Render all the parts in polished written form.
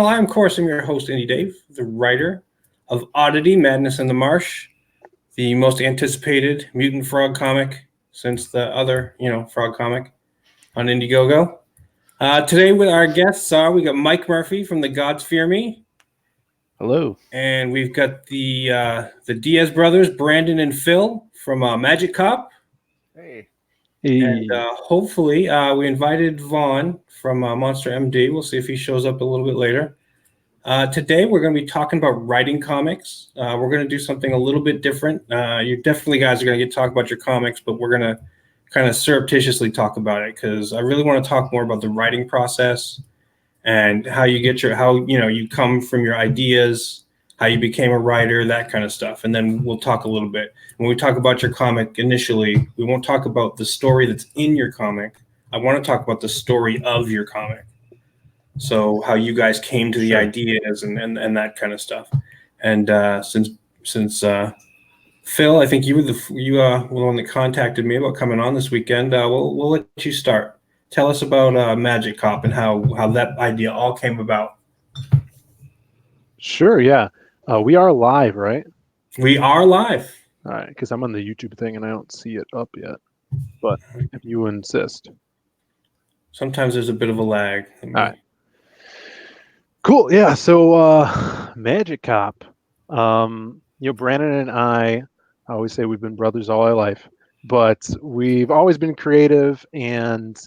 I'm, of course, your host, Indy Dave, the writer of Oddity, Madness in the Marsh, the most anticipated mutant frog comic since the other, frog comic on Indiegogo. Today with our guests we got Mike Murphy from The Gods Fear Me. Hello. And we've got the Diaz brothers, Brandon and Phil from Magic Cop. Hey. And hopefully we invited Vaughn from Monster MD. We'll see if he shows up a little bit later. Today we're going to be talking about writing comics. We're going to do something a little bit different. You definitely guys are going to get to talk about your comics, but we're going to kind of surreptitiously talk about it because I really want to talk more about the writing process and how you get you come from your ideas, how you became a writer, that kind of stuff. And then we'll talk a little bit. When we talk about your comic initially, we won't talk about the story that's in your comic. I want to talk about the story of your comic. So how you guys came to the ideas and that kind of stuff. And since Phil, I think you were the one that contacted me about coming on this weekend. We'll let you start. Tell us about Magic Cop and how that idea all came about. Sure, yeah. We are live, right? We are live. All right, because I'm on the YouTube thing and I don't see it up yet. But if you insist. Sometimes there's a bit of a lag. All right. Cool, yeah. So Magic Cop. Brandon and I always say we've been brothers all our life, but we've always been creative, and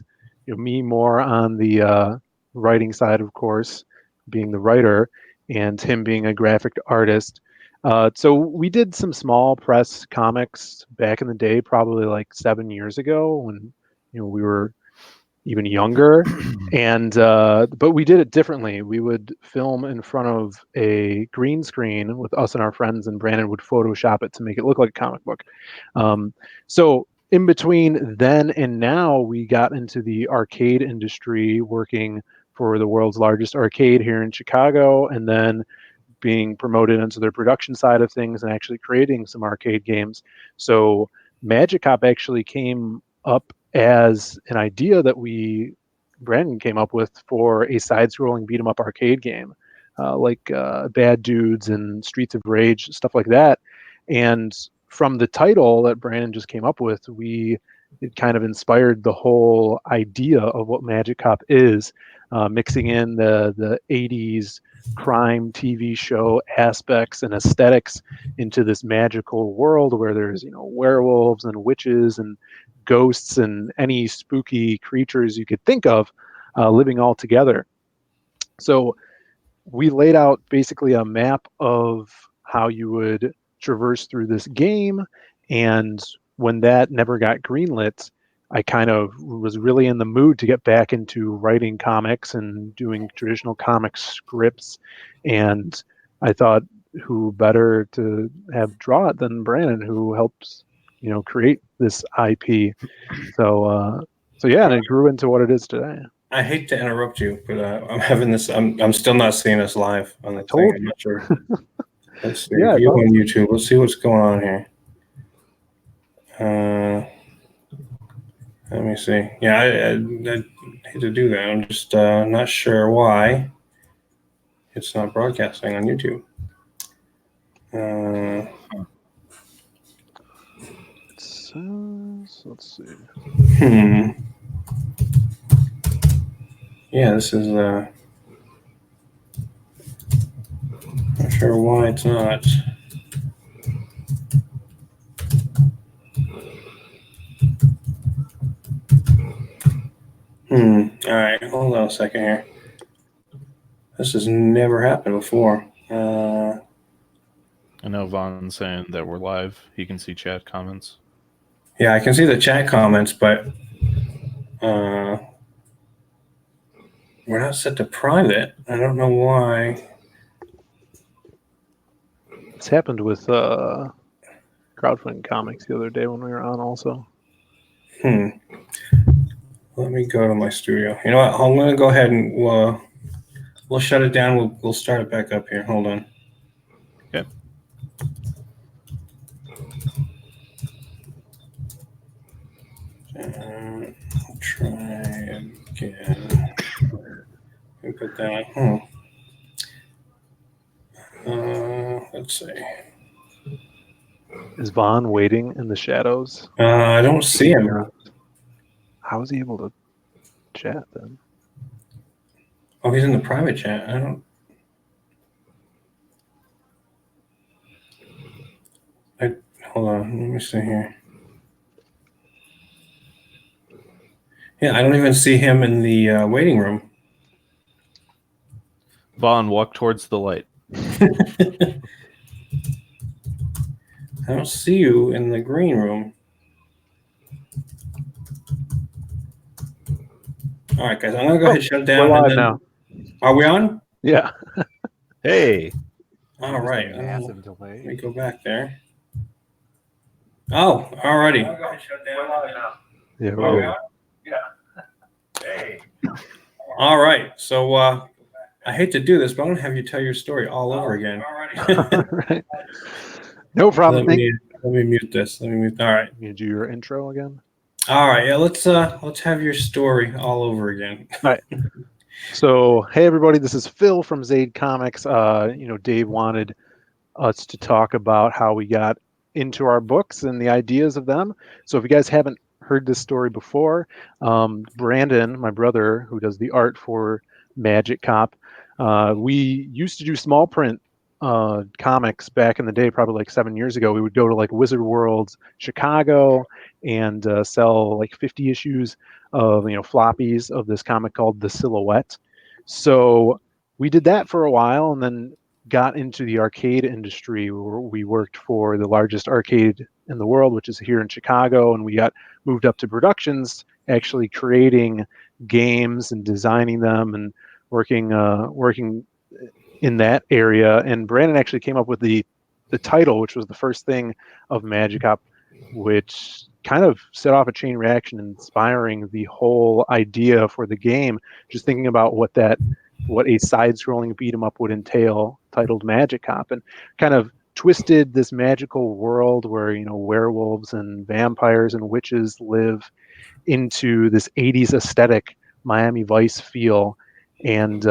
me more on the writing side, of course, being the writer, and him being a graphic artist. So we did some small press comics back in the day, probably like 7 years ago when we were even younger, and but we did it differently. We would film in front of a green screen with us and our friends, and Brandon would Photoshop it to make it look like a comic book. So in between then and now, we got into the arcade industry, working for the world's largest arcade here in Chicago, and then being promoted into their production side of things and actually creating some arcade games. So Magic Cop actually came up as an idea that Brandon came up with for a side-scrolling beat-em-up arcade game, like Bad Dudes and Streets of Rage, stuff like that. And from the title that Brandon just came up with, it kind of inspired the whole idea of what Magic Cop is, mixing in the 80s crime TV show aspects and aesthetics into this magical world where there's werewolves and witches and ghosts and any spooky creatures you could think of living all together. So we laid out basically a map of how you would traverse through this game, and when that never got greenlit, I kind of was really in the mood to get back into writing comics and doing traditional comic scripts, and I thought, who better to have draw it than Brandon, who helps create this IP. So yeah, and it grew into what it is today. I hate to interrupt you, but I'm having this. I'm still not seeing us live on the thing. I'm not sure. Let's see. Yeah, View on YouTube. Let's see what's going on here. Let me see. Yeah, I hate to do that. I'm just not sure why it's not broadcasting on YouTube. Let's see. Yeah, this is not sure why it's not. All right, hold on a second here. This has never happened before. I know Vaughn's saying that we're live. He can see chat comments. Yeah, I can see the chat comments, but we're not set to private. I don't know why. It's happened with crowdfunding comics the other day when we were on also. Let me go to my studio. You know what? I'm going to go ahead and we'll shut it down. We'll start it back up here. Hold on. Okay. Try again. Let me put that on. Let's see. Is Vaughn waiting in the shadows? I don't see him. How is he able to chat then? Oh, he's in the private chat. I don't. Hold on. Let me see here. Yeah, I don't even see him in the waiting room. Vaughn, walk towards the light. I don't see you in the green room. All right, guys. I'm gonna go ahead and shut it down. We're And live then, now. are we on? Yeah. Hey. All right. Massive Let delay. me go back there. Oh, alrighty. Yeah. Oh, We're All right. So I hate to do this, but I'm gonna have you tell your story all over again. good. Right. No problem. Let me mute this. Let me mute. All right. You do your intro again. All right. Yeah. Let's have your story all over again. So, hey everybody, this is Phil from Zaid Comics. Dave wanted us to talk about how we got into our books and the ideas of them. So, if you guys haven't heard this story before, Brandon, my brother, who does the art for Magic Cop, we used to do small print comics back in the day, probably like 7 years ago. We would go to like Wizard World Chicago and sell like 50 issues of floppies of this comic called The Silhouette. So we did that for a while and then got into the arcade industry where we worked for the largest arcade in the world, which is here in Chicago, and we got moved up to productions, actually creating games and designing them and working in that area. And Brandon actually came up with the title, which was the first thing of Magic Cop, which kind of set off a chain reaction, inspiring the whole idea for the game. Just thinking about what a side-scrolling beat 'em up would entail, titled Magic Cop, and kind of twisted this magical world where werewolves and vampires and witches live into this 80s aesthetic Miami Vice feel. And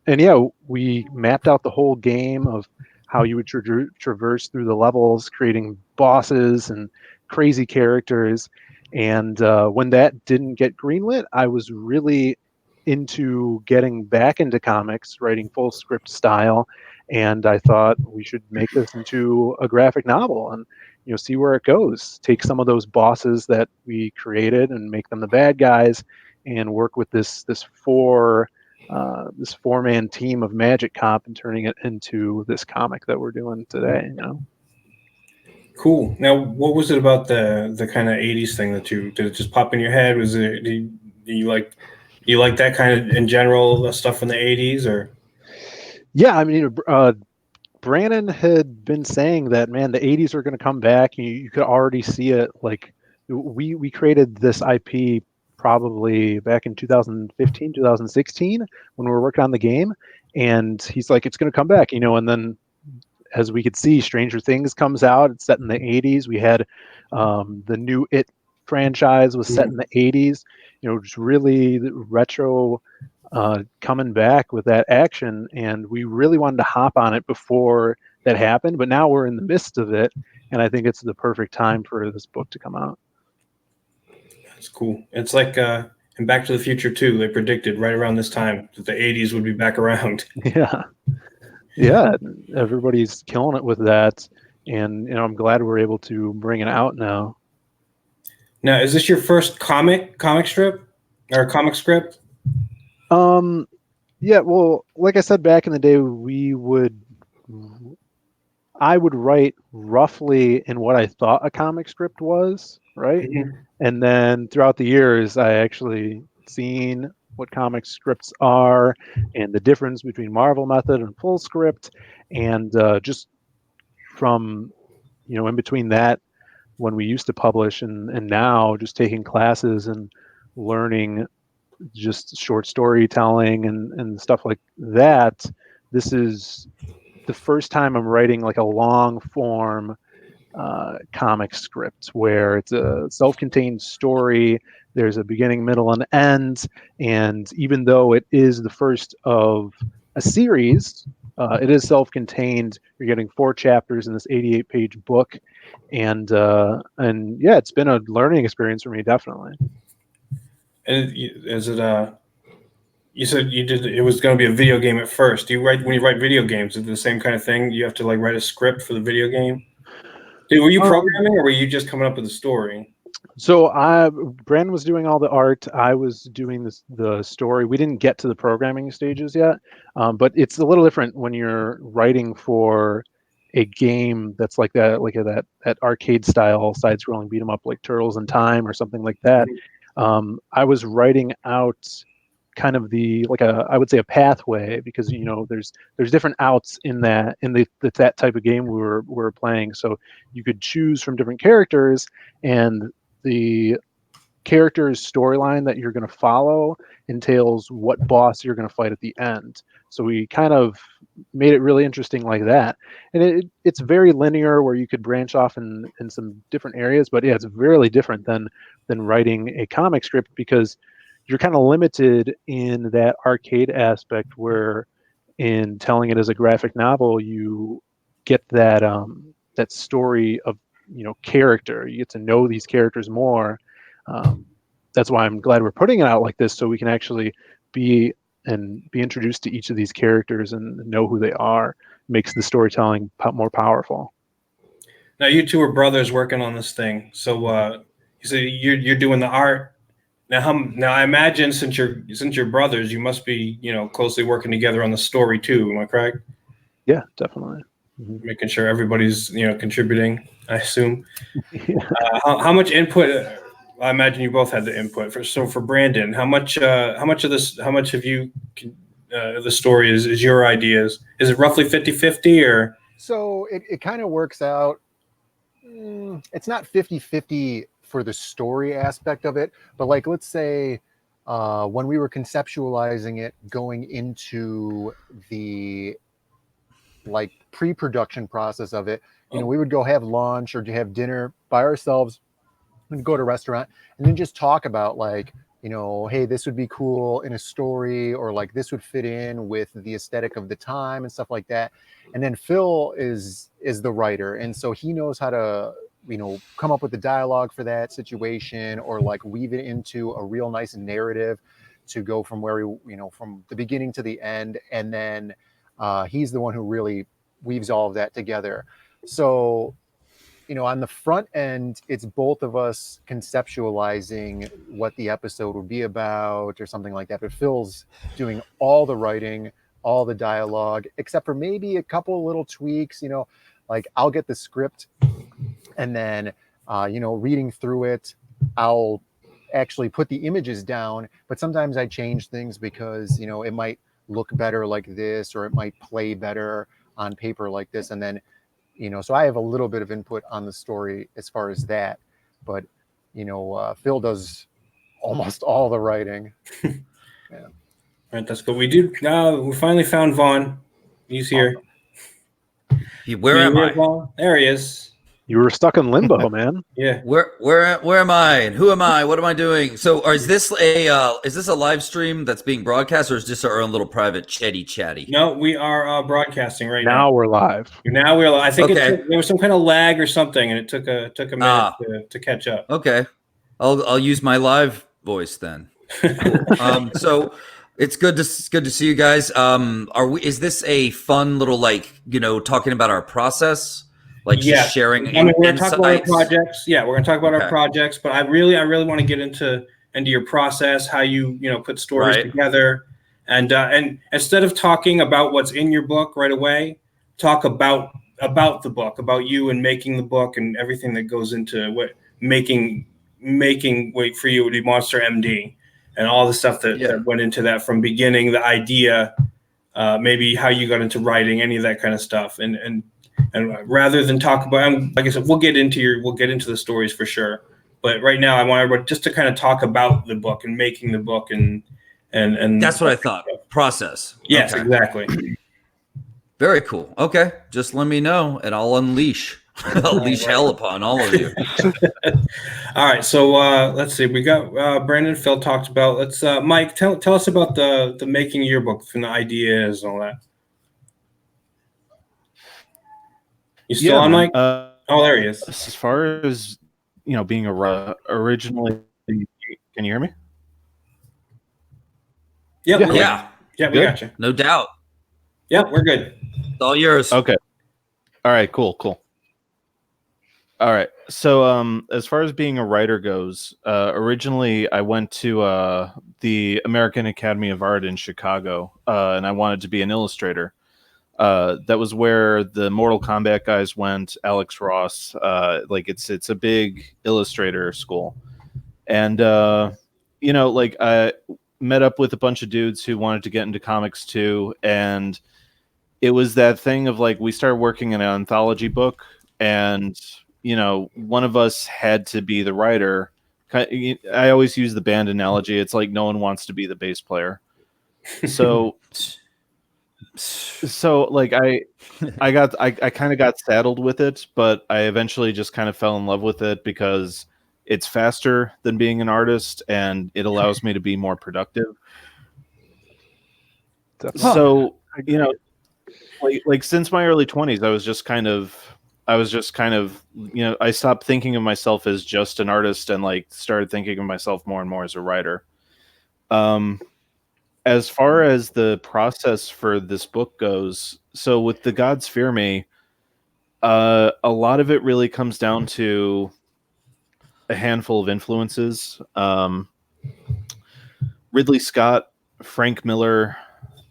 yeah, we mapped out the whole game of how you would traverse through the levels, creating bosses and crazy characters. And when that didn't get greenlit, I was really into getting back into comics, writing full script style, and I thought we should make this into a graphic novel and see where it goes. Take some of those bosses that we created and make them the bad guys, and work with this four-man team of Magic Cop and turning it into this comic that we're doing today. Cool. Now, what was it about the kind of '80s thing that did it just pop in your head? Was it do you like that kind of in general, the stuff from the '80s, or? Yeah, I mean, Brandon had been saying that, man, the '80s are going to come back. You could already see it. Like we created this IP probably back in 2015, 2016 when we were working on the game, and he's like, it's going to come back, and then as we could see, Stranger Things comes out. It's set in the '80s. We had the new It franchise was set in the '80s. Just really retro, coming back with that action, and we really wanted to hop on it before that happened. But now we're in the midst of it, and I think it's the perfect time for this book to come out. That's cool. It's like in Back to the Future 2, they predicted right around this time that the '80s would be back around. Yeah, everybody's killing it with that, and I'm glad we're able to bring it out now. Now, is this your first comic strip or comic script? Yeah, well, like I said back in the day, I would write roughly in what I thought a comic script was, right? Mm-hmm. And then throughout the years, I actually seen what comic scripts are and the difference between Marvel method and full script, and just from in between that, when we used to publish and now just taking classes and learning just short storytelling and stuff like that, this is the first time I'm writing like a long form comic script where it's a self-contained story. There's a beginning, middle, and end. And even though it is the first of a series, it is self-contained. You're getting 4 chapters in this 88-page book, and yeah, it's been a learning experience for me, definitely. And is it you said you did it was going to be a video game at first. Do you write when you write video games? Is it the same kind of thing? You have to like write a script for the video game. Were you programming, or were you just coming up with a story? So Brandon was doing all the art. I was doing the story. We didn't get to the programming stages yet, but it's a little different when you're writing for a game that's like that arcade style side-scrolling beat 'em up like Turtles in Time or something like that. I was writing out kind of I would say a pathway, because there's different outs in that type of game we were playing. So you could choose from different characters, and the character's storyline that you're going to follow entails what boss you're going to fight at the end. So we kind of made it really interesting like that. And it's very linear, where you could branch off in some different areas. But yeah, it's really different than writing a comic script, because you're kind of limited in that arcade aspect, where in telling it as a graphic novel, you get that that story of character. You get to know these characters more. That's why I'm glad we're putting it out like this, so we can actually be introduced to each of these characters and know who they are. Makes the storytelling more powerful. Now you two are brothers working on this thing. So you say you're doing the art. Now I imagine since you're brothers, you must be closely working together on the story too. Am I correct? Yeah, definitely. Mm-hmm. Making sure everybody's contributing, I assume. Yeah. How much input? I imagine you both had the input. For Brandon, how much have you? The story is your ideas. Is it roughly 50-50 or? So it kind of works out. It's not 50-50 for the story aspect of it, but like, let's say when we were conceptualizing it going into the like pre-production process of it, we would go have lunch or have dinner by ourselves and go to a restaurant and then just talk about like, hey, this would be cool in a story, or like this would fit in with the aesthetic of the time and stuff like that. And then Phil is the writer, and so he knows how to come up with the dialogue for that situation, or like weave it into a real nice narrative to go from where from the beginning to the end. And then he's the one who really weaves all of that together. So on the front end, it's both of us conceptualizing what the episode would be about or something like that. But Phil's doing all the writing, all the dialogue, except for maybe a couple little tweaks. Like I'll get the script, and then reading through it, I'll actually put the images down. But sometimes I change things because it might look better like this, or it might play better on paper like this, and then. So I have a little bit of input on the story as far as that, but Phil does almost all the writing. Yeah. All right, that's good. We finally found Vaughn. He's here. Where am I? Vaughn? There he is. You were stuck in limbo, man. Yeah. Where am I? And who am I? What am I doing? So, is this a live stream that's being broadcast, or is this our own little private chatty? No, we are broadcasting right now. Now we're live. Now we're live. I think Okay. there was some kind of lag or something, and it took a minute to catch up. Okay, I'll use my live voice then. Cool. So it's good to see you guys. Is this a fun little talking about our process? Just sharing we're going to talk about our insights? projects. Yeah, we're going to talk about our projects, but I really want to get into your process, how you put stories together, and instead of talking about what's in your book right away, talk about the book, about you and making the book and everything that goes into what making wait for you would be Monster MD and all the stuff that went into that from beginning, the idea, maybe how you got into writing, any of that kind of stuff, and rather than talk about, like I said, we'll get into the stories for sure. But right now, I want everybody just to kind of talk about the book and making the book and that's what I thought. Process. Yes, Okay. exactly. Very cool. Okay, just let me know, and I'll unleash hell upon all of you. All right, so let's see. We got Brandon. Phil talked about. Let's Mike tell us about the making of your book, from the ideas and all that. You still on, man. Mike? Oh, there he is. As far as being originally, can you hear me? Yep, Yeah. Yeah, yeah, we Good. got you. no doubt. Yep, we're good. It's all yours. Okay. All right. Cool. All right. So, as far as being a writer goes, originally I went to the American Academy of Art in Chicago, and I wanted to be an illustrator. That was where the Mortal Kombat guys went. Alex Ross, it's a big illustrator school, and I met up with a bunch of dudes who wanted to get into comics too, and it was that thing of like we started working in an anthology book, and one of us had to be the writer. I always use the band analogy. It's like no one wants to be the bass player. So like I kind of got saddled with it, but I eventually just kind of fell in love with it because it's faster than being an artist and it allows me to be more productive. So, like since my early 20s, I was just kind of I stopped thinking of myself as just an artist and like started thinking of myself more and more as a writer. As far as the process for this book goes, so with The Gods Fear Me, a lot of it really comes down to a handful of influences. Ridley Scott, Frank Miller,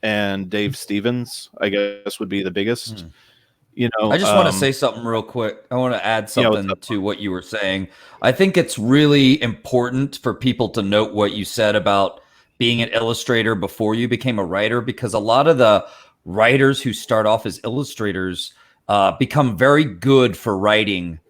and Dave Stevens, I guess, would be the biggest. I just want to say something real quick. I want to add something to what you were saying. I think it's really important for people to note what you said about being an illustrator before you became a writer, because a lot of the writers who start off as illustrators become very good for writing.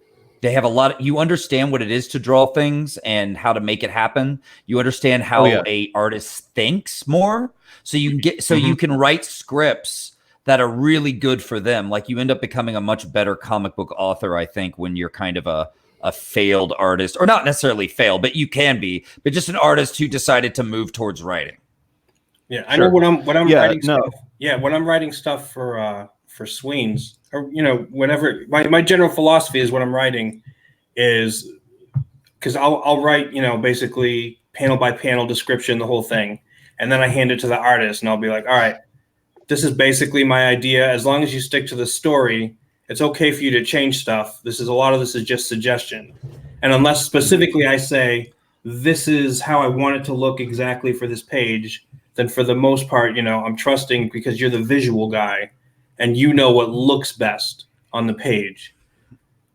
They have you understand what it is to draw things and how to make it happen. You understand how a artist thinks more. So you can you can write scripts that are really good for them. Like you end up becoming a much better comic book author, I think, when you're kind of a failed artist, or not necessarily failed, but you can be, but just an artist who decided to move towards writing. Yeah, I know when I'm writing no. stuff. Yeah, when I'm writing stuff for Sweens, or whenever my general philosophy is when I'm writing is because I'll write basically panel by panel description, the whole thing, and then I hand it to the artist, and I'll be like, all right, this is basically my idea. As long as you stick to the story, it's okay for you to change stuff. A lot of this is just suggestion. And unless specifically I say, this is how I want it to look exactly for this page, then for the most part, I'm trusting because you're the visual guy and you know what looks best on the page.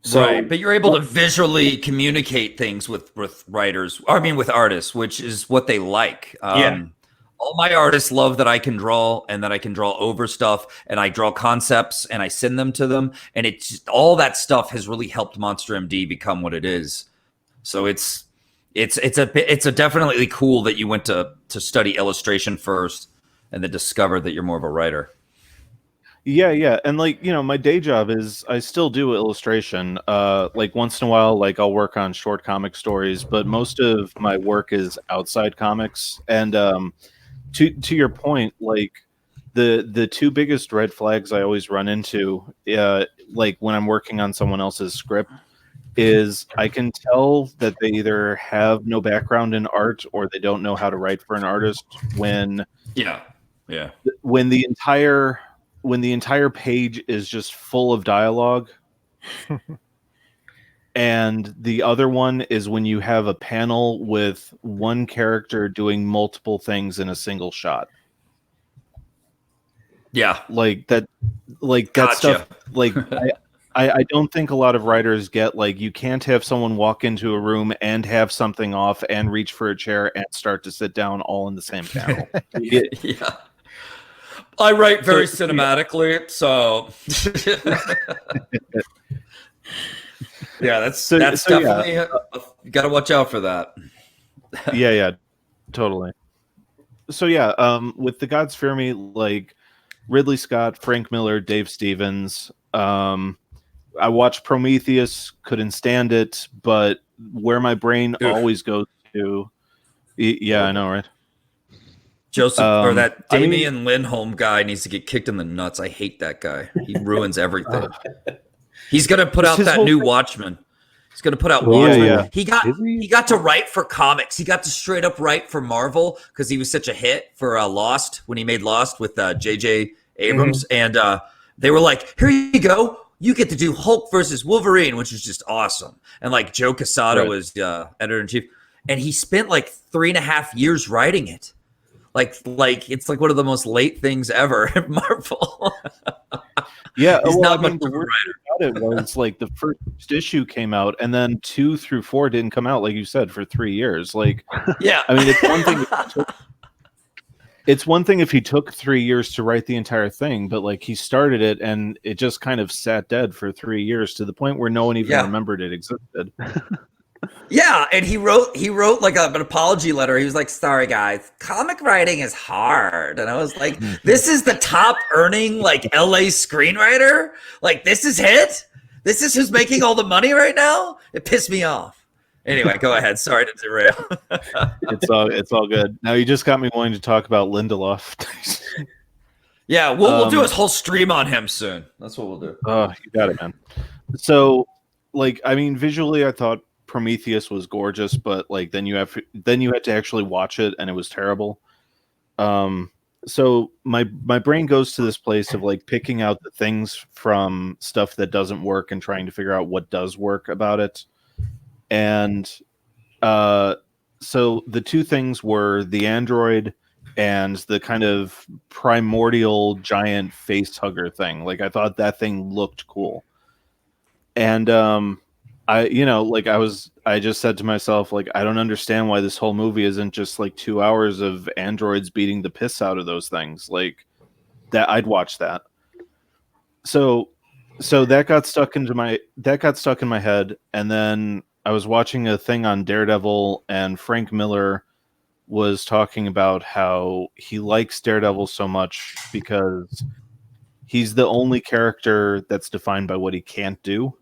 So, right, but you're able to visually communicate things with writers. I mean, with artists, which is what they like. All my artists love that I can draw and that I can draw over stuff, and I draw concepts and I send them to them. And it's all that stuff has really helped Monster MD become what it is. So it's a definitely cool that you went to study illustration first and then discovered that you're more of a writer. Yeah. And my day job is I still do illustration. Like once in a while, like I'll work on short comic stories, but most of my work is outside comics. And to your point, like the two biggest red flags I always run into, like when I'm working on someone else's script, is I can tell that they either have no background in art or they don't know how to write for an artist when the entire page is just full of dialogue. And the other one is when you have a panel with one character doing multiple things in a single shot. Yeah. Like that stuff. Like I don't think a lot of writers get, like, you can't have someone walk into a room and have something off and reach for a chair and start to sit down all in the same panel. Yeah. I write very cinematically, so yeah, that's definitely you got to watch out for that. yeah, totally. So with The Gods Fear Me, like Ridley Scott, Frank Miller, Dave Stevens. I watched Prometheus, couldn't stand it, but where my brain always goes to, I know, right? Joseph, or that Damien Lindholm guy needs to get kicked in the nuts. I hate that guy. He ruins everything. He's gonna put out His that whole new thing- Watchmen. He's gonna put out Oh, Watchmen. yeah. He got Is he? he got to write for comics. He got to straight up write for Marvel because he was such a hit for Lost when he made Lost with J.J. Abrams, and they were like, "Here you go, you get to do Hulk versus Wolverine," which is just awesome. And like Joe Quesada Right. was editor in chief, and he spent like 3.5 years writing it. Like it's like one of the most late things ever at Marvel. Yeah, He's well, not I mean, much the of a worst writer. thing about it was like the first issue came out, and then 2 through 4 didn't come out, like you said, for 3 years. Like, Yeah, I mean, it's one thing if he took 3 years to write the entire thing, but like he started it and it just kind of sat dead for 3 years to the point where no one even Yeah. remembered it existed. Yeah, and he wrote like an apology letter. He was like, "Sorry guys, comic writing is hard." And I was like, "This is the top earning like LA screenwriter? Like this is it? This is who's making all the money right now?" It pissed me off. Anyway, go ahead. Sorry to derail. It's all good. Now you just got me wanting to talk about Lindelof. Yeah, we'll do a Um, whole stream on him soon. That's what we'll do. Oh, you got it, man. So, like, I mean, visually, I thought Prometheus was gorgeous, but like, then you had to actually watch it, and it was terrible. So my brain goes to this place of like picking out the things from stuff that doesn't work and trying to figure out what does work about it. And so the two things were the android and the kind of primordial giant face hugger thing. Like I thought that thing looked cool. And I just said to myself, like, I don't understand why this whole movie isn't just like 2 hours of androids beating the piss out of those things. Like that, I'd watch that. So that got stuck in my head, and then I was watching a thing on Daredevil, and Frank Miller was talking about how he likes Daredevil so much because he's the only character that's defined by what he can't do.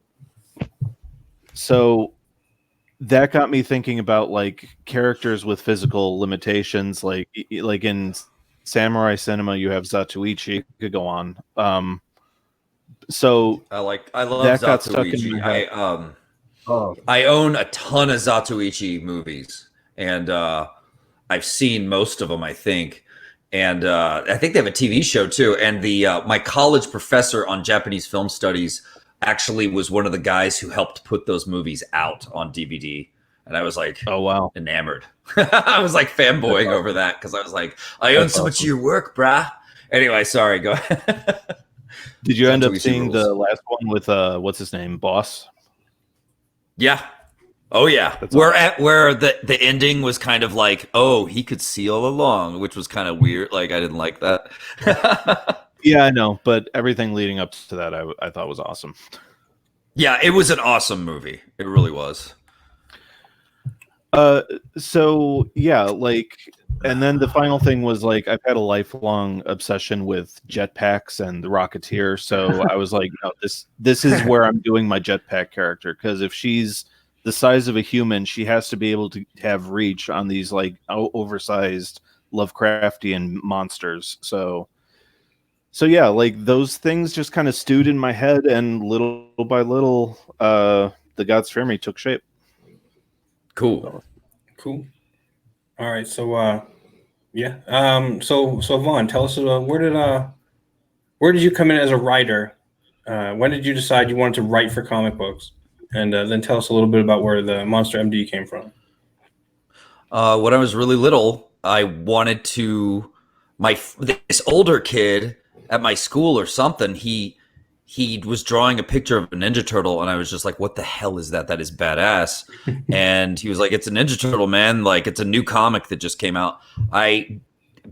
So that got me thinking about like characters with physical limitations, like in samurai cinema you have Zatoichi, could go on. So I love that got stuck in Zatoichi. my head. I own a ton of Zatoichi movies, and I've seen most of them, I think. And I think they have a TV show too. And the my college professor on Japanese film studies actually was one of the guys who helped put those movies out on DVD. And I was like, Oh wow. enamored. I was like fanboying over that because I was like, I own That's so much of your work, brah. Anyway, sorry, go ahead. Did you end up Zatoichi seeing rules. the last one with what's his name, Boss? Yeah. Oh yeah. That's Where the ending was kind of like, oh, he could see all along, which was kind of weird. Like I didn't like that. Yeah, I know, but everything leading up to that I thought was awesome. Yeah, it was an awesome movie. It really was. So yeah, like, and then the final thing was like I've had a lifelong obsession with jetpacks and the Rocketeer, so I was like, no, this is where I'm doing my jetpack character, because if she's the size of a human, she has to be able to have reach on these like oversized Lovecraftian monsters. So yeah, like those things just kind of stewed in my head, and little by little, the Gods Fear Me took shape. Cool. Cool. All right. So, yeah. So Vaughn, tell us where did you come in as a writer? When did you decide you wanted to write for comic books? And then tell us a little bit about where the Monster MD came from. When I was really little, I wanted to. This older kid at my school or something, he was drawing a picture of a Ninja Turtle, and I was just like, what the hell is that? That is badass. And he was like, it's a Ninja Turtle, man. Like, it's a new comic that just came out. I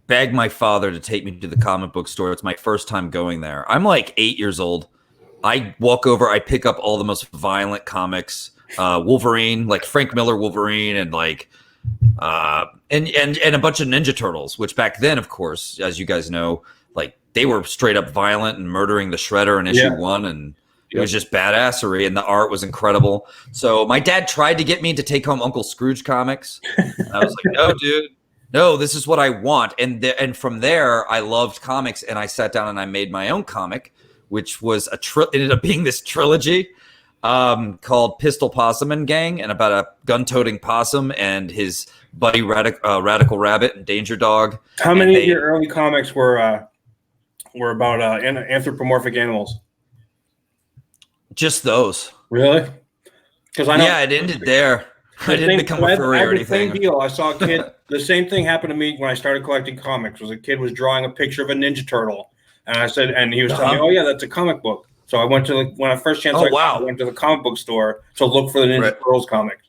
begged my father to take me to the comic book store. It's my first time going there. I'm like 8 years old. I walk over, I pick up all the most violent comics, Wolverine, like Frank Miller Wolverine, and like and a bunch of Ninja Turtles, which back then, of course, as you guys know, like they were straight up violent and murdering the Shredder in issue 1, and it was just badassery, and the art was incredible. So my dad tried to get me to take home Uncle Scrooge comics. And I was like, no, dude, no, this is what I want. And from there, I loved comics, and I sat down and I made my own comic, which was ended up being this trilogy called Pistol Possum and Gang, and about a gun-toting possum and his buddy Radical Rabbit and Danger Dog. How many of your early comics were about anthropomorphic animals? Just those. Really? Because I know. Yeah, it ended there. I didn't become a furry or anything. Same deal. I saw a kid. The same thing happened to me when I started collecting comics. Was a kid was drawing a picture of a Ninja Turtle, and I said, and he was telling me, "Oh yeah, that's a comic book." So I went to when I first chance I went to the comic book store to look for the Ninja Turtles comics,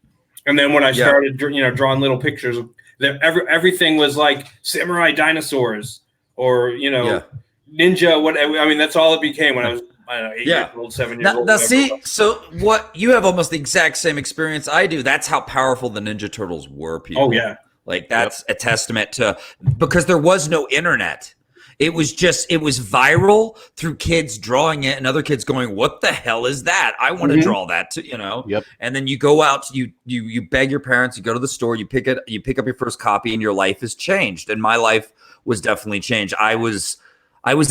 and then when I started, drawing little pictures of everything was like samurai dinosaurs or ninja. Whatever. I mean, that's all it became when I was. I don't know, 8 years old, 7 years old. Now see, so what you have almost the exact same experience I do. That's how powerful the Ninja Turtles were, people. Oh yeah. Like that's a testament to, because there was no internet. It was viral through kids drawing it and other kids going, "What the hell is that? I want to draw that too," Yep. And then you go out, you beg your parents, you go to the store, you pick up your first copy, and your life is changed. And my life was definitely changed. I was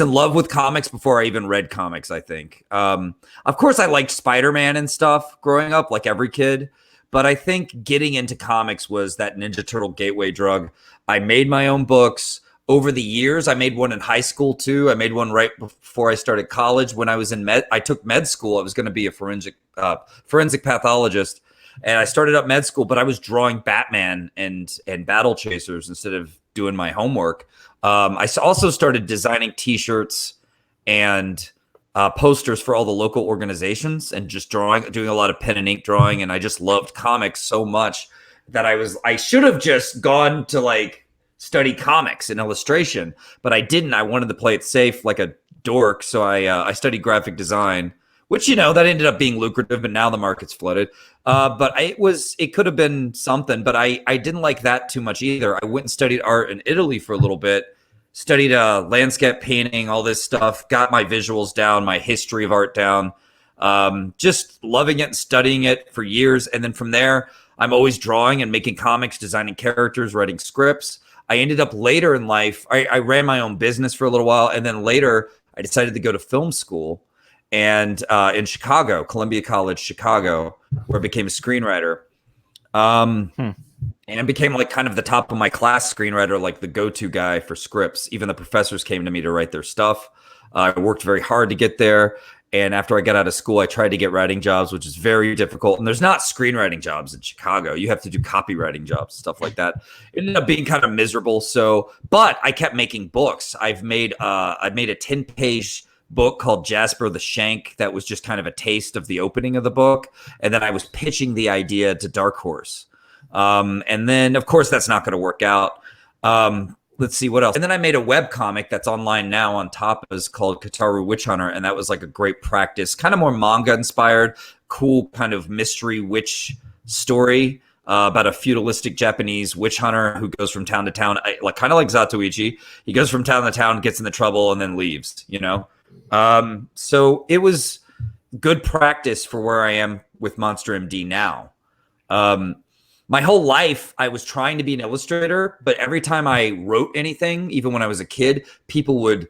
in love with comics before I even read comics, I think. Of course, I liked Spider-Man and stuff growing up, like every kid. But I think getting into comics was that Ninja Turtle gateway drug. I made my own books. Over the years, I made one in high school, too. I made one right before I started college. When I was in I took med school. I was going to be a forensic pathologist. And I started up med school, but I was drawing Batman and Battle Chasers instead of doing my homework. I also started designing T-shirts and posters for all the local organizations and just doing a lot of pen and ink drawing. And I just loved comics so much that I should have just gone to study comics and illustration, but I didn't. I wanted to play it safe like a dork. So I studied graphic design, which, that ended up being lucrative, but now the market's flooded. But it could have been something, but I didn't like that too much either. I went and studied art in Italy for a little bit, studied landscape painting, all this stuff, got my visuals down, my history of art down, just loving it and studying it for years. And then from there, I'm always drawing and making comics, designing characters, writing scripts. I ended up later in life, I ran my own business for a little while. And then later I decided to go to film school. And in Chicago, Columbia College, Chicago, where I became a screenwriter, and became kind of the top of my class screenwriter, like the go-to guy for scripts. Even the professors came to me to write their stuff. I worked very hard to get there. And after I got out of school, I tried to get writing jobs, which is very difficult. And there's not screenwriting jobs in Chicago. You have to do copywriting jobs, stuff like that. It ended up being kind of miserable. But I kept making books. I've made a 10-page book called Jasper the Shank that was just kind of a taste of the opening of the book. And then I was pitching the idea to Dark Horse. And then, of course, that's not going to work out. Let's see what else. And then I made a web comic that's online now on top. It's called Kataru Witch Hunter. And that was like a great practice, kind of more manga inspired, cool kind of mystery witch story about a feudalistic Japanese witch hunter who goes from town to town, kind of like Zatoichi. He goes from town to town, gets into trouble, and then leaves, So it was good practice for where I am with Monster MD now. My whole life, I was trying to be an illustrator, but every time I wrote anything, even when I was a kid, people would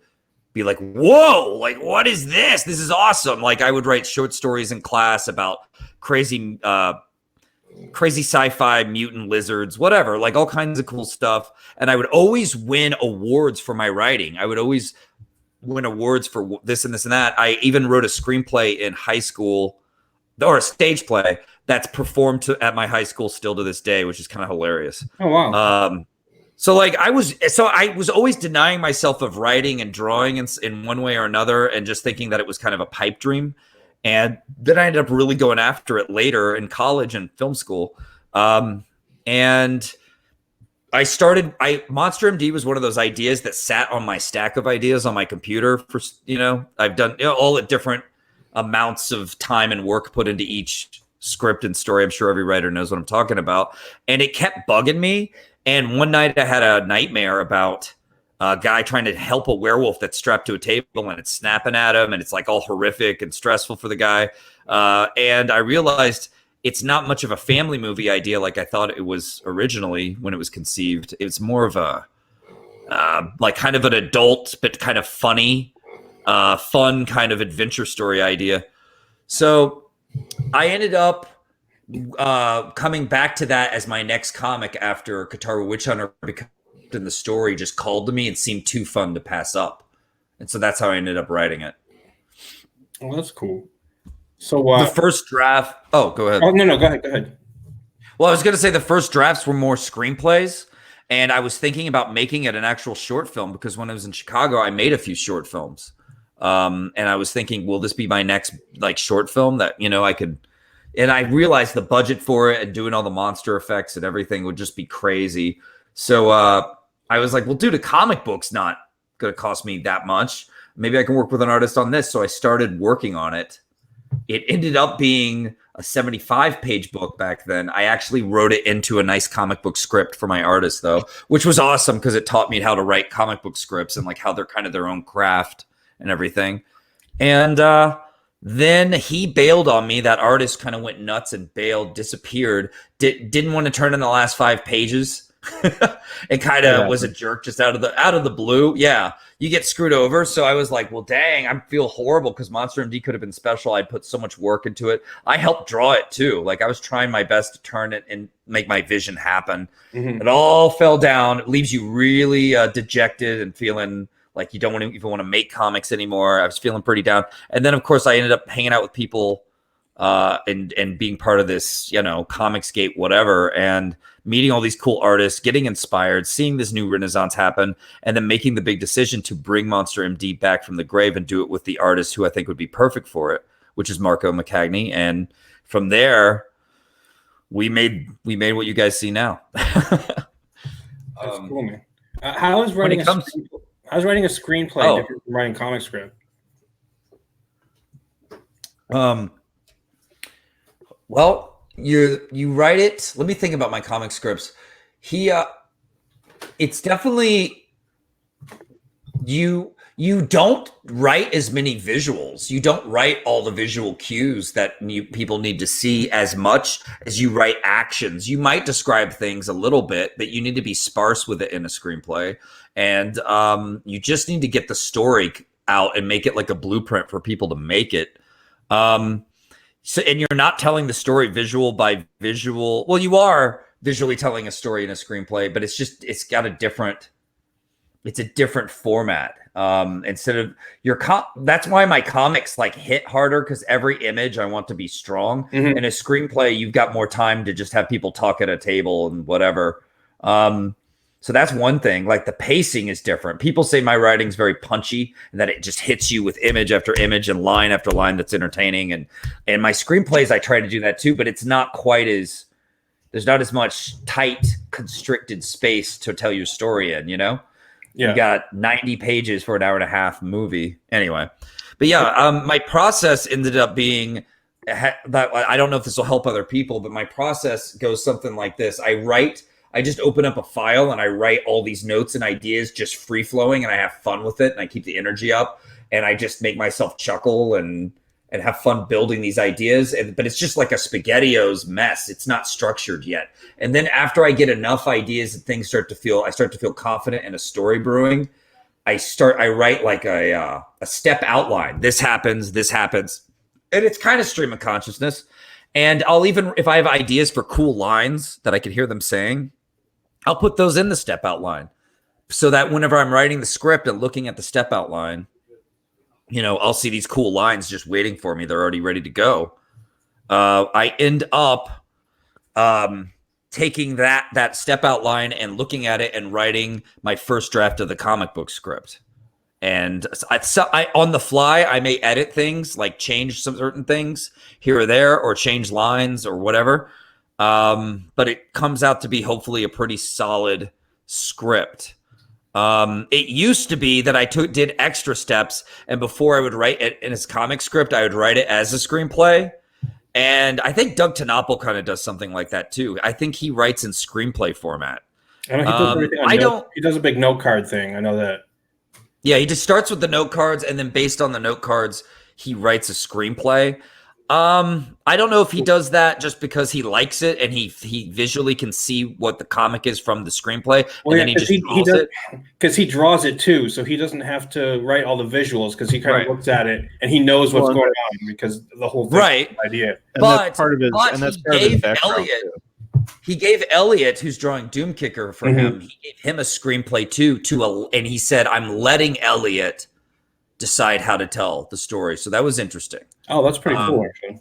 be like, "Whoa, what is this? This is awesome." I would write short stories in class about crazy sci-fi mutant lizards, whatever, all kinds of cool stuff. And I would always win awards for my writing. I would always win awards for this and this and that. I even wrote a screenplay in high school, or a stage play that's performed at my high school still to this day, which is kind of hilarious. Oh, wow. I was always denying myself of writing and drawing in one way or another, and just thinking that it was kind of a pipe dream. And then I ended up really going after it later in college and film school. And Monster MD was one of those ideas that sat on my stack of ideas on my computer for, I've done all the different amounts of time and work put into each script and story. I'm sure every writer knows what I'm talking about. And it kept bugging me. And one night I had a nightmare about a guy trying to help a werewolf that's strapped to a table and it's snapping at him. And it's all horrific and stressful for the guy. And I realized it's not much of a family movie idea like I thought it was originally when it was conceived. It's more of a kind of an adult, but kind of funny fun kind of adventure story idea. So I ended up coming back to that as my next comic after Kataru Witch Hunter, because the story just called to me and seemed too fun to pass up. And so that's how I ended up writing it. Oh, that's cool. So The first draft. Oh, go ahead. oh no, go ahead. Well, I was going to say the first drafts were more screenplays, and I was thinking about making it an actual short film because when I was in Chicago, I made a few short films. And I was thinking, will this be my next like short film that, I could, and I realized the budget for it and doing all the monster effects and everything would just be crazy. So I was like, well, dude, a comic book's not going to cost me that much. Maybe I can work with an artist on this. So I started working on it. It ended up being a 75-page book back then. I actually wrote it into a nice comic book script for my artist, though, which was awesome because it taught me how to write comic book scripts and like how they're kind of their own craft and everything. And then he bailed on me. That artist kind of went nuts and bailed, disappeared, didn't want to turn in the last 5 pages. It kind of was a jerk just out of the blue. Yeah, you get screwed over. So I was like, well, dang, I feel horrible because Monster MD could have been special. I put so much work into it. I helped draw it too. Like I was trying my best to turn it and make my vision happen. Mm-hmm. It all fell down. It leaves you really dejected and feeling like you don't even want to make comics anymore. I was feeling pretty down. And then of course I ended up hanging out with people and being part of this, Comicsgate, whatever, and meeting all these cool artists, getting inspired, seeing this new renaissance happen, and then making the big decision to bring Monster MD back from the grave and do it with the artist who I think would be perfect for it, which is Marco McCagney. And from there, we made what you guys see now. That's cool, man. How's writing a screenplay different from writing comic script? Well, you write it. Let me think about my comic scripts. It's definitely you don't write as many visuals. You don't write all the visual cues that people need to see as much as you write actions. You might describe things a little bit, but you need to be sparse with it in a screenplay. And you just need to get the story out and make it like a blueprint for people to make it. So, and you're not telling the story visual by visual. Well, you are visually telling a story in a screenplay, but it's got a different format. Instead of that's why my comics like hit harder, because every image I want to be strong. Mm-hmm. In a screenplay, you've got more time to just have people talk at a table and whatever. So that's one thing. Like the pacing is different. People say my writing's very punchy and that it just hits you with image after image and line after line that's entertaining. And my screenplays, I try to do that too, but it's not quite as, there's not as much tight, constricted space to tell your story in, Yeah. You got 90 pages for an hour and a half movie. Anyway. But yeah, my process ended up being that, I don't know if this will help other people, but my process goes something like this. I just open up a file and I write all these notes and ideas just free flowing, and I have fun with it and I keep the energy up and I just make myself chuckle and have fun building these ideas. But it's just like a SpaghettiOs mess. It's not structured yet. And then after I get enough ideas and things I start to feel confident in a story brewing, I write like a step outline. This happens. And it's kind of stream of consciousness. And I'll even, if I have ideas for cool lines that I can hear them saying, I'll put those in the step outline so that whenever I'm writing the script and looking at the step outline, I'll see these cool lines just waiting for me. They're already ready to go. I end up taking that step outline and looking at it and writing my first draft of the comic book script. And I on the fly, I may edit things, like change some certain things here or there, or change lines or whatever. But it comes out to be hopefully a pretty solid script. It used to be that I did extra steps, and before I would write it in his comic script, I would write it as a screenplay. And I think Doug TenNapel kind of does something like that too. I think he writes in screenplay format. He does a big note card thing. I know that. Yeah, he just starts with the note cards, and then based on the note cards, he writes a screenplay. I don't know if he does that just because he likes it and he visually can see what the comic is from the screenplay, Well, and then he just draws it. because he draws it too, so he doesn't have to write all the visuals because he kind Right. of looks at it and he knows what's Well, going on because the whole thing Right. idea. And But- that's part of his. but And that's he part of his gave background. Elliot- too. He gave Elliot, who's drawing Doom Kicker for Mhm. him, he gave him a screenplay too. And he said, "I'm letting Elliot decide how to tell the story." So that was interesting. Oh, that's pretty cool, actually.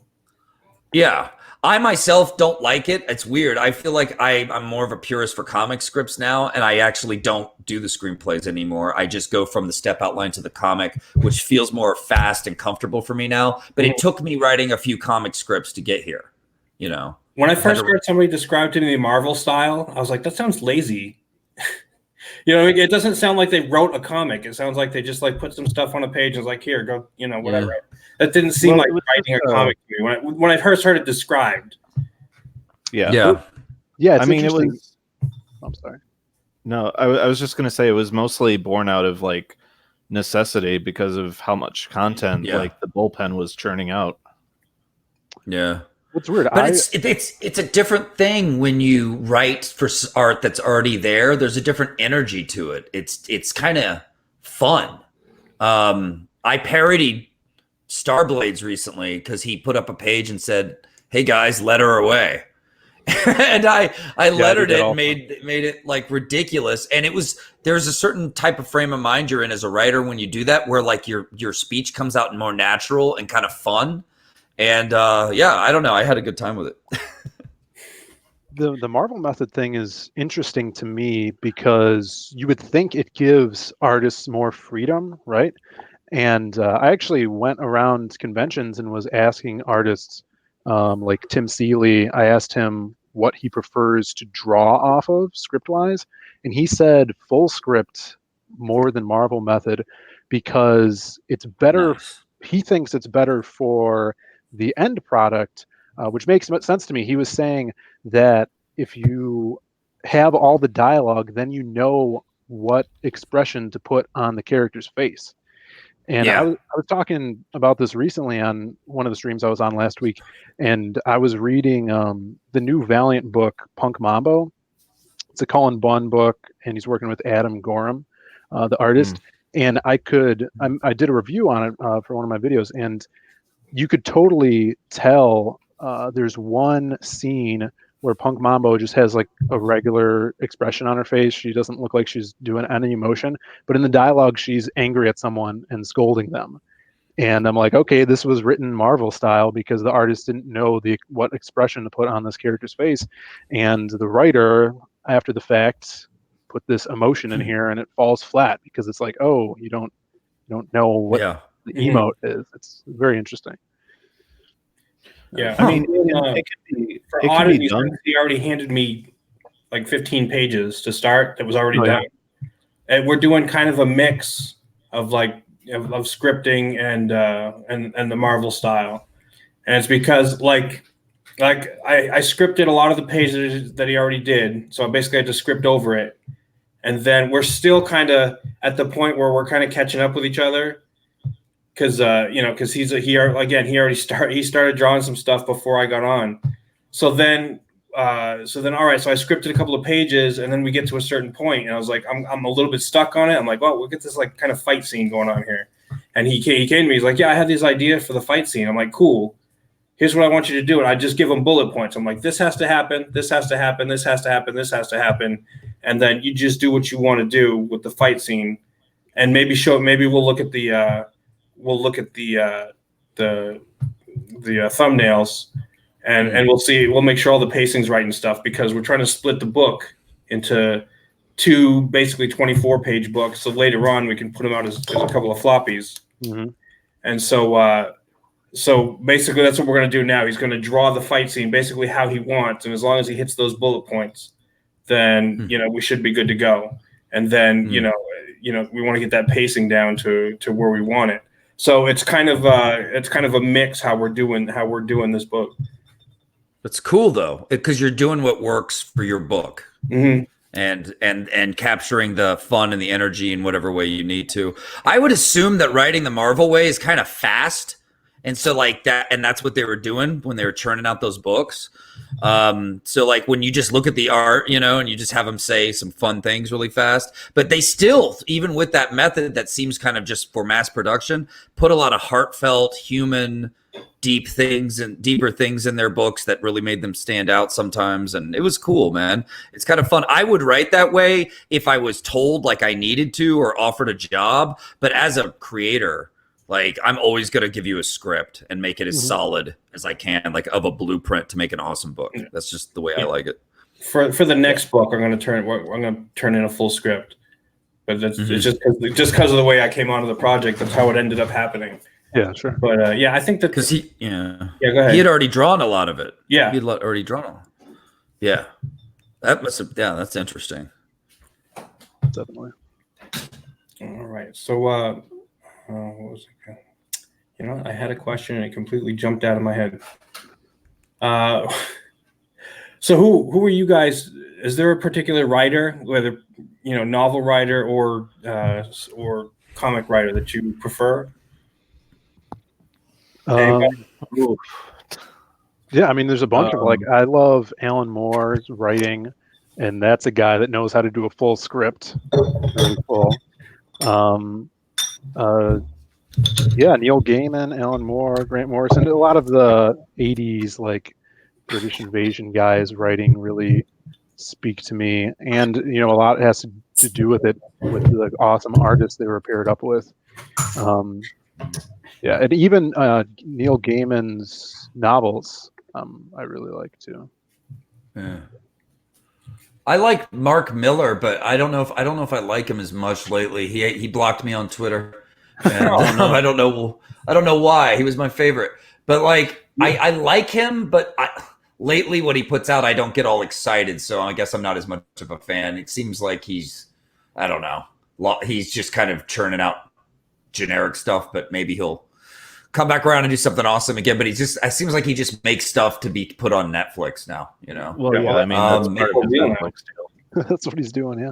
Yeah. I myself don't like it. It's weird. I feel like I'm more of a purist for comic scripts now, and I actually don't do the screenplays anymore. I just go from the step outline to the comic, which feels more fast and comfortable for me now. But it took me writing a few comic scripts to get here, you know? When I first heard somebody describe to me the Marvel style, I was like, that sounds lazy. You know, it doesn't sound like they wrote a comic. It sounds like they just like put some stuff on a page and was like, here, go, you know, whatever. That didn't seem Well, like it was writing a just, comic to me. When I first heard it described. Yeah. Yeah. Yeah, it's I mean, it interesting. was. I'm sorry. No, I was just gonna say it was mostly born out of like necessity because of how much content Yeah. like the bullpen was churning out. Yeah. What's weird? But it's a different thing when you write for art that's already there. There's a different energy to it. It's kind of fun. I parodied Starblades recently because he put up a page and said, "Hey guys, let her away," and I lettered did it, that and made it like ridiculous. And there's a certain type of frame of mind you're in as a writer when you do that, where like your speech comes out more natural and kind of fun. And yeah, I don't know. I had a good time with it. The Marvel method thing is interesting to me because you would think it gives artists more freedom, right? And I actually went around conventions and was asking artists, like Tim Seeley. I asked him what he prefers to draw off of script-wise, and he said full script more than Marvel method because it's better. Nice. He thinks it's better for the end product, which makes sense to me. He was saying that if you have all the dialogue, then you know what expression to put on the character's face. And Yeah. I was talking about this recently on one of the streams I was on last week, and I was reading the new Valiant book, Punk Mambo. It's a Cullen Bunn book, and he's working with Adam Gorham, the artist. And I did a review on it for one of my videos, and you could totally tell there's one scene where Punk Mambo just has like a regular expression on her face. She doesn't look like she's doing any emotion, but in the dialogue, she's angry at someone and scolding them. And I'm like, okay, this was written Marvel style because the artist didn't know what expression to put on this character's face, and the writer, after the fact, put this emotion in here, and it falls flat because it's like, oh, you don't know what Yeah. the emote is. It's very interesting. Yeah. I mean, it it could be for it could Odyssey, be done. he already handed me like 15 pages to start that was already Oh, yeah. done. And we're doing kind of a mix of like of scripting and the Marvel style. And it's because like I scripted a lot of the pages that he already did. So I basically had to script over it. And then we're still kind of at the point where we're kind of catching up with each other. Because because he already started drawing some stuff before I got on. So then all right, so I scripted a couple of pages, and then we get to a certain point, and I was like, I'm a little bit stuck on it. I'm like, well, we'll get this like kind of fight scene going on here. And he came to me, he's like, yeah, I had this idea for the fight scene. I'm like, cool. Here's what I want you to do, and I just give him bullet points. I'm like, this has to happen, this has to happen, this has to happen, this has to happen, and then you just do what you want to do with the fight scene, and maybe we'll look at the thumbnails, and we'll make sure all the pacing's right and stuff, because we're trying to split the book into two basically 24-page books. So later on we can put them out as a couple of floppies. Mhm. And so basically that's what we're going to do now. He's going to draw the fight scene basically how he wants, and as long as he hits those bullet points, then we should be good to go. And then we want to get that pacing down to where we want it. So it's kind of a mix how we're doing this book. It's cool though, because you're doing what works for your book. Mm-hmm. And capturing the fun and the energy in whatever way you need to. I would assume that writing the Marvel way is kind of fast, And so like that, and that's what they were doing when they were churning out those books. So like when you just look at the art, you know, and you just have them say some fun things really fast, but they still, even with that method that seems kind of just for mass production, put a lot of heartfelt, human, deeper things in their books that really made them stand out sometimes. And it was cool, man. It's kind of fun. I would write that way if I was told like I needed to or offered a job, but as a creator, like I'm always going to give you a script and make it as solid as I can, like of a bluept to make an awesome book. That's just the way I like it. For the next book, I'm going to turn in a full script, but it's just because of the way I came onto the project. That's how it ended up happening. Yeah, sure. But I think that Because go ahead. he had already drawn a lot of it. Yeah, He had already drawn a lot. Yeah. That's interesting. Definitely. All right. So what was it? You know, I had a question and it completely jumped out of my head. So who are you guys? Is there a particular writer, whether novel writer or comic writer, that you prefer? Yeah, I mean, there's a bunch of like I love Alan Moore's writing, and that's a guy that knows how to do a full script. Really cool. Yeah, Neil Gaiman, Alan Moore, Grant Morrison, a lot of the '80s like British invasion guys writing really speak to me, and a lot has to do with it with the awesome artists they were paired up with. Yeah, and even Neil Gaiman's novels, I really like too. Yeah. I like Mark Miller, but I don't know if I like him as much lately. He blocked me on Twitter. And, I don't know why. He was my favorite. But like I like him, but lately what he puts out I don't get all excited, so I guess I'm not as much of a fan. It seems like he's just kind of churning out generic stuff, but maybe he'll come back around and do something awesome again. But it seems like he just makes stuff to be put on Netflix now, Well, yeah, I mean, that's part of his Netflix deal. That's what he's doing, yeah.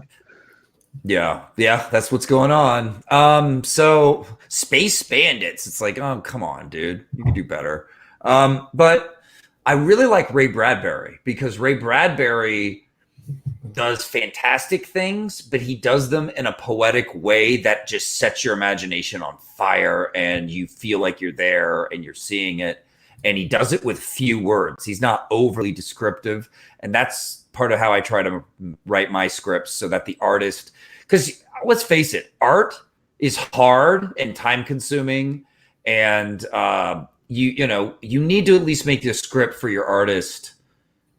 Yeah, that's what's going on. So Space Bandits, it's like, oh, come on, dude, you can do better. But I really like Ray Bradbury because Ray Bradbury does fantastic things, but he does them in a poetic way that just sets your imagination on fire and you feel like you're there and you're seeing it. And he does it with few words. He's not overly descriptive. And that's part of how I try to write my scripts so that the artist, because let's face it, art is hard and time consuming. And you need to at least make the script for your artist,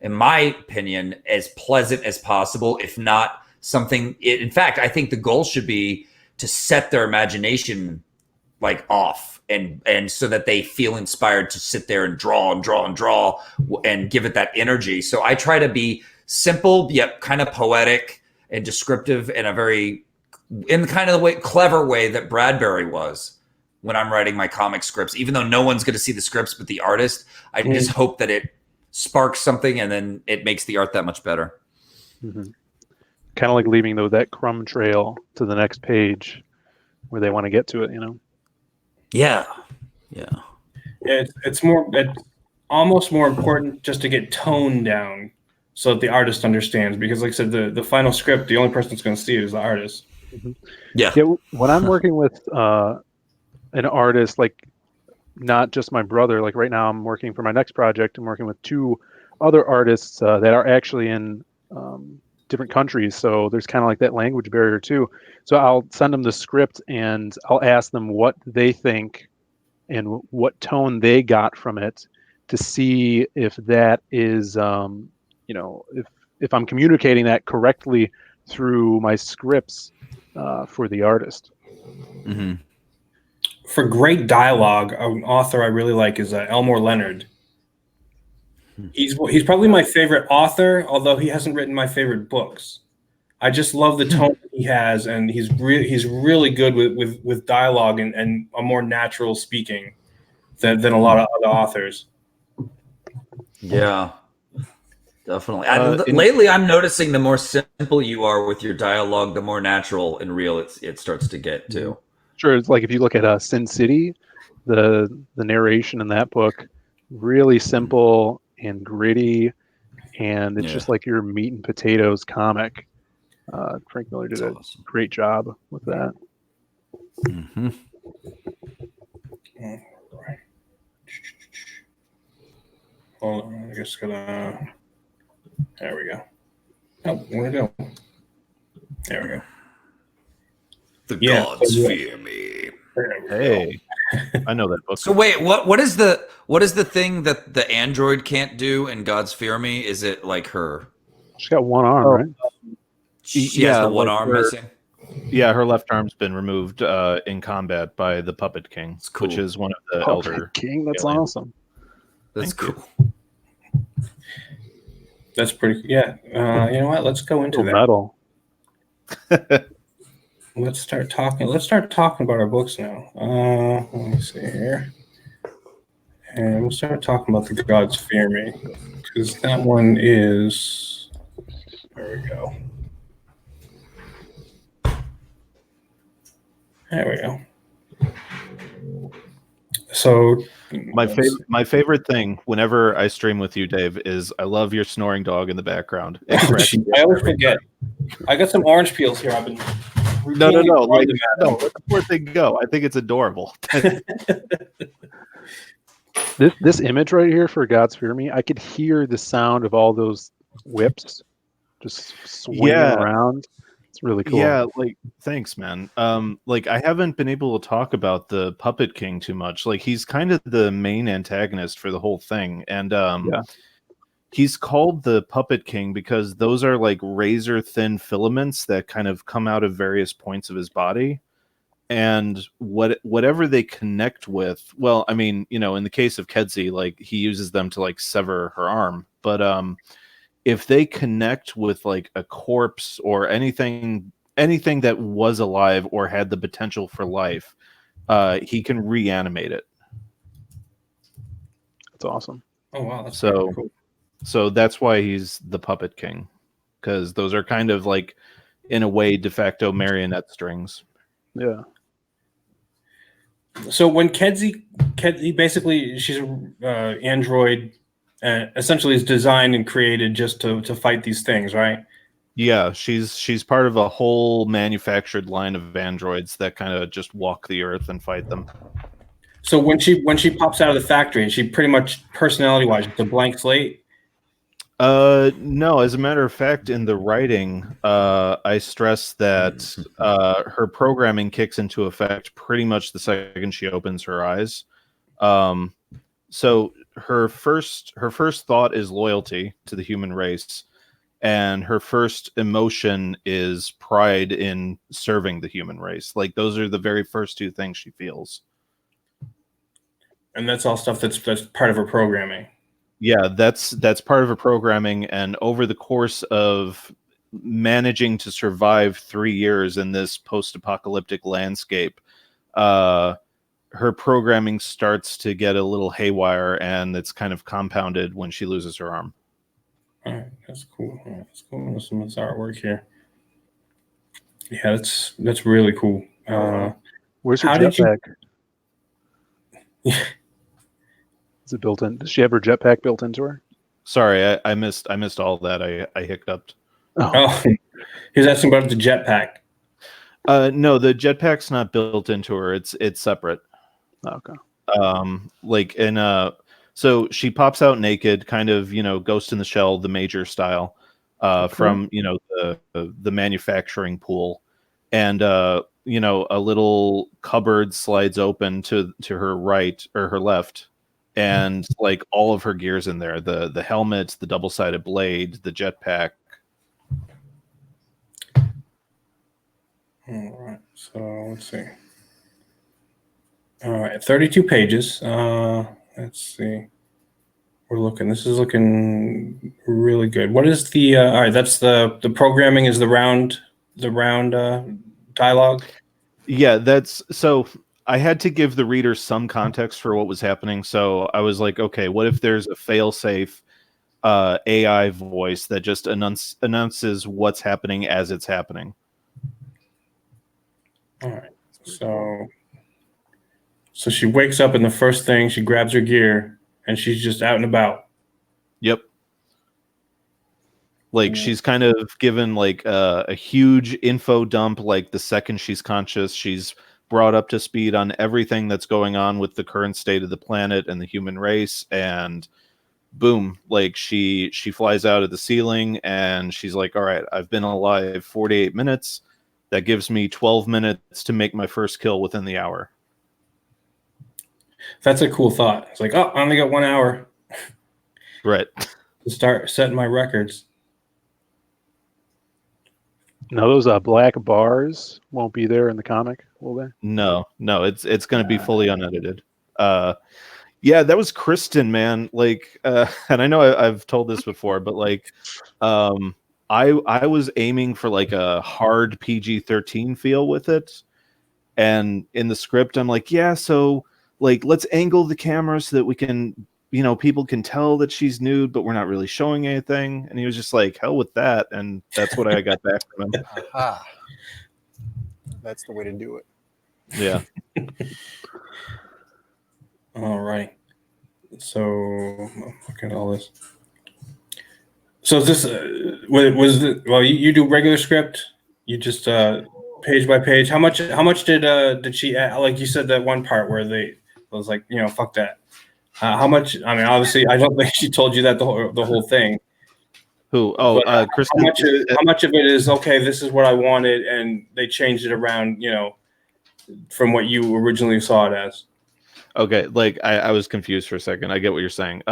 in my opinion, as pleasant as possible, if not something. In fact, I think the goal should be to set their imagination like off and so that they feel inspired to sit there and draw and give it that energy. So I try to be simple yet kind of poetic and descriptive in the kind of the clever way that Bradbury was when I'm writing my comic scripts. Even though no one's going to see the scripts but the artist, I just hope that it sparks something and then it makes the art that much better. Mm-hmm. Kind of like leaving that crumb trail to the next page where they want to get to it, Yeah. It's almost more important just to get tone down so that the artist understands, because like I said, the final script, the only person that's going to see it is the artist. Mm-hmm. Yeah. When I'm working with an artist, like not just my brother, like right now I'm working for my next project. I'm working with two other artists that are actually in different countries. So there's kind of like that language barrier too. So I'll send them the script and I'll ask them what they think and what tone they got from it to see if that is, if I'm communicating that correctly through my scripts for the artist. Mm-hmm. For great dialogue, an author I really like is Elmore Leonard. He's probably my favorite author, although he hasn't written my favorite books. I just love the tone he has, and he's really good with dialogue and a more natural speaking than a lot of other authors. Yeah, definitely. Lately, I'm noticing the more simple you are with your dialogue, the more natural and real it starts to get too. Sure, it's like if you look at Sin City, the narration in that book really simple and gritty, and it's just like your meat and potatoes comic. Frank Miller did a awesome. great job with that. Mm-hmm. All right. Hold on, I just gotta. There we go. Oh, where'd it go? There we go. The Yeah, gods so- fear me. There we go. Hey, I know that book. So wait, what is the thing that the android can't do in Gods Fear Me? Is it like her? She's got one arm, Oh. right? She has Yeah, the one like arm her- missing. Yeah, her left arm's been removed in combat by the Puppet King, It's cool. which is one of the Oh, elder. King, that's alien. awesome. That's Thank cool. That's pretty. Yeah. You know what? Let's go into Cool that. metal. Let's start talking. Let's start talking about our books now. Let me see here, and we'll start talking about the Gods Fear Me, because that one is. There we go. There we go. So My favorite thing whenever I stream with you, Dave, is I love your snoring dog in the background. It cracks me I up always every forget. I got some orange peels here. I've been No, routinely throwing like, them at no, them. let the poor thing go. I think it's adorable. This image right here for God's Fear Me, I could hear the sound of all those whips just swinging Yeah. around. It's really cool. Yeah, like thanks, man. Like I haven't been able to talk about the Puppet King too much. Like he's kind of the main antagonist for the whole thing, and Yeah. he's called the Puppet King because those are like razor thin filaments that kind of come out of various points of his body. And whatever they connect with, well, I mean, you know, in the case of Kedzie, like he uses them to like sever her arm. But if they connect with like a corpse or anything that was alive or had the potential for life, he can reanimate it. That's awesome. Oh wow, that's So- pretty cool. So that's why he's the Puppet King, because those are kind of like, in a way, de facto marionette strings. Yeah. So when Kedzie basically she's an android, essentially is designed and created just to fight these things, right? Yeah, she's part of a whole manufactured line of androids that kind of just walk the earth and fight them. So when she pops out of the factory, she pretty much personality wise, it's a blank slate. No, as a matter of fact, in the writing, I stress that her programming kicks into effect pretty much the second she opens her eyes. So her first thought is loyalty to the human race, and her first emotion is pride in serving the human race. Like those are the very first two things she feels. And that's all stuff that's part of her programming. Yeah, that's part of her programming, and over the course of managing to survive 3 years in this post-apocalyptic landscape, her programming starts to get a little haywire, and it's kind of compounded when she loses her arm. All right, that's cool. All right, let's go into some of this artwork here. Yeah, that's really cool. Where's her How did you- jetpack? Is it built in? Does she have her jetpack built into her? Sorry, I missed all that. I hiccuped. Oh, he's asking about the jetpack. No, the jetpack's not built into her. It's separate. Okay. Like in so she pops out naked, kind of, you know, Ghost in the Shell, the Major style, from, you know, the manufacturing pool, and you know, a little cupboard slides open to her right or her left, and like all of her gear's in there, the helmet, the double-sided blade, the jetpack. All right, so let's see. All right, 32 pages. Let's see. We're looking. This is looking really good. What is the? All right, that's the programming is the round dialogue. Yeah, that's so. I had to give the reader some context for what was happening. So I was like, okay, what if there's a fail-safe AI voice that just announces what's happening as it's happening? All right, so So she wakes up and the first thing, she grabs her gear and she's just out and about. Yep. Like she's kind of given like a huge info dump. Like the second she's conscious, she's brought up to speed on everything that's going on with the current state of the planet and the human race. And boom, like she flies out of the ceiling and she's like, all right, I've been alive 48 minutes. That gives me 12 minutes to make my first kill within the hour. That's a cool thought. It's like, oh, I only got 1 hour Right. to start setting my records. Now those black bars won't be there in the comic, will they? No, it's going to be fully unedited. Yeah, that was Kristen, man. Like, and I know I've told this before, but like, I was aiming for like a hard PG-13 feel with it, and in the script, I'm like, yeah, so like let's angle the camera so that we can, you know, people can tell that she's nude, but we're not really showing anything. And he was just like, hell with that, and that's what I got back from him. Aha. That's the way to do it. Yeah. All right. So look at all this. So is this was it, well, you do regular script? You just page by page. How much did she add? Like you said that one part where they was like, you know, fuck that. How much? I mean, obviously, I don't think she told you that the whole thing. Who? Oh, But, Kristen. how much of it is okay? This is what I wanted, and they changed it around, you know, from what you originally saw it as. Okay, like I was confused for a second. I get what you're saying.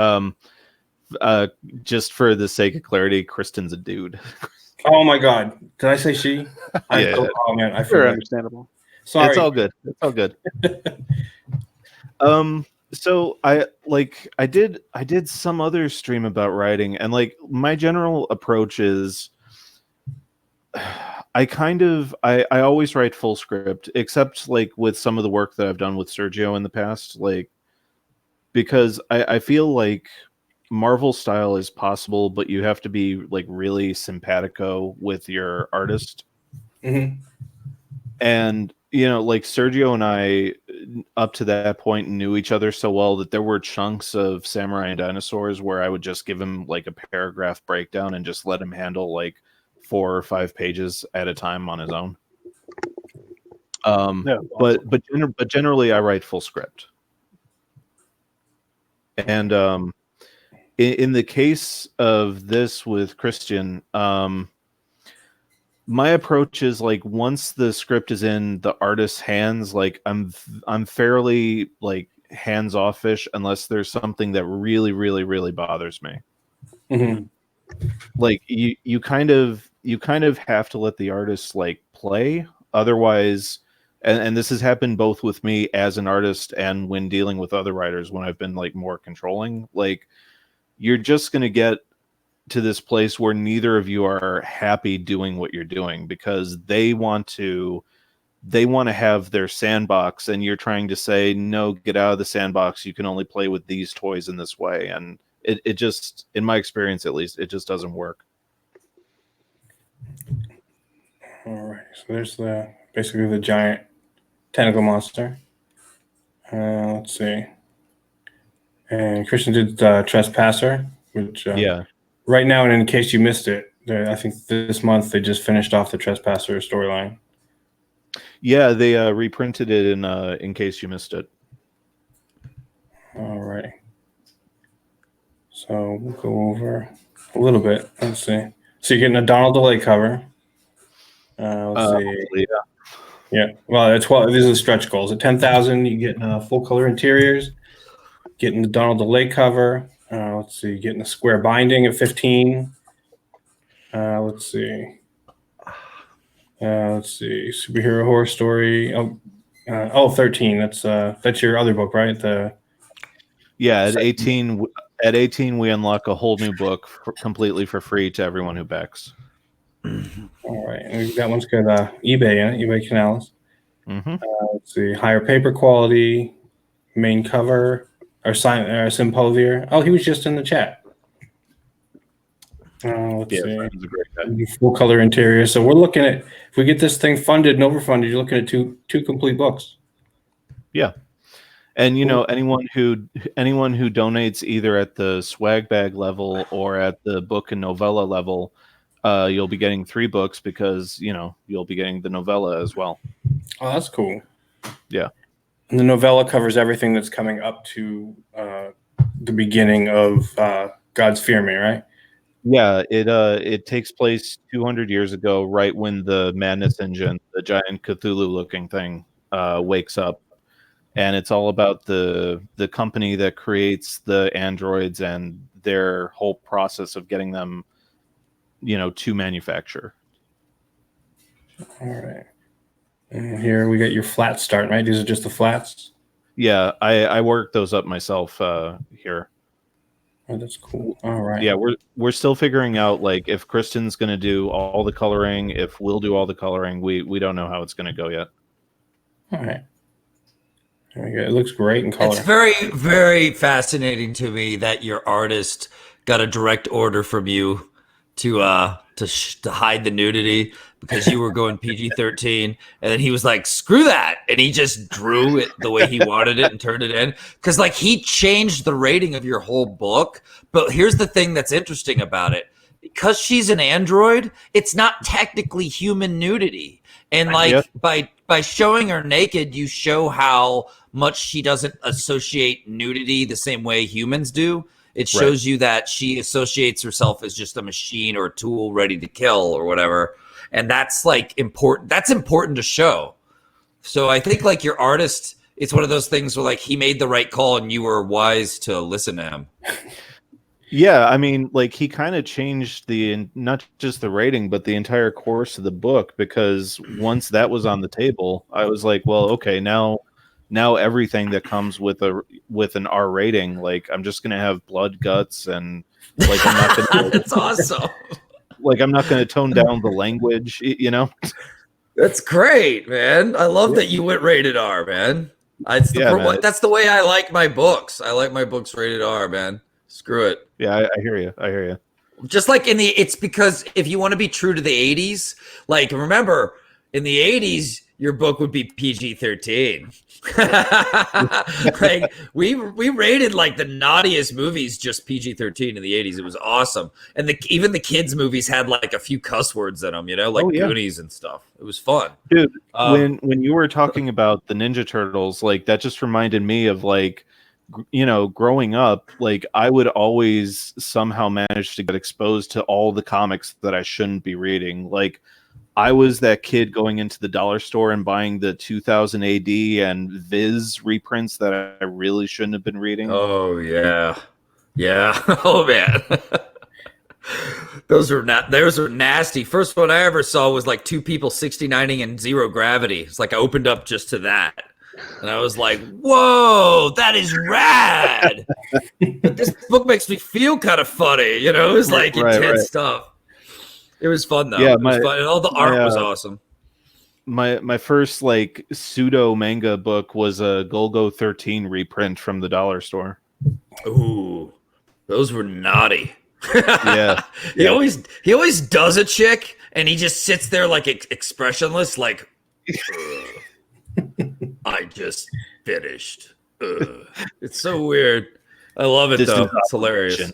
Just for the sake of clarity, Kristen's a dude. Oh my God! Did I say she? Yeah. Oh man, I Very forgot. understandable. Sorry. It's all good. It's all good. So I did some other stream about writing, and like my general approach is I always write full script, except like with some of the work that I've done with Sergio in the past, like because I feel like Marvel style is possible, but you have to be like really simpatico with your artist. Mhm. And you know, like Sergio and I up to that point knew each other so well that there were chunks of Samurai and Dinosaurs where I would just give him like a paragraph breakdown and just let him handle like 4 or 5 pages at a time on his own. Yeah, But generally I write full script. And in the case of this with Christian, my approach is like once the script is in the artist's hands, like I'm fairly like hands offish unless there's something that really, really, really bothers me. Mhm. Like you kind of have to let the artist like play, otherwise. And this has happened both with me as an artist and when dealing with other writers when I've been like more controlling. Like you're just gonna get to this place where neither of you are happy doing what you're doing because they want to have their sandbox and you're trying to say, no, get out of the sandbox. You can only play with these toys in this way. And it just, in my experience, at least, it just doesn't work. All right. So there's basically the giant tentacle monster. Let's see. And Christian did Trespasser, which Yeah. right now, and in case you missed it, I think this month they just finished off the Trespasser storyline. Yeah, they reprinted it in case you missed it. All right. So we'll go over a little bit. Let's see. So you're getting a Donald DeLay cover. Let's see. Yeah. Yeah. Well, at 12, these are the stretch goals. At 10,000, you get full color interiors. Getting the Donald DeLay cover. Let's see. Getting a square binding at 15. Let's see. Superhero horror story. 13. That's your other book, right? Yeah. At 18, we unlock a whole new book completely for free to everyone who backs. All right. And that one's got eBay in it. eBay Canales. Mm-hmm. Let's see. Higher paper quality. Main cover. Or Sympovier. Oh, he was just in the chat. Let's see. He's a great guy. Full color interior. So we're looking at, if we get this thing funded and overfunded, you're looking at two complete books. Yeah. And anyone who donates either at the swag bag level or at the book and novella level, you'll be getting 3 books because you'll be getting the novella as well. Oh, that's cool. Yeah. And the novella covers everything that's coming up to the beginning of God's Fear Me, right? Yeah, it takes place 200 years ago, right when the Madness Engine, the giant Cthulhu-looking thing, wakes up, and it's all about the company that creates the androids and their whole process of getting them, to manufacture. All right. And here we got your flat start, right? These are just the flats. Yeah, I worked those up myself here. Oh, that's cool. All right. Yeah, we're still figuring out like if Kristen's going to do all the coloring, if we'll do all the coloring. We don't know how it's going to go yet. All right. There we go. It looks great in color. It's very, very fascinating to me that your artist got a direct order from you to hide the nudity because you were going PG-13, and then he was like, "Screw that," and he just drew it the way he wanted it and turned it in. Because like he changed the rating of your whole book. But here's the thing that's interesting about it: because she's an android, it's not technically human nudity, and like Yep. by showing her naked, you show how much she doesn't associate nudity the same way humans do. It shows you that she associates herself as just a machine or a tool ready to kill or whatever. And that's like important. That's important to show. So I think like your artist, it's one of those things where like he made the right call and you were wise to listen to him. Yeah, I mean, like he kind of changed not just the rating, but the entire course of the book, because once that was on the table, I was like, well, okay, now everything that comes with an R rating, like I'm just gonna have blood, guts, and like I'm not gonna. That's awesome. Like I'm not gonna tone down the language, That's great, man. I love that you went rated R, man. That's the way I like my books. I like my books rated R, man. Screw it. Yeah, I hear you. Just like it's because if you want to be true to the 80s, like remember in the 80s, your book would be PG-13. Like we rated like the naughtiest movies just PG-13 in the 80s. It was awesome. And even the kids movies had like a few cuss words in them, like Goonies and stuff. It was fun. Dude, when you were talking about the Ninja Turtles, like that just reminded me of like growing up, like I would always somehow manage to get exposed to all the comics that I shouldn't be reading. Like I was that kid going into the dollar store and buying the 2000 AD and Viz reprints that I really shouldn't have been reading. Oh yeah. Oh man. Those are nasty. First one I ever saw was like two people 69ing in Zero Gravity. It's like I opened up just to that. And I was like, whoa, that is rad. But this book makes me feel kind of funny, it was like intense stuff. It was fun though. Yeah, it was fun. And all the art was awesome. My first like pseudo manga book was a Golgo 13 reprint from the dollar store. Ooh, those were naughty. Yeah. He always does a chick and he just sits there like expressionless, like I just finished. It's so weird. I love it though. It's hilarious.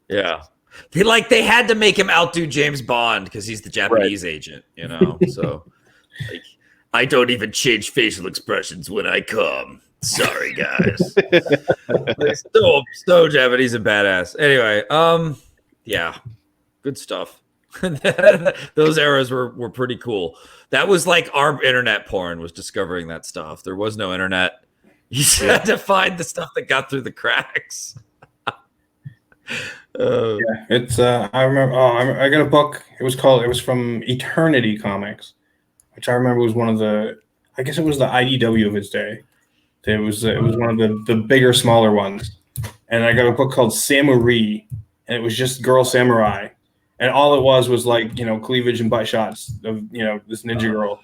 Yeah. They had to make him outdo James Bond because he's the Japanese agent, So, like, I don't even change facial expressions when I come. Sorry, guys. Like, so Japanese and badass. Anyway, yeah, good stuff. Those eras were pretty cool. That was like our internet porn was discovering that stuff. There was no internet. You just had to find the stuff that got through the cracks. It's I remember. I got a book. It was from Eternity Comics, which I remember was one of the. I guess it was the IDW of its day. It was one of the bigger, smaller ones, and I got a book called Samurai, and it was just girl samurai, and all it was like cleavage and butt shots of this ninja girl.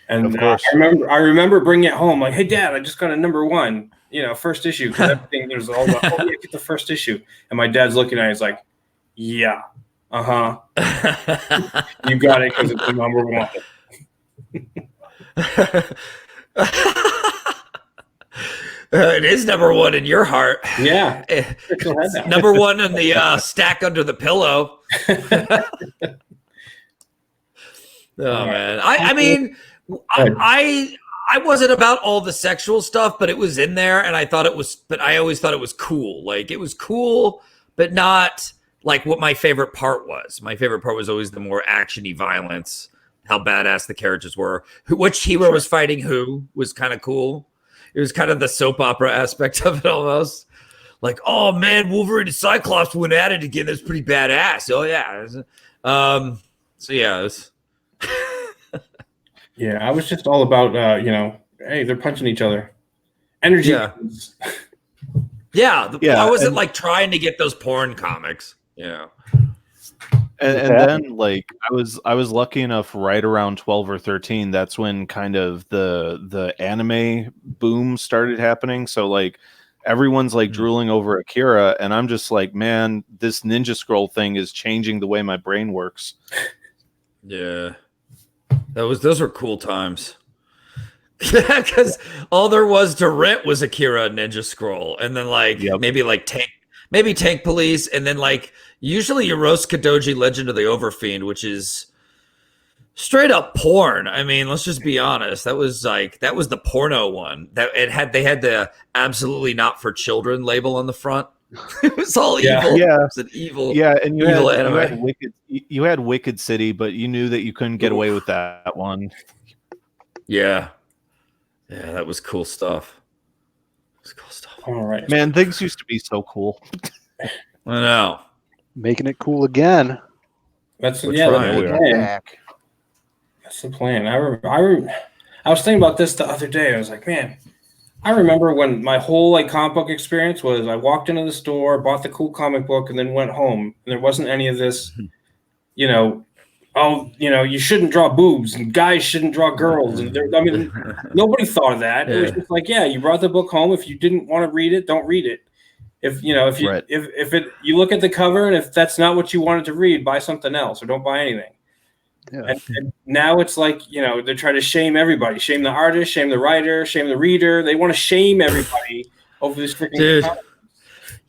And of course. I remember bringing it home like, hey Dad, I just got a number 1. First issue. Everything was all about, get the first issue. And my dad's looking at it, he's like, yeah, you got it because it's the number 1. It is number one in your heart. Yeah. It's Go ahead now. number one in the stack under the pillow. Oh man, I mean, I wasn't about all the sexual stuff, but it was in there, and I thought it was. But I always thought it was cool. Like it was cool, but not like what my favorite part was. My favorite part was always the more actiony violence, how badass the characters were, which hero was fighting who was kind of cool. It was kind of the soap opera aspect of it almost. Like, oh man, Wolverine and Cyclops went at it again. That's pretty badass. Oh yeah. So yeah. It was... Yeah, I was just all about, hey, they're punching each other. Energy. Yeah. I wasn't like trying to get those porn comics. Yeah. And then like I was lucky enough right around 12 or 13. That's when kind of the anime boom started happening. So like everyone's like drooling over Akira, and I'm just like, man, this Ninja Scroll thing is changing the way my brain works. Yeah. Those were cool times. Because all there was to rent was Akira Ninja Scroll, and then like maybe Tank Police, and then like usually Yorosu Kadoji Legend of the Overfiend, which is straight up porn. I mean, let's just be honest. That was the porno one. They had the absolutely not for children label on the front. It was all evil. Yeah. It was an evil. Yeah, and you anime. had Wicked City, but you knew that you couldn't get away with that one. Yeah. Yeah, that was cool stuff. It was cool stuff. All right. Man, things used to be so cool. I know. Making it cool again. That's We're yeah. trying. That's the plan. Back. That's the plan. I was thinking about this the other day. I was like, man, I remember when my whole like comic book experience was I walked into the store, bought the cool comic book, and then went home. And there wasn't any of this, you shouldn't draw boobs and guys shouldn't draw girls. And nobody thought of that. It was just like, yeah, you brought the book home. If you didn't want to read it, don't read it. If you look at the cover and if that's not what you wanted to read, buy something else or don't buy anything. Yeah. And now it's like, they're trying to shame everybody, shame the artist, shame the writer, shame the reader. They want to shame everybody over this freaking Dude, comic.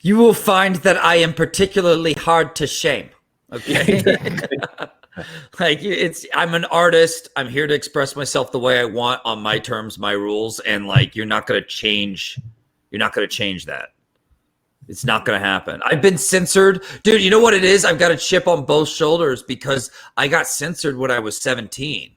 You will find that I am particularly hard to shame. Okay. Like I'm an artist. I'm here to express myself the way I want on my terms, my rules. And like, you're not going to change that. It's not going to happen. I've been censored. Dude, you know what it is? I've got a chip on both shoulders because I got censored when I was 17.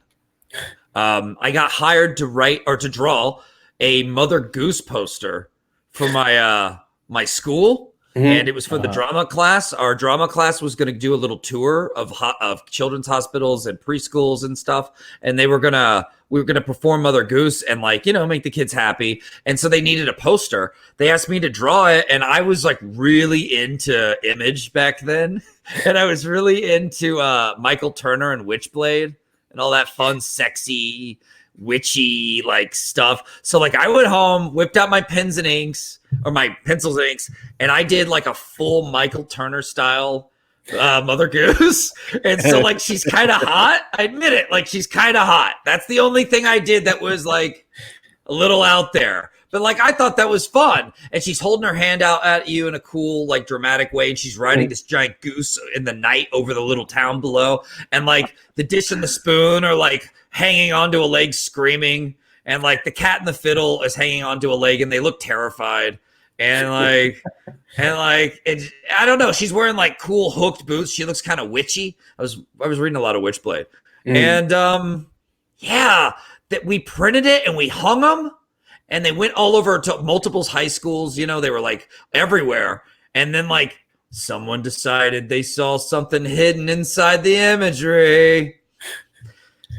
I got hired to write or to draw a Mother Goose poster for my school. Mhm. And it was for the drama class. Our drama class was going to do a little tour of children's hospitals and preschools and stuff. And we were going to perform Mother Goose and like, make the kids happy. And so they needed a poster. They asked me to draw it. And I was like really into Image back then. And I was really into Michael Turner and Witchblade and all that fun, sexy, witchy like stuff. So like I went home, whipped out my pens and inks or my pencils and inks, and I did like a full Michael Turner style Mother Goose. And so like she's kind of hot. I admit it. Like she's kind of hot. That's the only thing I did that was like a little out there. But like I thought that was fun. And she's holding her hand out at you in a cool, like dramatic way. And she's riding this giant goose in the night over the little town below. And like the dish and the spoon are like hanging onto a leg screaming. And like the cat and the fiddle is hanging onto a leg and they look terrified. And I don't know. She's wearing like cool hooked boots. She looks kind of witchy. I was reading a lot of Witchblade. And that we printed it and we hung them. And they went all over to multiple high schools. They were like everywhere. And then like someone decided they saw something hidden inside the imagery.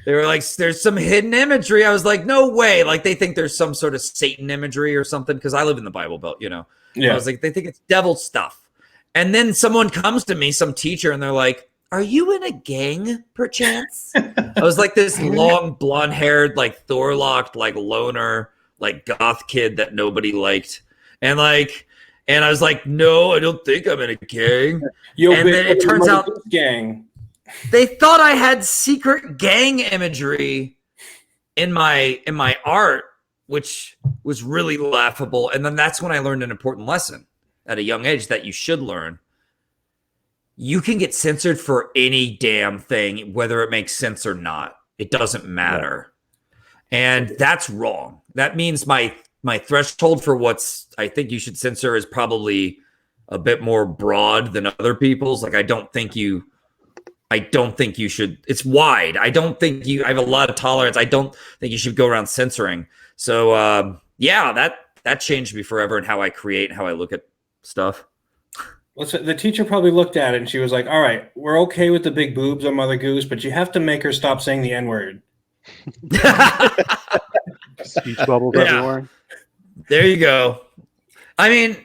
They were like, there's some hidden imagery. I was like, no way. Like they think there's some sort of Satan imagery or something. Cause I live in the Bible Belt, Yeah. I was like, they think it's devil stuff. And then someone comes to me, some teacher, and they're like, are you in a gang perchance? I was like this long blonde haired, like Thorlocked, like loner, like goth kid that nobody liked. And I was like, no, I don't think I'm in a gang. And then it turns out gang. They thought I had secret gang imagery in my art which was really laughable. And then that's when I learned an important lesson at a young age that you should learn. You can get censored for any damn thing, whether it makes sense or not. It doesn't matter. And that's wrong. That means my threshold for what's I think you should censor is probably a bit more broad than other people's. Like I don't think you should. It's wide. I have a lot of tolerance. I don't think you should go around censoring. So that changed me forever in how I create and how I look at stuff. The teacher probably looked at it and she was like, all right, we're okay with the big boobs on Mother Goose, but you have to make her stop saying the N-word. Speech bubbles Yeah. everywhere. There you go. I mean,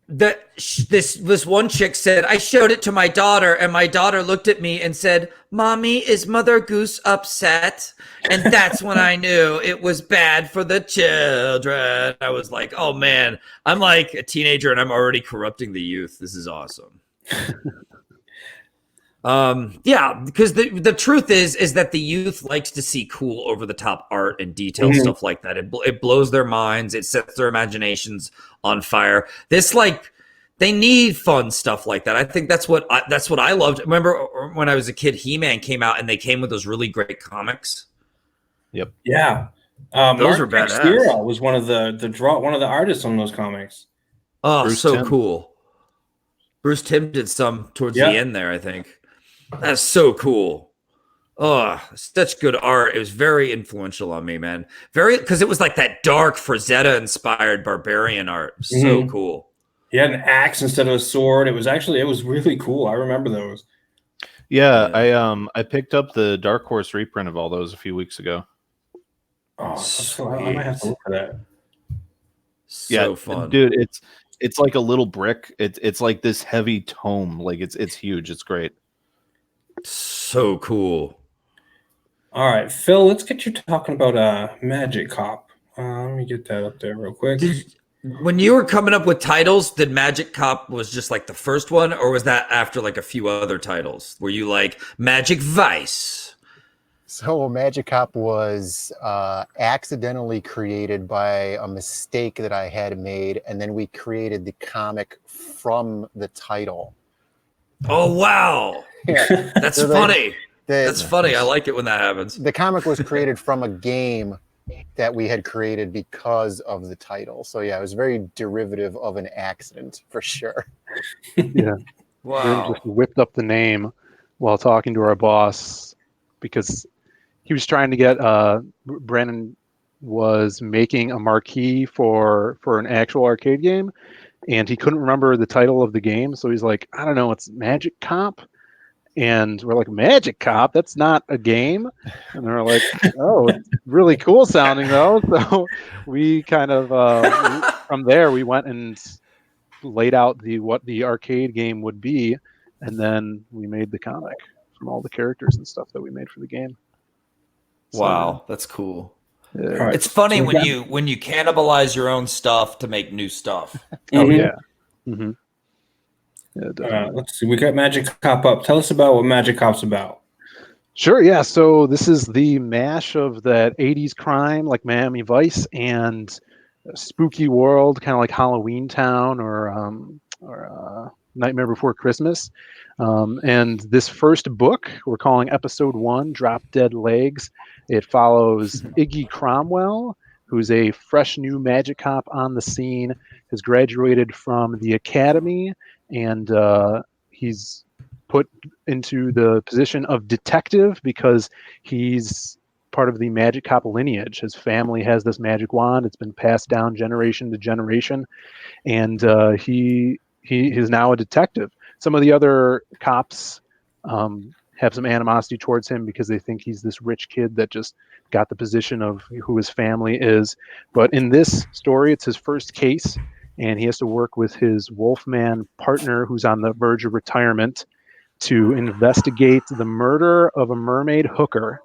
this one chick said, I showed it to my daughter, and my daughter looked at me and said, Mommy, is Mother Goose upset? And that's when I knew it was bad for the children. I was like, oh man, I'm like a teenager and I'm already corrupting the youth. This is awesome. Because the truth is that the youth likes to see cool over the top art and detailed stuff like that. It blows their minds. It sets their imaginations on fire. They need fun stuff like that. I think that's what I loved. Remember when I was a kid, He-Man came out and they came with those really great comics. Yep. Yeah. Those Mark are badass. Texeira was one of the artists on those comics. Oh, Bruce so Timm. cool. Bruce Timm did some towards Yeah. the end there, I think. That's so cool. Oh, such good art. It was very influential on me, man. Because it was like that dark Frazetta inspired barbarian art. So cool. He had an axe instead of a sword. It was really cool. I remember those. Yeah, I picked up the Dark Horse reprint of all those a few weeks ago. Oh, so I might have to look for that. So fun. Dude, it's like a little brick. It's like this heavy tome. Like it's huge. It's great. So cool. All right, Phil, let's get you talking about Magic Cop. Let me get that up there real quick. When you were coming up with titles, did Magic Cop was just like the first one, or was that after like a few other titles? Were you like Magic Vice? So Magic Cop was accidentally created by a mistake that I had made, and then we created the comic from the title. Oh wow, Yeah, that's So funny. That's the, funny. I like it when that happens. the comic was created from a game that we had created because of the title. So yeah, it was very derivative of an accident for sure. Yeah. Wow. Just whipped up the name while talking to our boss because he was trying to get Brandon was making a marquee for an actual arcade game, and he couldn't remember the title of the game, so he's like, I don't know, it's Magic Cop. And we're like, Magic Cop? That's not a game. And they're like, oh, it's really cool sounding though. So we kind of from there we went and laid out what the arcade game would be, and then we made the comic from all the characters and stuff that we made for the game. Wow, that's cool. Yeah. All right. It's funny So when you cannibalize your own stuff to make new stuff. Oh Mhm. yeah. Mm-hmm. Yeah, definitely. Let's see. We got Magic Cop up. Tell us about what Magic Cop's about. Sure, yeah. So this is the mash of that 80s crime like Miami Vice and a spooky world, kind of like Halloween Town or Nightmare Before Christmas. And this first book, we're calling Episode 1, Drop Dead Legs. It follows Iggy Cromwell, who's a fresh new magic cop on the scene, has graduated from the academy, and he's put into the position of detective because he's part of the magic cop lineage. His family has this magic wand. It's been passed down generation to generation, and he is now a detective. Some of the other cops have some animosity towards him because they think he's this rich kid that just got the position of who his family is. But in this story, it's his first case, and he has to work with his Wolfman partner who's on the verge of retirement to investigate the murder of a mermaid hooker.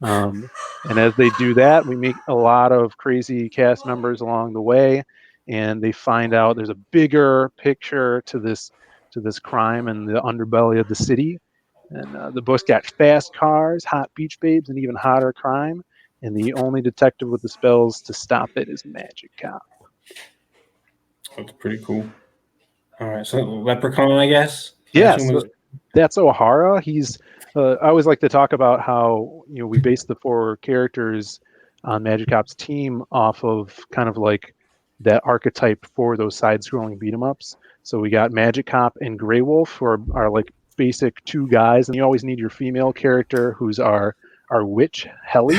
And as they do that, we meet a lot of crazy cast members along the way, and they find out there's a bigger picture to this crime and the underbelly of the city. And the book's got fast cars, hot beach babes, and even hotter crime. and the only detective with the spells to stop it is Magic Cop. That's pretty cool. All right, so Leprechaun, I guess. I Yes, assume is- that's O'Hara. He's. I always like to talk about how we base the 4 characters on Magic Cop's team off of kind of like that archetype for those side-scrolling beat 'em ups. So we got Magic Cop and Grey Wolf, who are like basic 2 guys, and you always need your female character, who's our witch Helly,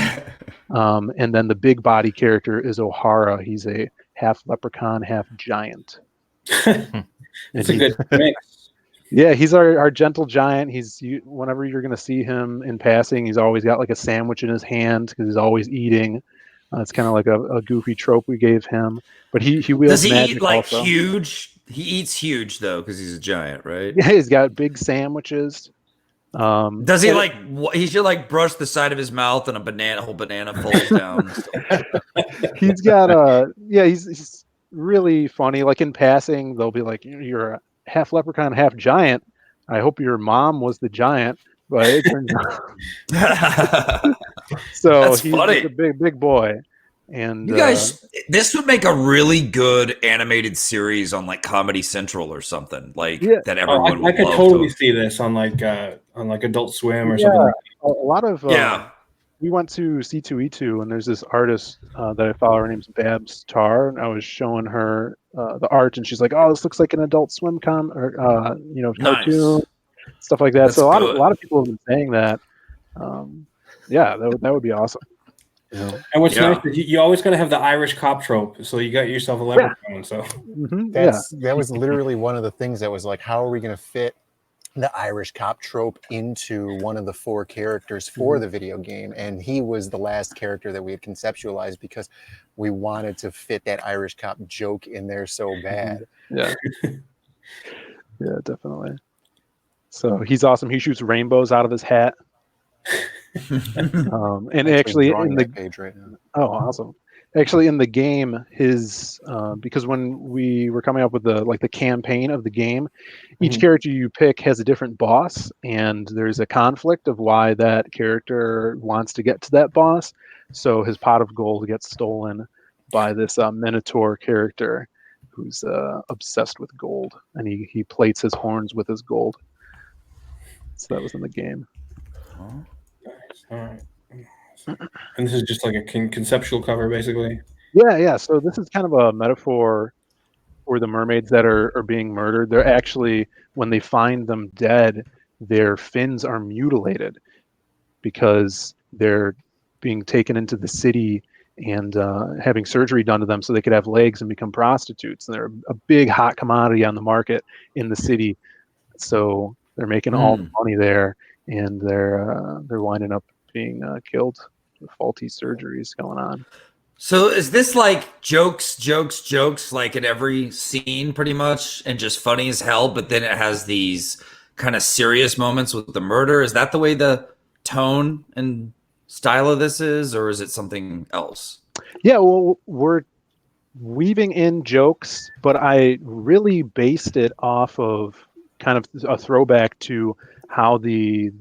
and then the big body character is O'Hara. He's a half leprechaun, half giant. it's a good mix. Yeah, he's our gentle giant. Whenever you're going to see him in passing, he's always got like a sandwich in his hand because he's always eating. It's kind of like a goofy trope we gave him. But he wields Does he magic eat like also. huge? He eats huge though because he's a giant, right? Yeah, he's got big sandwiches. Does he like? He should like brush the side of his mouth and whole banana falls down. He's got he's really funny. Like in passing, they'll be like, "You're a half leprechaun, half giant. I hope your mom was the giant." But it turns out, so That's he's funny. like a big boy. And You guys, this would make a really good animated series on like Comedy Central or something like Yeah. that. Oh, Everyone I would could love totally to. see this on like Adult Swim or Yeah. something. a lot of Yeah, we went to C2E2, and there's this artist that I follow. Her name's Babs Tar, and I was showing her the art, and she's like, "Oh, this looks like an Adult Swim cartoon, Nice. stuff like that." That's so a good. lot of people have been saying that. Yeah, that would be awesome. And what's Yeah. nice is you always got to have the Irish cop trope. So you got yourself a leprechaun. So That was literally one of the things that was like, how are we going to fit the Irish cop trope into one of the 4 characters for the video game? And he was the last character that we had conceptualized because we wanted to fit that Irish cop joke in there so bad. Yeah, yeah, definitely. So he's awesome. He shoots rainbows out of his hat. And actually drawing in the that page right now. Oh, awesome. Actually, in the game, his because when we were coming up with the campaign of the game, each character you pick has a different boss, and there's a conflict of why that character wants to get to that boss. So his pot of gold gets stolen by this Minotaur character who's obsessed with gold, and he plates his horns with his gold. So that was in the game. all right. And this is just like a conceptual cover, basically. Yeah. So this is kind of a metaphor for the mermaids that are being murdered. They're actually, when they find them dead, their fins are mutilated because they're being taken into the city and having surgery done to them so they could have legs and become prostitutes. And they're a big hot commodity on the market in the city. So they're making all the money there, and they're winding up being killed with faulty surgeries going on. So is this like jokes, like in every scene pretty much, and just funny as hell, but then it has these kind of serious moments with the murder? Is that the way the tone and style of this is, or is it something else? Yeah, well, we're weaving in jokes, but I really based it off of kind of a throwback to how the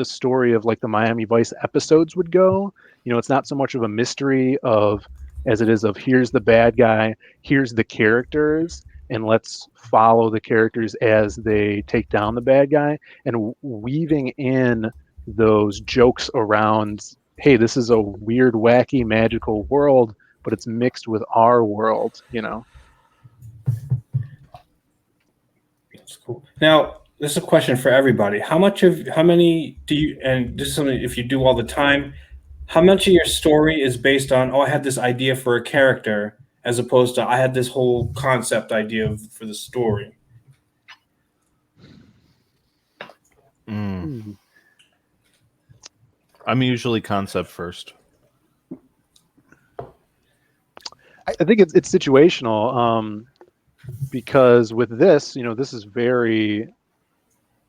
story of like the Miami Vice episodes would go. It's not so much of a mystery as it is of here's the bad guy, here's the characters, and let's follow the characters as they take down the bad guy, and weaving in those jokes around, hey, this is a weird, wacky, magical world, but it's mixed with our world. That's cool. Now, this is a question for everybody. How many do you, and this is something if you do all the time, how much of your story is based on, I had this idea for a character, as opposed to I had this whole concept idea for the story? I'm usually concept first. I think it's situational, because with this, this is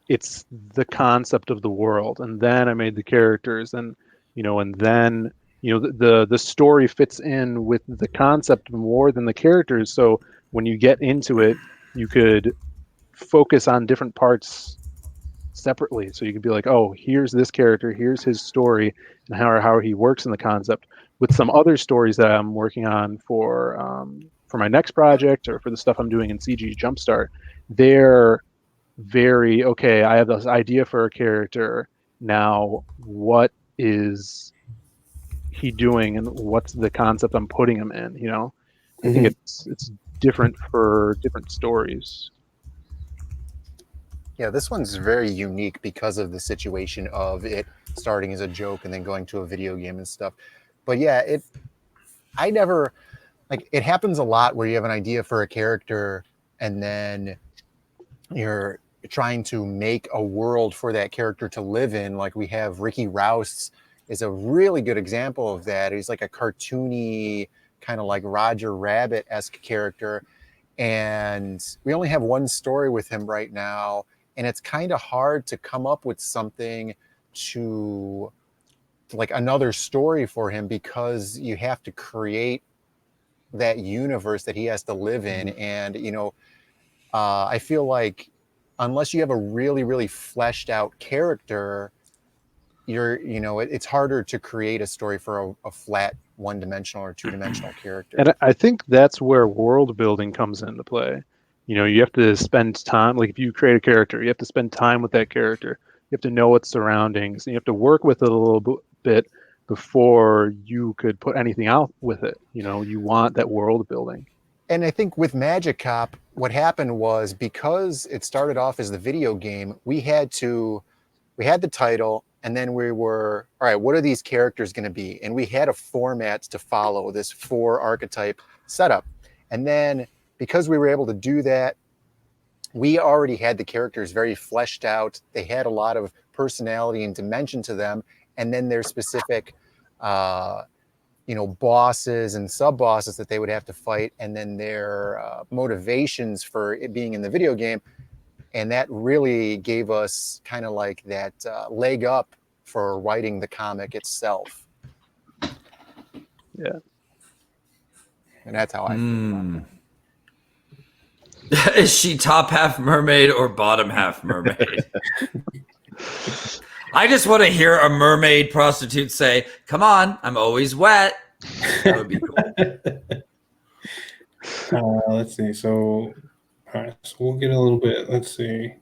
it's the concept of the world, and then I made the characters, and and then the story fits in with the concept more than the characters. So when you get into it, you could focus on different parts separately. So you can be like, oh, here's this character, here's his story, and how he works in the concept. With some other stories that I'm working on for my next project or for the stuff I'm doing in CG Jumpstart, they're very okay. I have this idea for a character. Now, what is he doing, and what's the concept I'm putting him in? You know, I think it's different for different stories. Yeah, this one's very unique because of the situation of it starting as a joke and then going to a video game and stuff. But yeah, I never, like, it happens a lot where you have an idea for a character and then you're trying to make a world for that character to live in. Like we have Ricky Rouse is a really good example of that. He's like a cartoony, kind of like Roger Rabbit-esque character. And we only have one story with him right now. And it's kind of hard to come up with something to like another story for him because you have to create that universe that he has to live in. And, you know, I feel like unless you have a really, really fleshed out character, it's harder to create a story for a flat one-dimensional or two-dimensional character. And I think that's where world building comes into play. You know, you have to spend time, like if you create a character, you have to spend time with that character. You have to know its surroundings, and you have to work with it a little bit before you could put anything out with it. You know, you want that world building. And I think with Magic Cop, what happened was because it started off as the video game, we had the title, and then we were, all right, what are these characters going to be? And we had a format to follow, this 4 archetype setup. And then because we were able to do that, we already had the characters very fleshed out. They had a lot of personality and dimension to them. And then their specific, bosses and sub-bosses that they would have to fight. And then their motivations for it being in the video game. And that really gave us kind of like that leg up for writing the comic itself. Yeah. And that's how I feel. Is she top half mermaid or bottom half mermaid? I just want to hear a mermaid prostitute say, "Come on, I'm always wet." That would be cool. Let's see. So, all right. So we'll get a little bit. Let's see.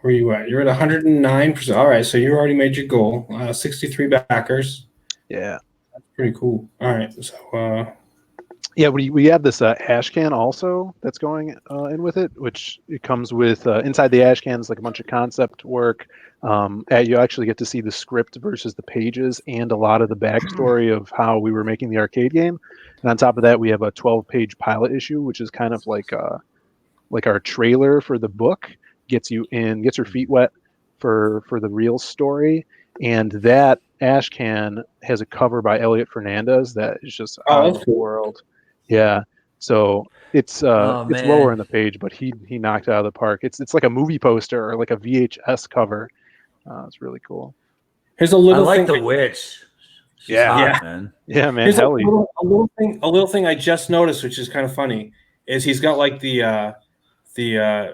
Where are you at? You're at 109%. All right. So you already made your goal. 63 backers. Yeah. That's pretty cool. All right. So, yeah, we have this ash can also that's going in with it, which it comes with inside the ash cans like a bunch of concept work. You actually get to see the script versus the pages and a lot of the backstory of how we were making the arcade game. And on top of that, we have a 12-page pilot issue, which is kind of like our trailer for the book. Gets your feet wet for the real story. And that ash can has a cover by Elliot Fernandez that is just out of the world. Yeah, so it's lower in the page, but he knocked it out of the park. It's like a movie poster or like a VHS cover. It's really cool. Here's a little. I like the witch. She's hot, man. Yeah, man. Here's a little thing I just noticed, which is kind of funny, is he's got like the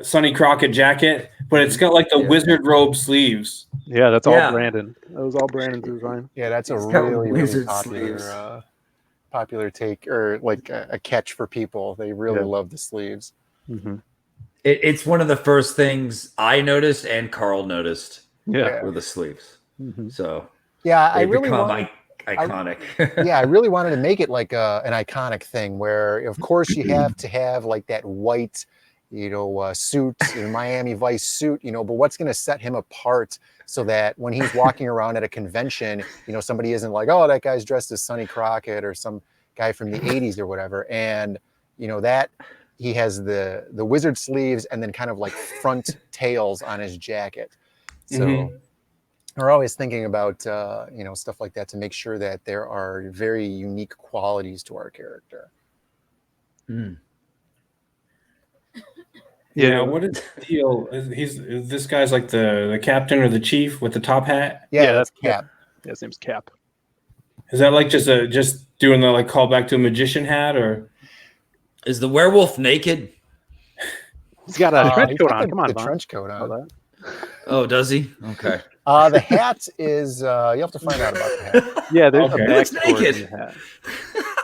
Sonny Crockett jacket, but it's got like the wizard robe sleeves. Yeah, that's all Brandon. That was all Brandon's design. Yeah, that's a really popular take or like a catch for people. They really love the sleeves. Mm-hmm. It's one of the first things I noticed and Carl noticed. Yeah, were the sleeves. Mm-hmm. So yeah, I really become iconic. Yeah, I really wanted to make it like an iconic thing where, of course, you have to have like that white, suit, Miami Vice suit, but what's going to set him apart so that when he's walking around at a convention, somebody isn't like, oh, that guy's dressed as Sonny Crockett or some guy from the 80s or whatever. And, that he has the wizard sleeves and then kind of like front tails on his jacket. So we're always thinking about, stuff like that to make sure that there are very unique qualities to our character. Mm. Yeah, what is the deal? This guy's like the captain or the chief with the top hat? Yeah, that's Cap. Yeah, his name's Cap. Is that like just doing the like callback to a magician hat, or is the werewolf naked? He's got a trench coat on. Come on, the Vaughn. trench coat on. Oh, does he? Okay. The hat is you have to find out about the hat. Yeah, there's Okay. a He looks backstory in naked. the hat.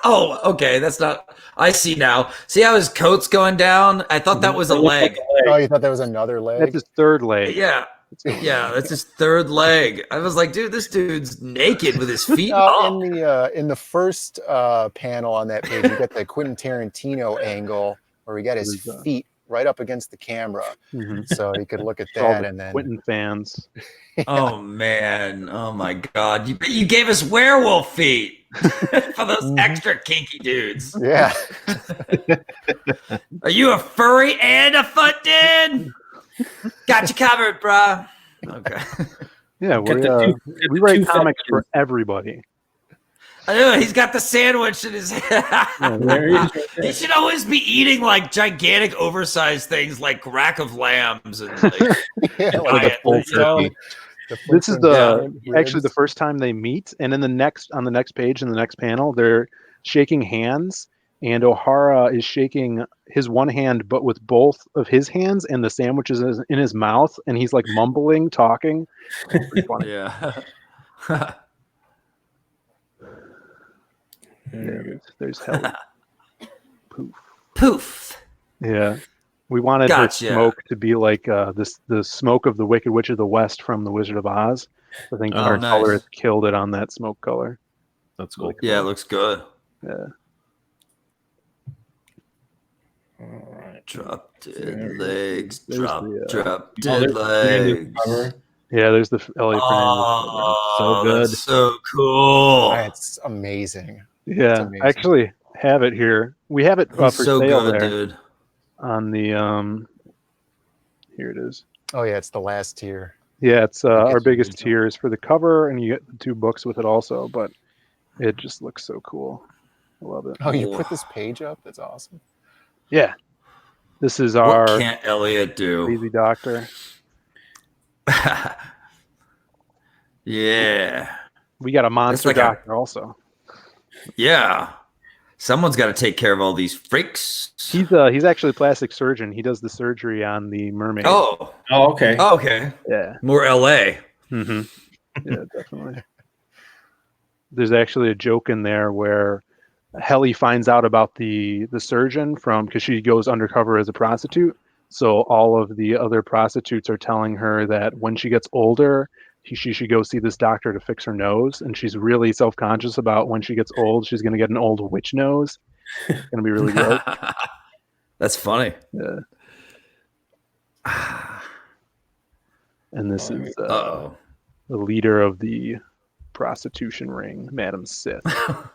Oh, okay. That's not. I see now. See how his coat's going down? I thought that was a It looks like leg. Oh, you thought that was another leg? That's his third leg. Yeah. Yeah, that's his third leg. I was like, dude, this dude's naked with his feet up. In the first panel on that page, you get the Quentin Tarantino angle where we got his There's, feet right up against the camera, Mhm. so you could look at For all that the and then Quentin fans. Oh man. Oh my god. You gave us werewolf feet for those Mhm. extra kinky dudes. yeah. Are you a furry and a foot dude? Got you covered, bruh. Okay. Yeah, Get the two- get we the write two comics for factions. everybody. I know he's got the sandwich in his hand. There he is right He there. should always be eating like gigantic, oversized things like rack of lambs and like, Yeah, Or like the the full Flintstone- turkey. the This is Flintstone actually ribs. the first time they meet, and in on the next page in the next panel, they're shaking hands, and O'Hara is shaking his one hand, but with both of his hands, and the sandwich is in his mouth, and he's like mumbling, talking. It's pretty funny. yeah. Yeah, there's Helly. Poof. Poof. Yeah, we wanted Gotcha. her smoke to be like the smoke of the Wicked Witch of the West from The Wizard of Oz. I think Oh, our nice. colorist killed it on that smoke color. That's cool. Yeah, it looks good. Yeah. All right. Drop There dead it is. legs. There's Drop Oh, dead there's Fernandez legs. cover. Yeah, there's the Elliot Fernandez. Oh, So good. that's so cool. That's amazing. Yeah, amazing. I actually have it here. We have it He's for so sale good, there dude. on the Here it is. Oh yeah, it's the last tier. Yeah, it's guess our you biggest can tell. tier is for the cover, and you get the 2 books with it also. But it just looks so cool. I love it. Oh, you Whoa. put this page up? That's awesome. Yeah, this is What our can't Elliot do? Lazy Doctor. Yeah. We got a monster like a- doctor also. Yeah. Someone's got to take care of all these freaks. He's actually a plastic surgeon. He does the surgery on the mermaid. Oh. Oh, okay. Okay. Yeah. More LA. Mm-hmm. Yeah, definitely. There's actually a joke in there where Helly finds out about the surgeon because she goes undercover as a prostitute. So all of the other prostitutes are telling her that when she gets older, she should go see this doctor to fix her nose. And she's really self-conscious about when she gets old, she's going to get an old witch nose. It's going to be really gross. That's funny. Yeah. And this is Uh-oh. the leader of the prostitution ring, Madam Sith, Oh.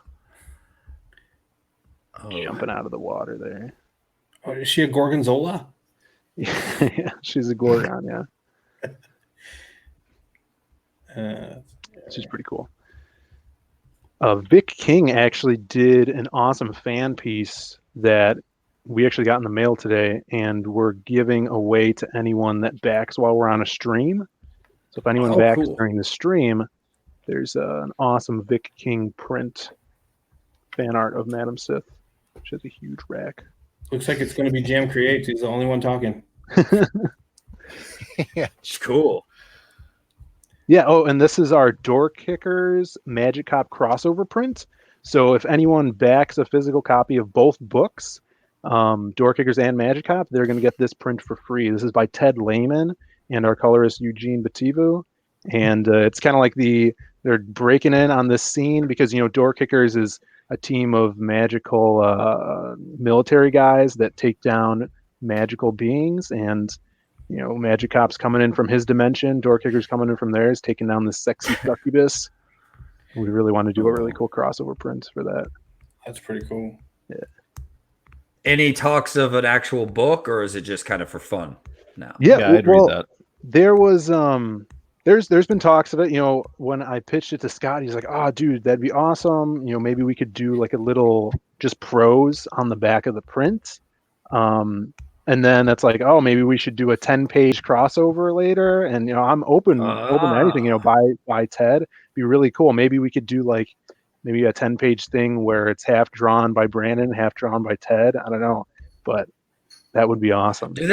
jumping out of the water there. Oh, is she a Gorgonzola? Yeah, she's a Gorgon, yeah. She's pretty cool. Vic King actually did an awesome fan piece that we actually got in the mail today, and we're giving away to anyone that backs while we're on a stream. So if anyone Oh, backs cool. during the stream, there's an awesome Vic King print fan art of Madam Sith. She has a huge rack. Looks like it's going to be Jam Creates. He's the only one talking. Yeah. It's cool. Yeah. Oh, and this is our Door Kickers Magic Cop crossover print. So if anyone backs a physical copy of both books, Door Kickers and Magic Cop, they're going to get this print for free. This is by Ted Lehman and our colorist Eugene Bativu. And it's kind of like they're breaking in on this scene because, Door Kickers is a team of magical military guys that take down magical beings, and Magic Cop's coming in from his dimension, Door Kicker's coming in from theirs, taking down this sexy succubus. We really want to do a really cool crossover print for that. That's pretty cool. Any talks of an actual book, or is it just kind of for fun now? Yeah, I'd read that. There was there's been talks of it. When I pitched it to Scott, he's like, "Oh, dude, that'd be awesome. Maybe we could do like a little just prose on the back of the print." And then it's like, "Oh, maybe we should do a 10-page crossover later." And I'm open to anything. By Ted, be really cool. Maybe we could do like maybe a 10-page thing where it's half drawn by Brandon, half drawn by Ted. I don't know, but that would be awesome. Dude,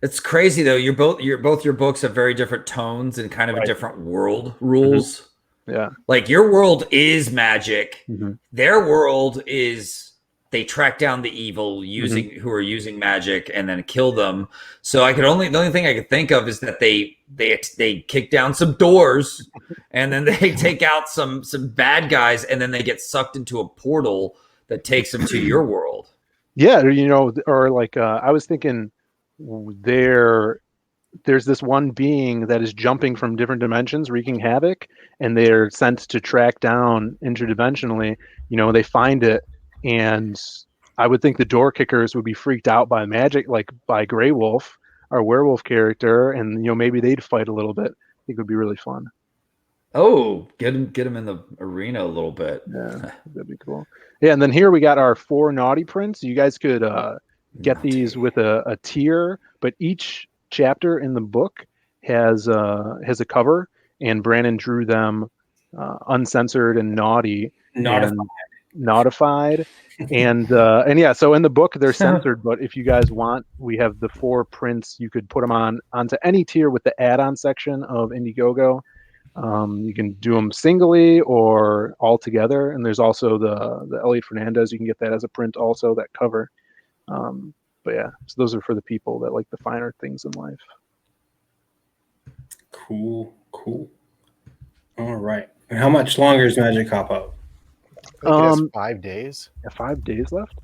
It's crazy though. Both your books have very different tones and kind of a Right. different world rules. Yeah. Like your world is magic. Mhm. Their world is they track down the evil who are using magic and then kill them. So the only thing I could think of is that they kick down some doors and then they take out some bad guys and then they get sucked into a portal that takes them to your world. Yeah, or like I was thinking there's this one being that is jumping from different dimensions, wreaking havoc, and they're sent to track down interdimensionally. They find it, and I would think the door kickers would be freaked out by magic, like by Grey Wolf, our werewolf character, and maybe they'd fight a little bit. I think it would be really fun. Oh, get him in the arena a little bit. Yeah, that'd be cool. Yeah, and then here we got our 4 naughty prints. You guys could get these with a tier, but each chapter in the book has a cover, and Brandon drew them uncensored and naughty and notified. And yeah, so in the book they're censored, but if you guys want, we have the 4 prints. You could put them onto any tier with the add-on section of Indiegogo. You can do them singly or all together, and there's also the Elliot Fernandez. You can get that as a print, also that cover. But yeah, so those are for the people that like the finer things in life. Cool. All right. And how much longer is Magic Cop out? I think it has 5 days. Yeah, 5 days left.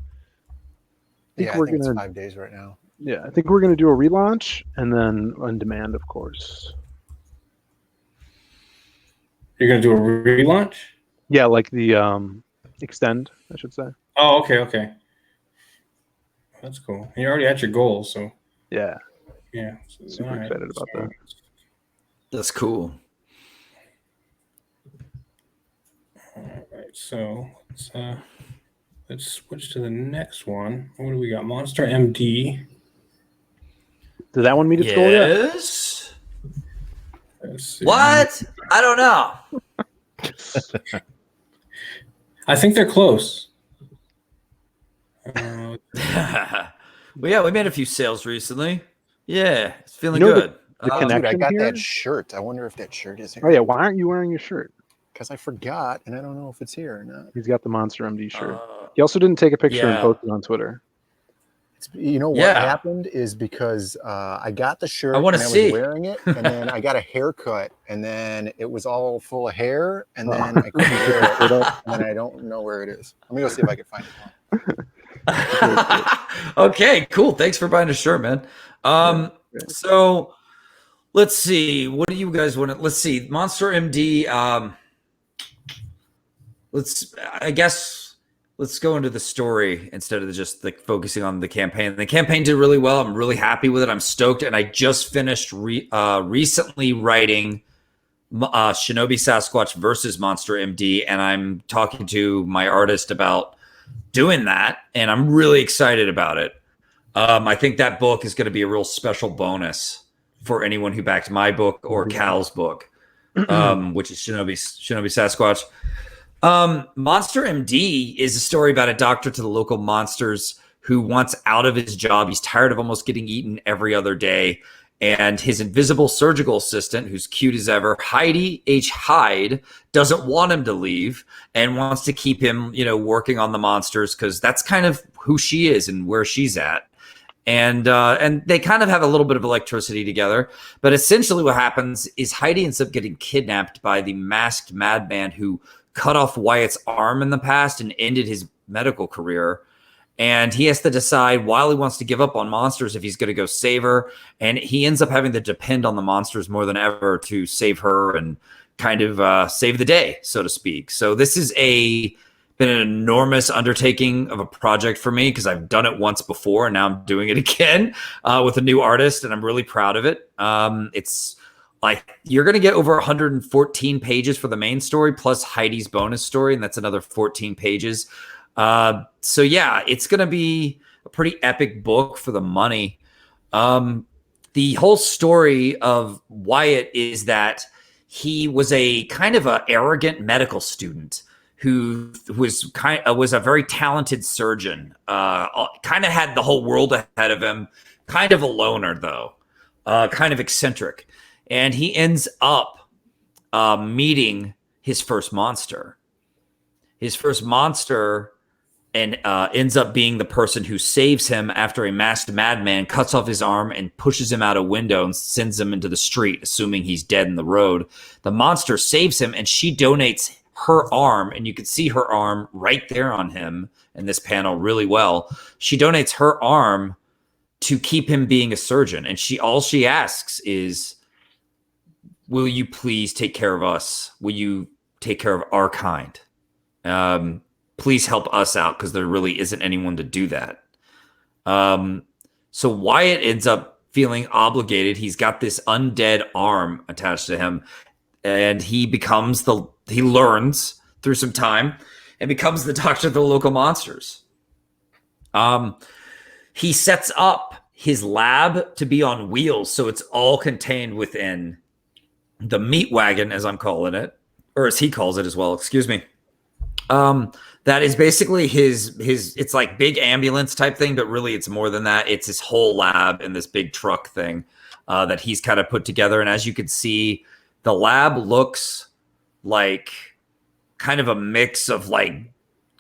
Yeah, I think it's 5 days right now. Yeah, I think we're gonna do a relaunch and then on demand, of course. You're gonna do a relaunch? Yeah, like the extend, I should say. Oh, okay. That's cool. You're already at your goal, so Yeah, yeah. super excited about that. That's cool. All right, so let's switch to the next one. What do we got? Monster MD. Did that one meet its goal yet? Yes. Let's see. What? I don't know. I think they're close. Well, yeah, we made a few sales recently. Yeah, it's feeling You know good. the Dude, I connection got here? that shirt. I wonder if that shirt is here. Oh yeah, why aren't you wearing your shirt? Because I forgot, and I don't know if it's here or not. He's got the Monster MD shirt. He also didn't take a picture and yeah. post it on Twitter. You know what Yeah. happened is because I got the shirt I wanna and I see. was wearing it, and then I got a haircut, and then it was all full of hair, and then I couldn't wear it, and then I don't know where it is. Let me go see if I can find it. Okay, cool. Thanks for buying a shirt, man. So let's see. What do you guys want to? Let's see. Monster MD. Let's go into the story instead of just like focusing on the campaign. The campaign did really well. I'm really happy with it. I'm stoked, and I just finished recently writing Shinobi Sasquatch versus Monster MD, and I'm talking to my artist about doing that, and I'm really excited about it. I think that book is going to be a real special bonus for anyone who backed my book or Cal's book, which is Shinobi Sasquatch. Monster MD is a story about a doctor to the local monsters who wants out of his job. He's tired of almost getting eaten every other day. And his invisible surgical assistant, who's cute as ever, Heidi H. Hyde, doesn't want him to leave and wants to keep him, working on the monsters because that's kind of who she is and where she's at. And they kind of have a little bit of electricity together. But essentially what happens is Heidi ends up getting kidnapped by the masked madman who cut off Wyatt's arm in the past and ended his medical career. And he has to decide while he wants to give up on monsters if he's going to go save her. And he ends up having to depend on the monsters more than ever to save her and kind of save the day, so to speak. So this has been an enormous undertaking of a project for me because I've done it once before and now I'm doing it again with a new artist, and I'm really proud of it. It's like you're going to get over 114 pages for the main story plus Heidi's bonus story, and that's another 14 pages. So yeah, it's going to be a pretty epic book for the money. The whole story of Wyatt is that he was a kind of a arrogant medical student who was a very talented surgeon, kind of had the whole world ahead of him, kind of a loner though, kind of eccentric, and he ends up meeting his first monster. His first monster and ends up being the person who saves him after a masked madman cuts off his arm and pushes him out a window and sends him into the street, assuming he's dead in the road. The monster saves him, and she donates her arm, and you can see her arm right there on him in this panel really well. She donates her arm to keep him being a surgeon, and all she asks is, will you please take care of us? Will you take care of our kind? Please help us out, because there really isn't anyone to do that. So Wyatt ends up feeling obligated. He's got this undead arm attached to him, and he learns through some time and becomes the doctor of the local monsters. He sets up his lab to be on wheels, so it's all contained within the meat wagon, as I'm calling it, or as he calls it as well. Excuse me. That is basically his it's like big ambulance type thing, but really it's more than that. It's his whole lab and this big truck thing that he's kind of put together. And as you can see, the lab looks like kind of a mix of like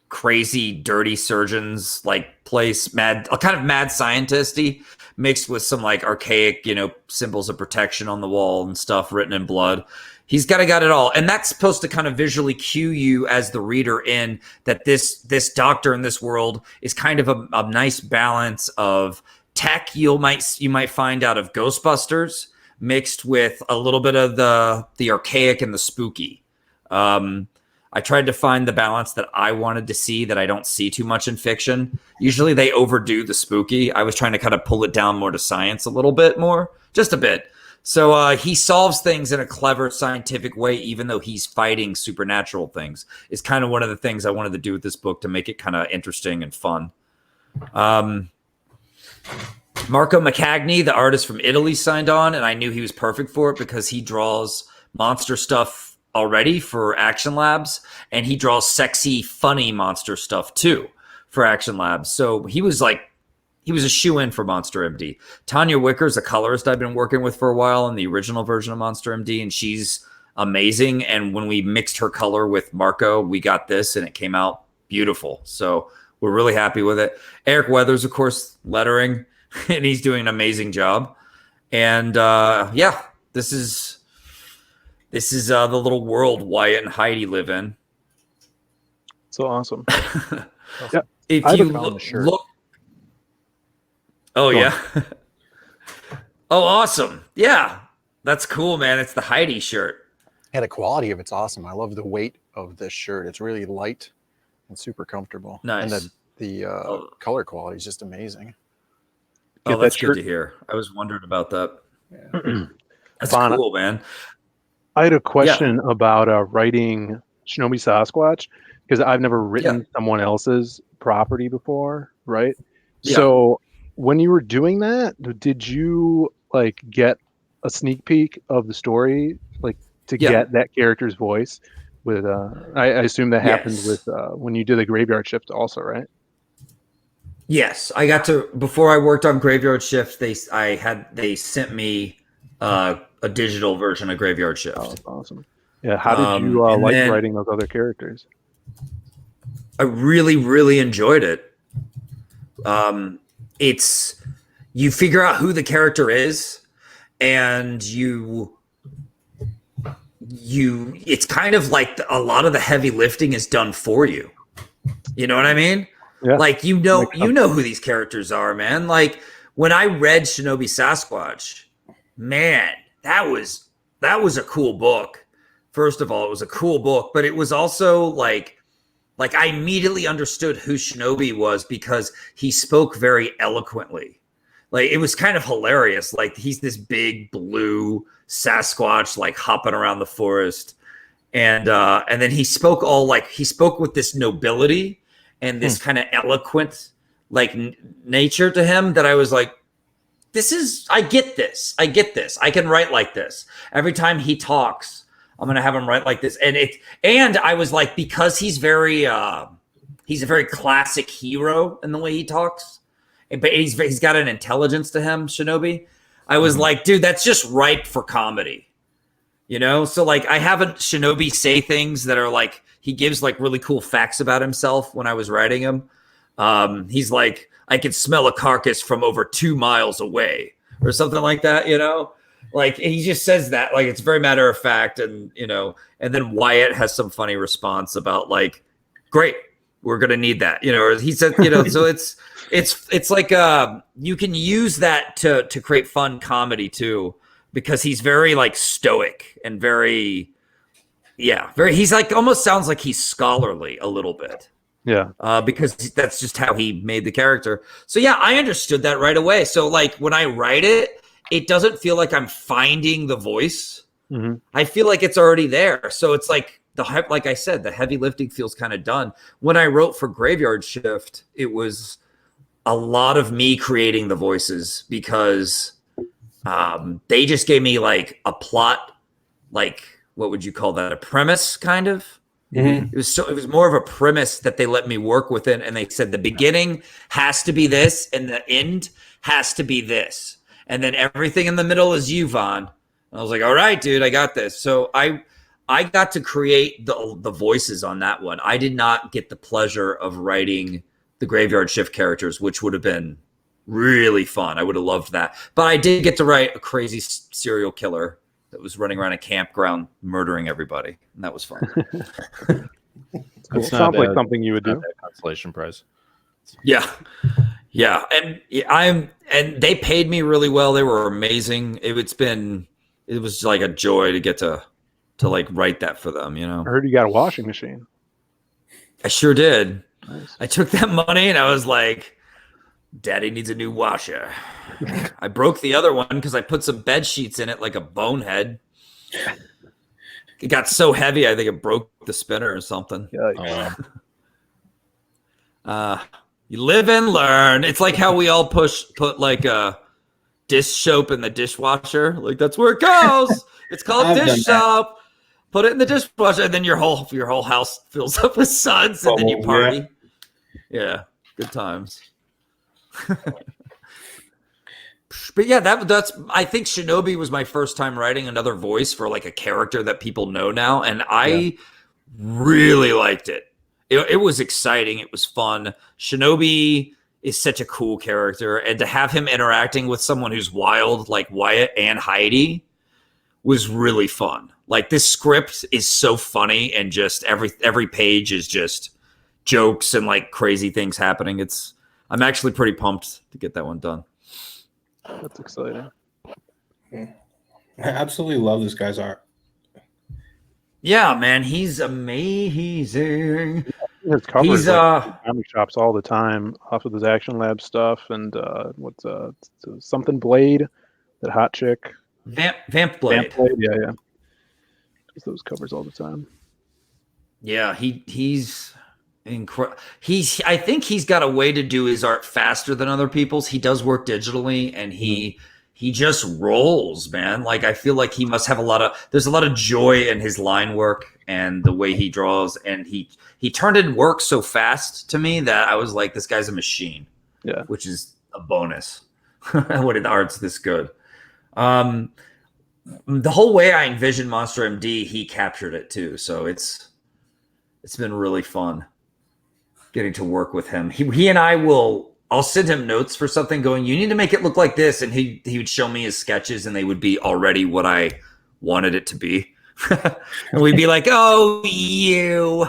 crazy, dirty surgeons, like place, kind of mad scientist-y, mixed with some like archaic, symbols of protection on the wall and stuff written in blood. He's got it all. And that's supposed to kind of visually cue you as the reader in that this doctor in this world is kind of a nice balance of tech you might find out of Ghostbusters mixed with a little bit of the archaic and the spooky. I tried to find the balance that I wanted to see that I don't see too much in fiction. Usually they overdo the spooky. I was trying to kind of pull it down more to science a little bit more, just a bit. So he solves things in a clever scientific way, even though he's fighting supernatural things. It's kind of one of the things I wanted to do with this book to make it kind of interesting and fun. Marco Maccagni, the artist from Italy, signed on, and I knew he was perfect for it because he draws monster stuff already for Action Labs, and he draws sexy, funny monster stuff too for Action Labs. So he was a shoe-in for Monster MD. Tanya Wicker's a colorist I've been working with for a while in the original version of Monster MD, and she's amazing. And when we mixed her color with Marco, we got this, and it came out beautiful. So we're really happy with it. Eric Weathers, of course, lettering, and he's doing an amazing job. And this is the little world Wyatt and Heidi live in. So awesome. Yeah. If I have you a comment shirt. look. Oh, yeah. Oh, awesome. Yeah. That's cool, man. It's the Heidi shirt. Yeah, the quality of it's awesome. I love the weight of this shirt. It's really light and super comfortable. Nice. And the color quality is just amazing. Oh, Get that's that good shirt. to hear. I was wondering about that. Yeah. That's Vaughn, cool, man. I had a question about writing Shinobi Sasquatch because I've never written Yeah. someone else's property before, right? Yeah. So when you were doing that, did you like get a sneak peek of the story, like to Yeah. get that character's voice? With I assume that happened Yes. with when you did the Graveyard Shift, also, right? Yes, I got to before I worked on Graveyard Shift. They sent me a digital version of Graveyard Shift. Oh, that's awesome. Yeah, how did you and like then- writing those other characters? I really, really enjoyed it. It's you figure out who the character is, and you it's kind of like a lot of the heavy lifting is done for you. You know what I mean? Yeah. Like you know who these characters are, man. Like when I read Shinobi Sasquatch, man, that was a cool book. First of all, it was a cool book, but it was also like I immediately understood who Shinobi was because he spoke very eloquently. Like it was kind of hilarious. Like he's this big blue Sasquatch, like hopping around the forest, and then he spoke with this nobility and this kind of eloquent like nature to him that I was like, I get this. I can write like this. Every time he talks, I'm gonna have him write like this. And I was like, because he's a very classic hero in the way he talks. but he's got an intelligence to him, Shinobi. I was like, dude, that's just ripe for comedy. You know? So like I haven't Shinobi say things that are like he gives like really cool facts about himself when I was writing him. He's like, I could smell a carcass from over 2 miles away or something like that, you know? Like he just says that like it's very matter of fact, and you know, and then Wyatt has some funny response about like, great, we're gonna need that, you know, or he said, you know, so it's like you can use that to create fun comedy too, because he's very like stoic and very he's like almost sounds like he's scholarly a little bit. Yeah. Because that's just how he made the character. So yeah, I understood that right away. So like when I write it, it doesn't feel like I'm finding the voice. Mm-hmm. I feel like it's already there. So it's like like I said, the heavy lifting feels kind of done. When I wrote for Graveyard Shift, it was a lot of me creating the voices because they just gave me like a plot, like what would you call that? A premise, kind of. Mm-hmm. It was more of a premise that they let me work within, and they said the beginning has to be this, and the end has to be this, and then everything in the middle is you, Vaughn. And I was like, all right, dude, I got this. So I got to create the voices on that one. I did not get the pleasure of writing the Graveyard Shift characters, which would have been really fun. I would have loved that, but I did get to write a crazy serial killer that was running around a campground murdering everybody, and that was fun. Cool. Sounds like something you would do. That consolation prize. Yeah, and and they paid me really well. They were amazing. It was like a joy to get to like write that for them. You know, I heard you got a washing machine. I sure did. Nice. I took that money and I was like, Daddy needs a new washer. I broke the other one because I put some bed sheets in it like a bonehead. It got so heavy, I think it broke the spinner or something. You live and learn. It's like how we all put like a dish soap in the dishwasher. Like that's where it goes. It's called I've done dish soap. Put it in the dishwasher, and then your whole house fills up with suds, and then you party. Yeah, good times. But yeah, that's. I think Shinobi was my first time writing another voice for like a character that people know now, and I really liked it. It was exciting. It was fun. Shinobi is such a cool character, and to have him interacting with someone who's wild like Wyatt and Heidi was really fun. Like this script is so funny, and just every page is just jokes and like crazy things happening. I'm actually pretty pumped to get that one done. That's exciting. I absolutely love this guy's art. Yeah, man, he's amazing. His covers He's comic shops all the time off of his Action Lab stuff, and what's something Blade, that hot chick. Vamp Blade. Yeah. Just those covers all the time. Yeah, he's incredible. I think he's got a way to do his art faster than other people's. He does work digitally, and he just rolls, man. Like I feel like he must have there's a lot of joy in his line work and the way he draws, and he turned in work so fast to me that I was like, this guy's a machine. Yeah, which is a bonus when the art's this good. The whole way I envisioned Monster MD, he captured it too. So it's been really fun getting to work with him. He and I'll send him notes for something going, you need to make it look like this. And he would show me his sketches, and they would be already what I wanted it to be. And we'd be like, oh, you.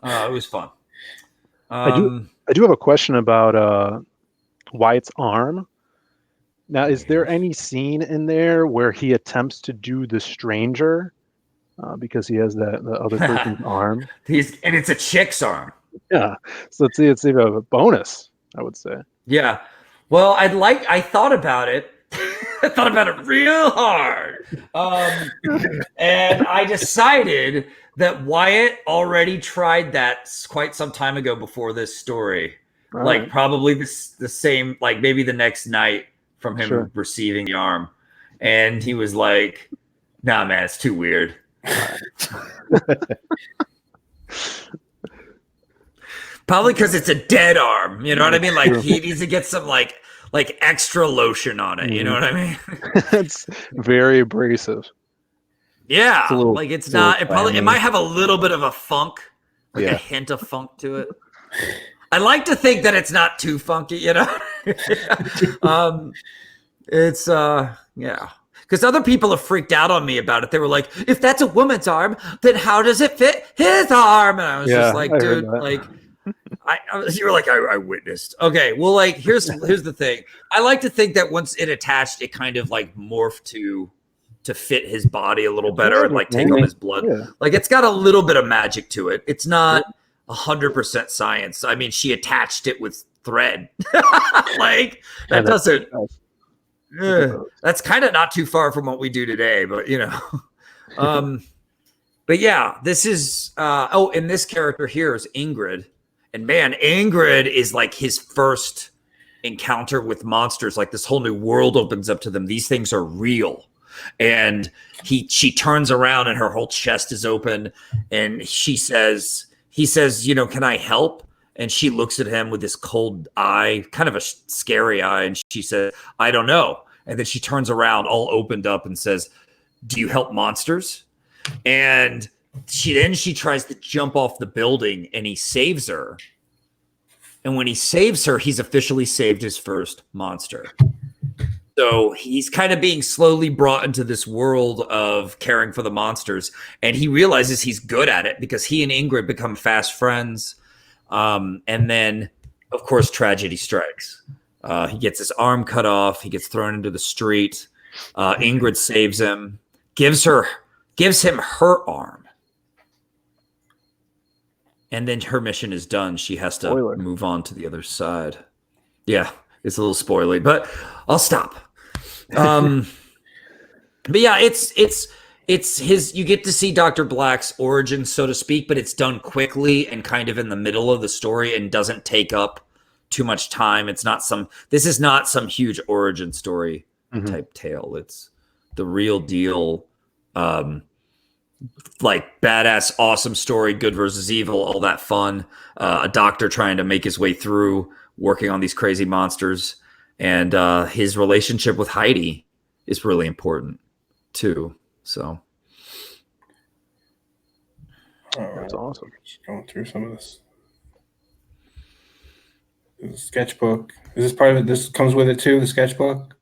It was fun. I do have a question about Wyatt's arm. Now, is there any scene in there where he attempts to do the stranger because he has the other person's arm? And it's a chick's arm. Yeah, so it's even a bonus, I would say. Yeah. Well, I thought about it. I thought about it real hard. And I decided that Wyatt already tried that quite some time ago before this story. All like right. probably the same, like maybe the next night from him receiving the arm. And he was like, nah, man, it's too weird. Probably because it's a dead arm. You know what I mean? Like he needs to get some like extra lotion on it. You know what I mean? It's very abrasive. Yeah, It's a little- like it's it's a little not. It clammy. might have a little bit of a funk, like a Yeah. hint of funk to it. I like to think that it's not too funky, you know. It's yeah, because other people have freaked out on me about it. They were like, "If that's a woman's arm, then how does it fit his arm?" And I was Yeah, just like, I heard "Dude, that. like." You were like, I witnessed. Okay, well, like here's the thing. I like to think that once it attached, it kind of like morphed to fit his body a little better and like take on his blood. Yeah. Like it's got a little bit of magic to it. It's not 100% science. I mean, she attached it with thread. Like that doesn't. That's kind of not too far from what we do today, but you know. But yeah, this is. And this character here is Ingrid. And man, Ingrid is like his first encounter with monsters. Like this whole new world opens up to them. These things are real. And she turns around and her whole chest is open. And he says, you know, can I help? And she looks at him with this cold eye, kind of a scary eye. And she said, I don't know. And then she turns around all opened up and says, do you help monsters? And she tries to jump off the building and he saves her. And when he saves her, he's officially saved his first monster. So he's kind of being slowly brought into this world of caring for the monsters. And he realizes he's good at it because he and Ingrid become fast friends. And then, of course, tragedy strikes. He gets his arm cut off. He gets thrown into the street. Ingrid saves him, gives him her arm. And then her mission is done. She has to move on to the other side. Yeah, it's a little spoilery, but I'll stop. But yeah, it's his. You get to see Dr. Black's origin, so to speak, but it's done quickly and kind of in the middle of the story and doesn't take up too much time. This is not some huge origin story type tale. It's the real deal. Like badass, awesome story, good versus evil, all that fun. A doctor trying to make his way through, working on these crazy monsters, and his relationship with Heidi is really important too. So That's awesome. Just going through some of this. The sketchbook. Is this part of it? This comes with it too, the sketchbook?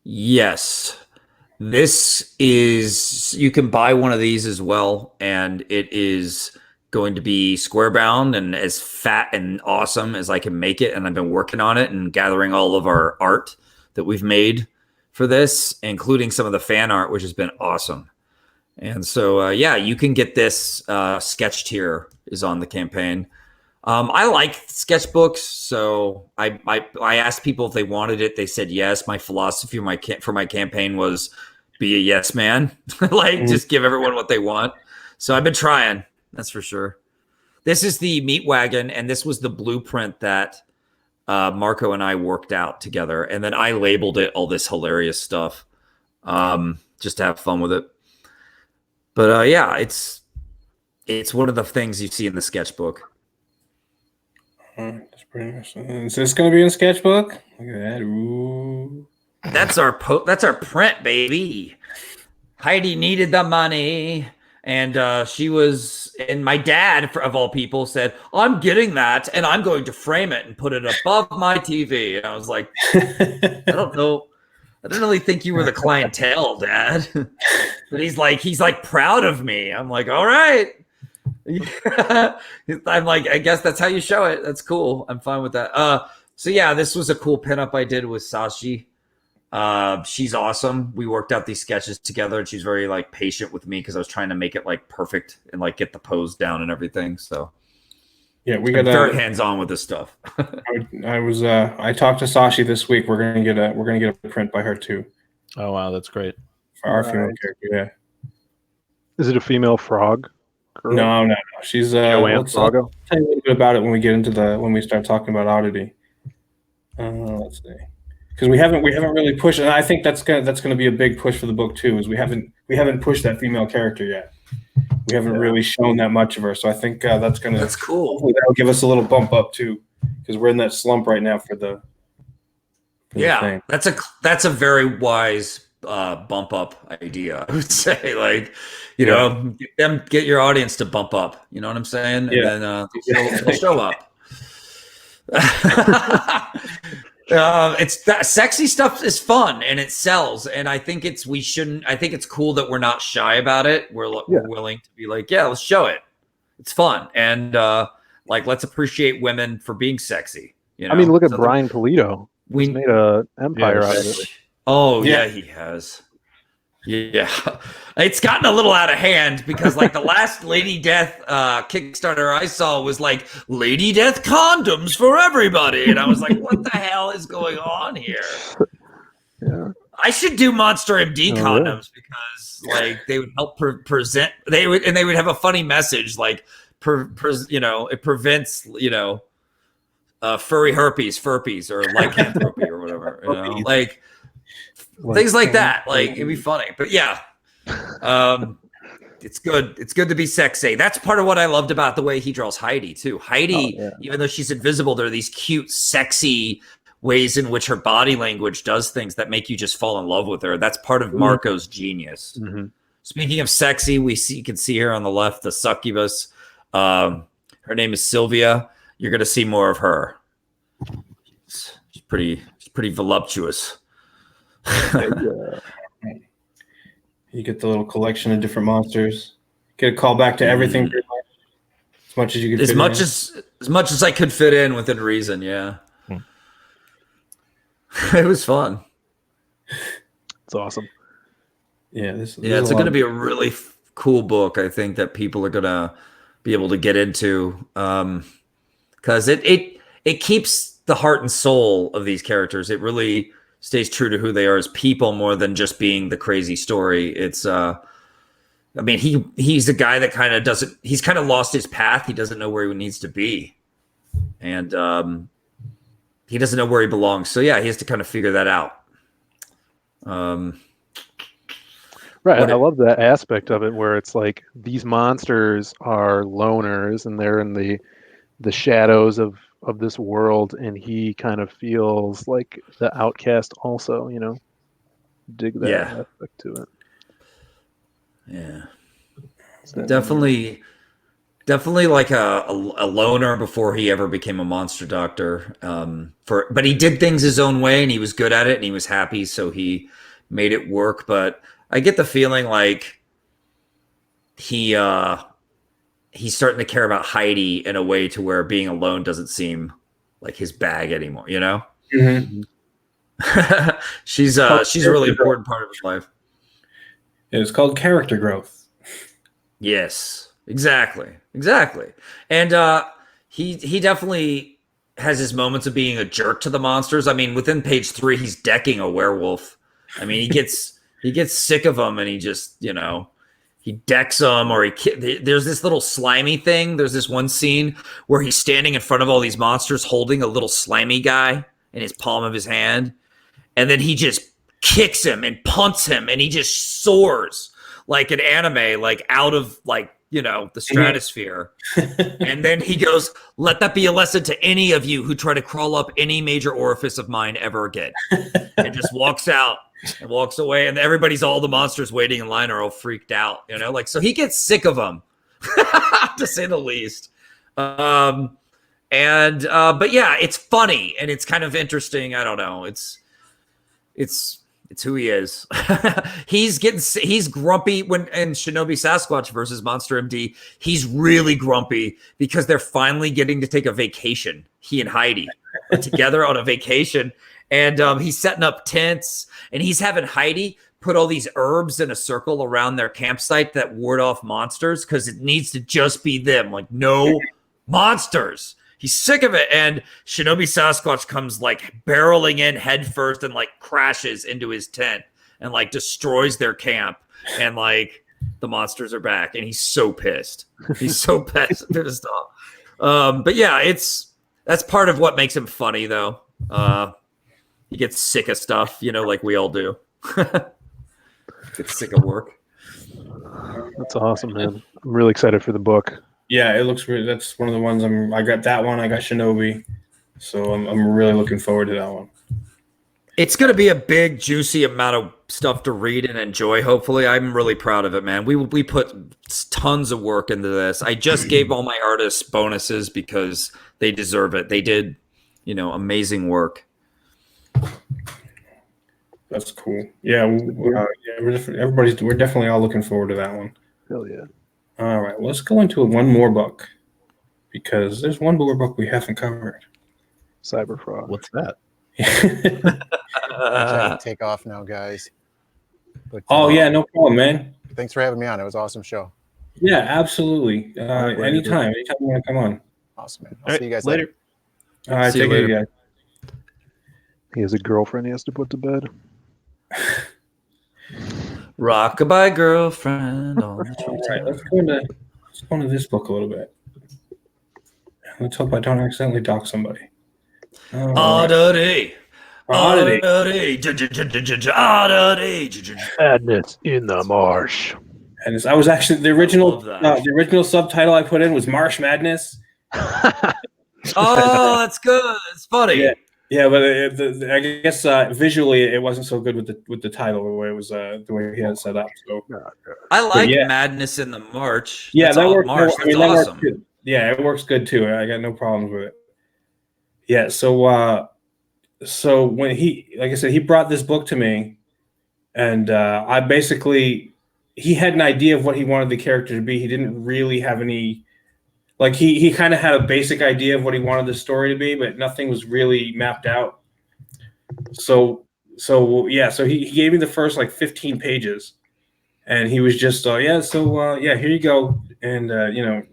yes. This is, you can buy one of these as well, and it is going to be square bound and as fat and awesome as I can make it. And I've been working on it and gathering all of our art that we've made for this, including some of the fan art, which has been awesome. And so, yeah, you can get this sketched here is on the campaign. I like sketchbooks, so I asked people if they wanted it. They said yes. My philosophy for my campaign was be a yes man, like just give everyone what they want. So I've been trying, that's for sure. This is the meat wagon, and this was the blueprint that Marco and I worked out together, and then I labeled it all this hilarious stuff, just to have fun with it. But yeah, it's one of the things you see in the sketchbook. That's pretty nice. Is this going to be in the sketchbook? Look at that. Ooh. That's our print, baby. Heidi needed the money, and she was. And my dad, of all people, said, "I'm getting that, and I'm going to frame it and put it above my TV." And I was like, "I don't know. I didn't really think you were the clientele, Dad." But he's like proud of me. I'm like, all right. I'm like, I guess that's how you show it. That's cool. I'm fine with that. So yeah, this was a cool pinup I did with Sashi. She's awesome. We worked out these sketches together, and she's very like patient with me because I was trying to make it like perfect and like get the pose down and everything. So yeah, we got very hands-on with this stuff. I talked to Sashi this week. We're gonna get a print by her too. Oh wow, that's great. For our female character, yeah. Is it a female frog? Girl? No. She's Joanne I'll tell you a little bit about it when we get into when we start talking about Oddity. Let's see, because we haven't really pushed, and I think that's gonna be a big push for the book too. Is we haven't pushed that female character yet. We haven't really shown that much of her, so I think that's cool. Hopefully that'll give us a little bump up too, because we're in that slump right now for the thing. That's a very wise bump up idea. I would say, like, you know, get your audience to bump up. You know what I'm saying? Yeah. And then they'll show up. It's that sexy stuff is fun and it sells, and I think it's cool that we're not shy about it. We're willing to be like, yeah, let's show it. It's fun, and like, let's appreciate women for being sexy. You know? I mean, look at Brian Pulido. He's made a empire out of it. Oh yeah, he has. Yeah, it's gotten a little out of hand because, like, the last Lady Death Kickstarter I saw was like Lady Death condoms for everybody, and I was like, "What the hell is going on here?" Yeah. I should do Monster MD condoms because, like, they would help present. They would have a funny message, like, you know, it prevents, you know, furry furpies, or lycanthropy or whatever. You know, like. Things like that, like, it'd be funny, but yeah, it's good. It's good to be sexy. That's part of what I loved about the way he draws Heidi too. Heidi, even though she's invisible, there are these cute, sexy ways in which her body language does things that make you just fall in love with her. That's part of Marco's genius. Mm-hmm. Speaking of sexy, you can see here on the left the succubus. Her name is Sylvia. You're gonna see more of her. She's pretty voluptuous. You get the little collection of different monsters. Get a call back to everything, as much as you could. As much as I could fit in within reason. Yeah, it was fun. It's awesome. Yeah, it's going to be a really cool book. I think that people are going to be able to get into, because it keeps the heart and soul of these characters. It really stays true to who they are as people more than just being the crazy story. It's I mean, he's a guy that he's kind of lost his path. He doesn't know where he needs to be. And he doesn't know where he belongs. So yeah, he has to kind of figure that out. Right. I love that aspect of it where it's like these monsters are loners and they're in the shadows of this world, and he kind of feels like the outcast also, you know. Dig that aspect to it. Yeah. Definitely like a loner before he ever became a monster doctor. But he did things his own way and he was good at it and he was happy, so he made it work. But I get the feeling like he's starting to care about Heidi in a way to where being alone doesn't seem like his bag anymore, you know? Mm-hmm. She's a really important part of his life. It's called character growth. Yes, exactly. And he definitely has his moments of being a jerk to the monsters. I mean, within page 3, he's decking a werewolf. I mean, he gets sick of them, and he just, you know, he decks them, or there's this little slimy thing. There's this one scene where he's standing in front of all these monsters holding a little slimy guy in his palm of his hand. And then he just kicks him and punts him, and he just soars like an anime, like out of, like, you know, the stratosphere. And then he goes, "Let that be a lesson to any of you who try to crawl up any major orifice of mine ever again." And just walks out and walks away. And all the monsters waiting in line are all freaked out, you know, like, so he gets sick of them, to say the least. But yeah, it's funny and it's kind of interesting. I don't know. It's who he is. He's grumpy when in Shinobi Sasquatch versus Monster MD. He's really grumpy because they're finally getting to take a vacation. He and Heidi are together on a vacation, and he's setting up tents, and he's having Heidi put all these herbs in a circle around their campsite that ward off monsters because it needs to just be them, like no monsters. He's sick of it, and Shinobi Sasquatch comes like barreling in head first and like crashes into his tent and like destroys their camp, and like the monsters are back, and he's so pissed. He's so pissed off. But yeah, that's part of what makes him funny, though. He gets sick of stuff, you know, like we all do. Gets sick of work. That's awesome, man. I'm really excited for the book. Yeah, it looks really. That's one of the ones I got that one. I got Shinobi, so I'm really looking forward to that one. It's going to be a big, juicy amount of stuff to read and enjoy. Hopefully, I'm really proud of it, man. We put tons of work into this. I just gave all my artists bonuses because they deserve it. They did, amazing work. That's cool. Yeah, we're definitely all looking forward to that one. Hell yeah. All right, well, let's go into one more book because there's one more book we haven't covered. Cyberfrog. What's that? I can take off now, guys. But, yeah, no problem, man. Thanks for having me on. It was an awesome show. Yeah, absolutely. Anytime you want to come on. Awesome, man. I'll see you guys later. All right, See you take care, later. guys. He has a girlfriend he has to put to bed. Rockabye girlfriend. All All right, let's go into this book a little bit. Let's hope I don't accidentally dock somebody. Oddity. Oddity. Oddity. Madness in the marsh. And I was actually the original. love that. The original subtitle I put in was Marsh Madness. Oh, that's good. It's funny. Yeah, but I guess visually it wasn't so good with the title the way it was the way he had it set up. So I like yeah. Madness in the March. yeah, That's that all works. March. I mean, That's that works awesome. good. Yeah, it works good too. I got no problems with it. Yeah, so when like I said, he brought this book to me, and he had an idea of what he wanted the character to be. He didn't really have any. Like he kind of had a basic idea of what he wanted the story to be, but nothing was really mapped out. So he gave me the first like 15 pages, and he was just here you go, and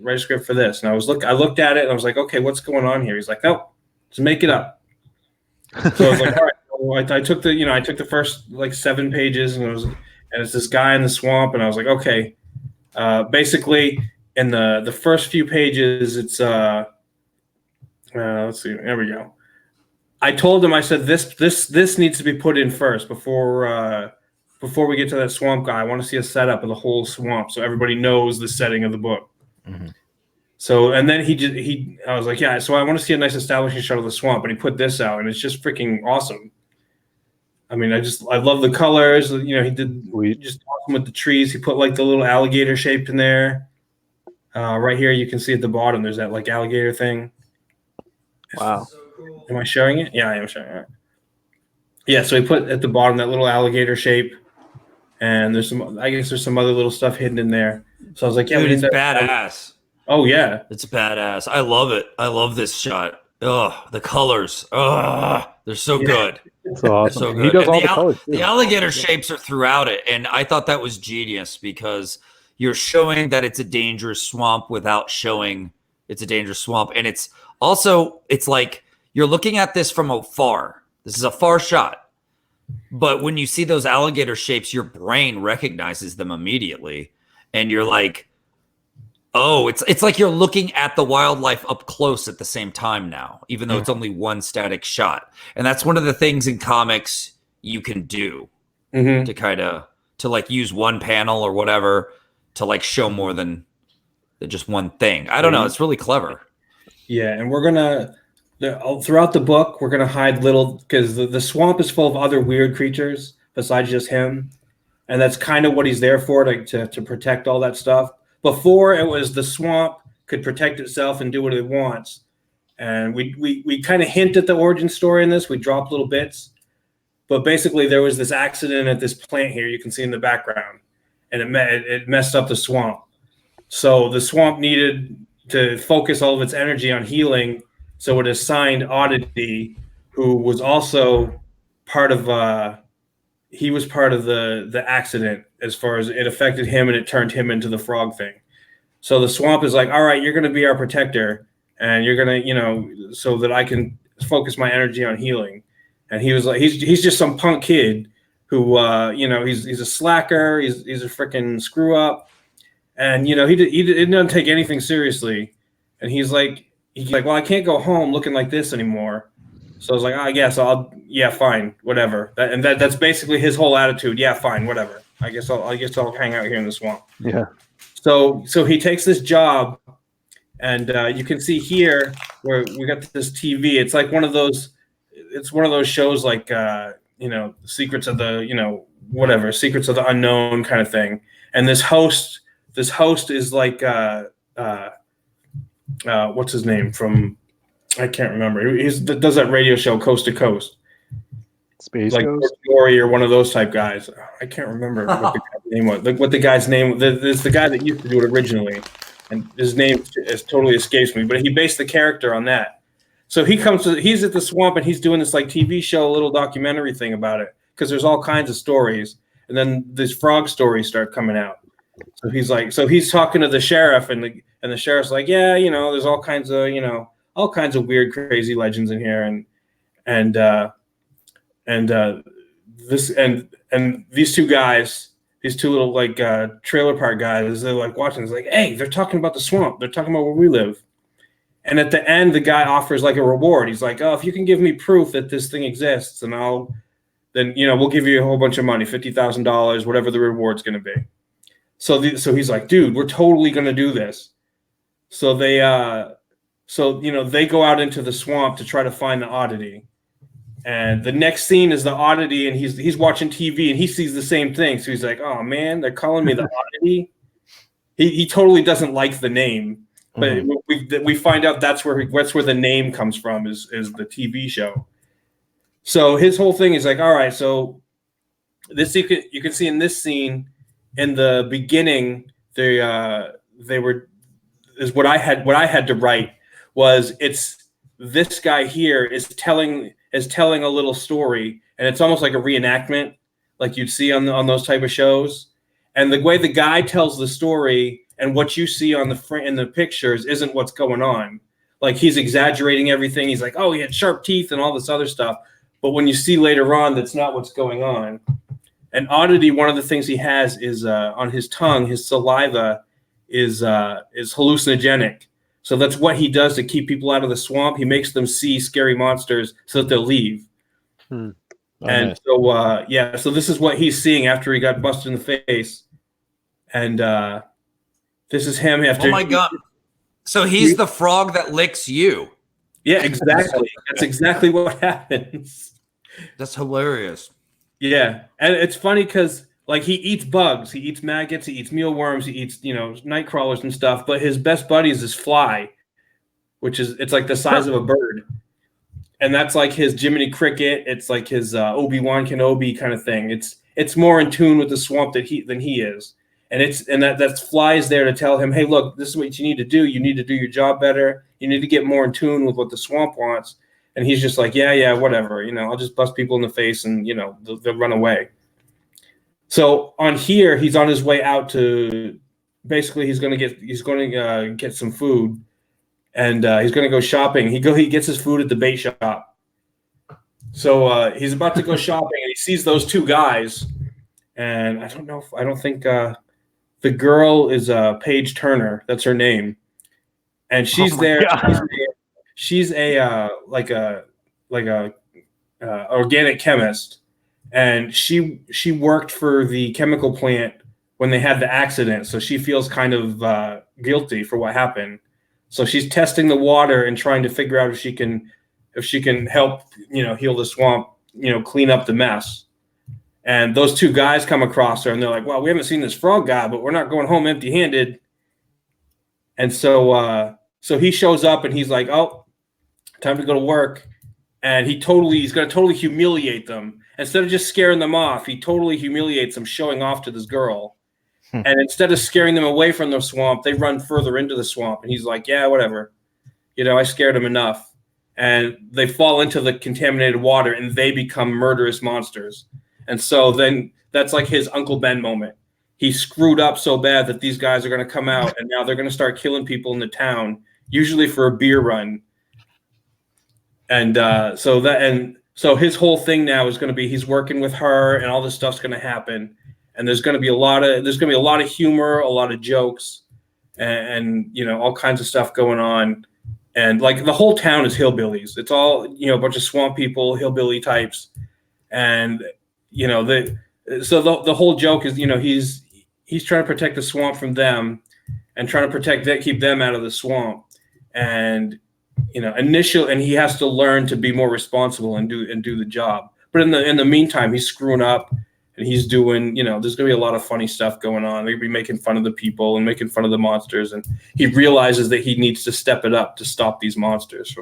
write a script for this. And I looked at it and I was like, okay, what's going on here? He's like, no, just make it up. So I was like, all right. So I took the first like 7 pages, and it's this guy in the swamp, and I was like, okay, basically. In the first few pages, it's let's see, there we go. I told him, I said this needs to be put in first before we get to that swamp guy. I want to see a setup of the whole swamp so everybody knows the setting of the book. Mhm. So and then I was like, yeah, so I want to see a nice establishing shot of the swamp, and he put this out, and it's just freaking awesome. I mean, I love the colors. He did just awesome with the trees. He put like the little alligator shape in there. Right here, you can see at the bottom, there's that like alligator thing. Wow. Am I showing it? Yeah, I am showing it. Yeah, so he put at the bottom that little alligator shape, and there's some other little stuff hidden in there. So I was like, yeah, Dude, we it's need that. badass. Oh yeah, It's badass. I love it. I love this shot. Oh, the colors. Oh, they're so good. It's awesome. So He good. does And all the colors. the alligator shapes are throughout it, and I thought that was genius because you're showing that it's a dangerous swamp without showing it's a dangerous swamp, and it's like you're looking at this from afar. This is a far shot, but when you see those alligator shapes, your brain recognizes them immediately, and you're like, oh, it's like you're looking at the wildlife up close at the same time now, even though it's only one static shot. And that's one of the things in comics you can do to like use one panel or whatever to like show more than just one thing. I don't know. It's really clever. yeah, and we're gonna throughout the book we're gonna hide little because the swamp is full of other weird creatures besides just him, and that's kind of what he's there for to protect all that stuff. Before it was the swamp could protect itself and do what it wants, and we kind of hint at the origin story in this. We drop little bits, but basically there was this accident at this plant here you can see in the background, and it messed up the swamp. So the swamp needed to focus all of its energy on healing, so it assigned Oddity, who was also part of he was part of the accident as far as it affected him, and it turned him into the frog thing. So the swamp is like, all right, you're going to be our protector, and you're going to, so that I can focus my energy on healing. And he was like, he's just some punk kid who, he's a slacker. He's a freaking screw up, and he didn't take anything seriously. And he's like, well, I can't go home looking like this anymore. So I was like, I guess fine, whatever. That's basically his whole attitude. Yeah, fine, whatever. I guess I'll hang out here in the swamp. Yeah. So he takes this job, and you can see here where we got this TV. It's like one of those. It's one of those shows like Secrets of the Secrets of the Unknown kind of thing. And this host is like what's his name from? I can't remember. He does that radio show Coast to Coast. Space Like Ghost? Story or one of those type guys. I can't remember what the guy's name was. Like what the guy's name. There's the guy that used to do it originally, and his name totally escapes me. But he based the character on that. So he's at the swamp and he's doing this like TV show, little documentary thing about it because there's all kinds of stories, and then these frog stories start coming out. So he's talking to the sheriff, and the sheriff's like, yeah, there's all kinds of weird, crazy legends in here, and these two guys, these two little like trailer park guys, they're like watching. It's like, hey, they're talking about the swamp. They're talking about where we live. And at the end, the guy offers like a reward. He's like, oh, if you can give me proof that this thing exists, and we'll give you a whole bunch of money, $50,000, whatever the reward's going to be. So he's like, dude, we're totally going to do this. So they go out into the swamp to try to find the oddity. And the next scene is the oddity, and he's watching TV, and he sees the same thing. So he's like, oh man, they're calling me the oddity. He totally doesn't like the name. But we find out that's where the name comes from is the TV show. So his whole thing is like, all right, so this you can see in this scene in the beginning what I had to write was it's this guy here is telling a little story, and it's almost like a reenactment like you'd see on those type of shows. And the way the guy tells the story and what you see on in the pictures isn't what's going on. Like he's exaggerating everything. He's like, oh, he had sharp teeth and all this other stuff. But when you see later on, that's not what's going on. And oddity, one of the things he has is on his tongue, his saliva is hallucinogenic. So that's what he does to keep people out of the swamp. He makes them see scary monsters so that they'll leave. Oh, And nice. so this is what he's seeing after he got busted in the face. And this is him after. Oh my god! So he's the frog that licks you. Yeah, exactly. That's exactly what happens. That's hilarious. Yeah, and it's funny because like he eats bugs, he eats maggots, he eats mealworms, he eats night crawlers and stuff. But his best buddy is this fly, it's like the size of a bird, and that's like his Jiminy Cricket. It's like his Obi-Wan Kenobi kind of thing. It's more in tune with the swamp than he is. And that fly is there to tell him, hey, look, this is what you need to do. You need to do your job better. You need to get more in tune with what the swamp wants. And he's just like, yeah, whatever. I'll just bust people in the face and, they'll run away. So on here, he's on his way out to basically he's going to get some food, and he's going to go shopping. He gets his food at the bait shop. So he's about to go shopping, and he sees those two guys. And I don't think the girl is Paige Turner. That's her name, and she's there. She's a organic chemist, and she worked for the chemical plant when they had the accident. So she feels kind of guilty for what happened. So she's testing the water and trying to figure out if she can help heal the swamp, clean up the mess. And those two guys come across her, and they're like, well, we haven't seen this frog guy, but we're not going home empty-handed. And so he shows up, and he's like, oh, time to go to work. And he's going to totally humiliate them. Instead of just scaring them off, he totally humiliates them, showing off to this girl. And instead of scaring them away from the swamp, they run further into the swamp. And he's like, yeah, whatever. I scared them enough. And they fall into the contaminated water, and they become murderous monsters. And so then that's like his Uncle Ben moment. He screwed up so bad that these guys are going to come out, and now they're going to start killing people in the town, usually for a beer run. And so his whole thing now is going to be he's working with her, and all this stuff's going to happen. And there's going to be a lot of humor, a lot of jokes, and all kinds of stuff going on. And like the whole town is hillbillies. It's all a bunch of swamp people, hillbilly types, and So the whole joke is, he's trying to protect the swamp from them, and trying to keep them out of the swamp, and and he has to learn to be more responsible and do the job. But in the meantime, he's screwing up, and he's doing, there's gonna be a lot of funny stuff going on. They'll be making fun of the people and making fun of the monsters, and he realizes that he needs to step it up to stop these monsters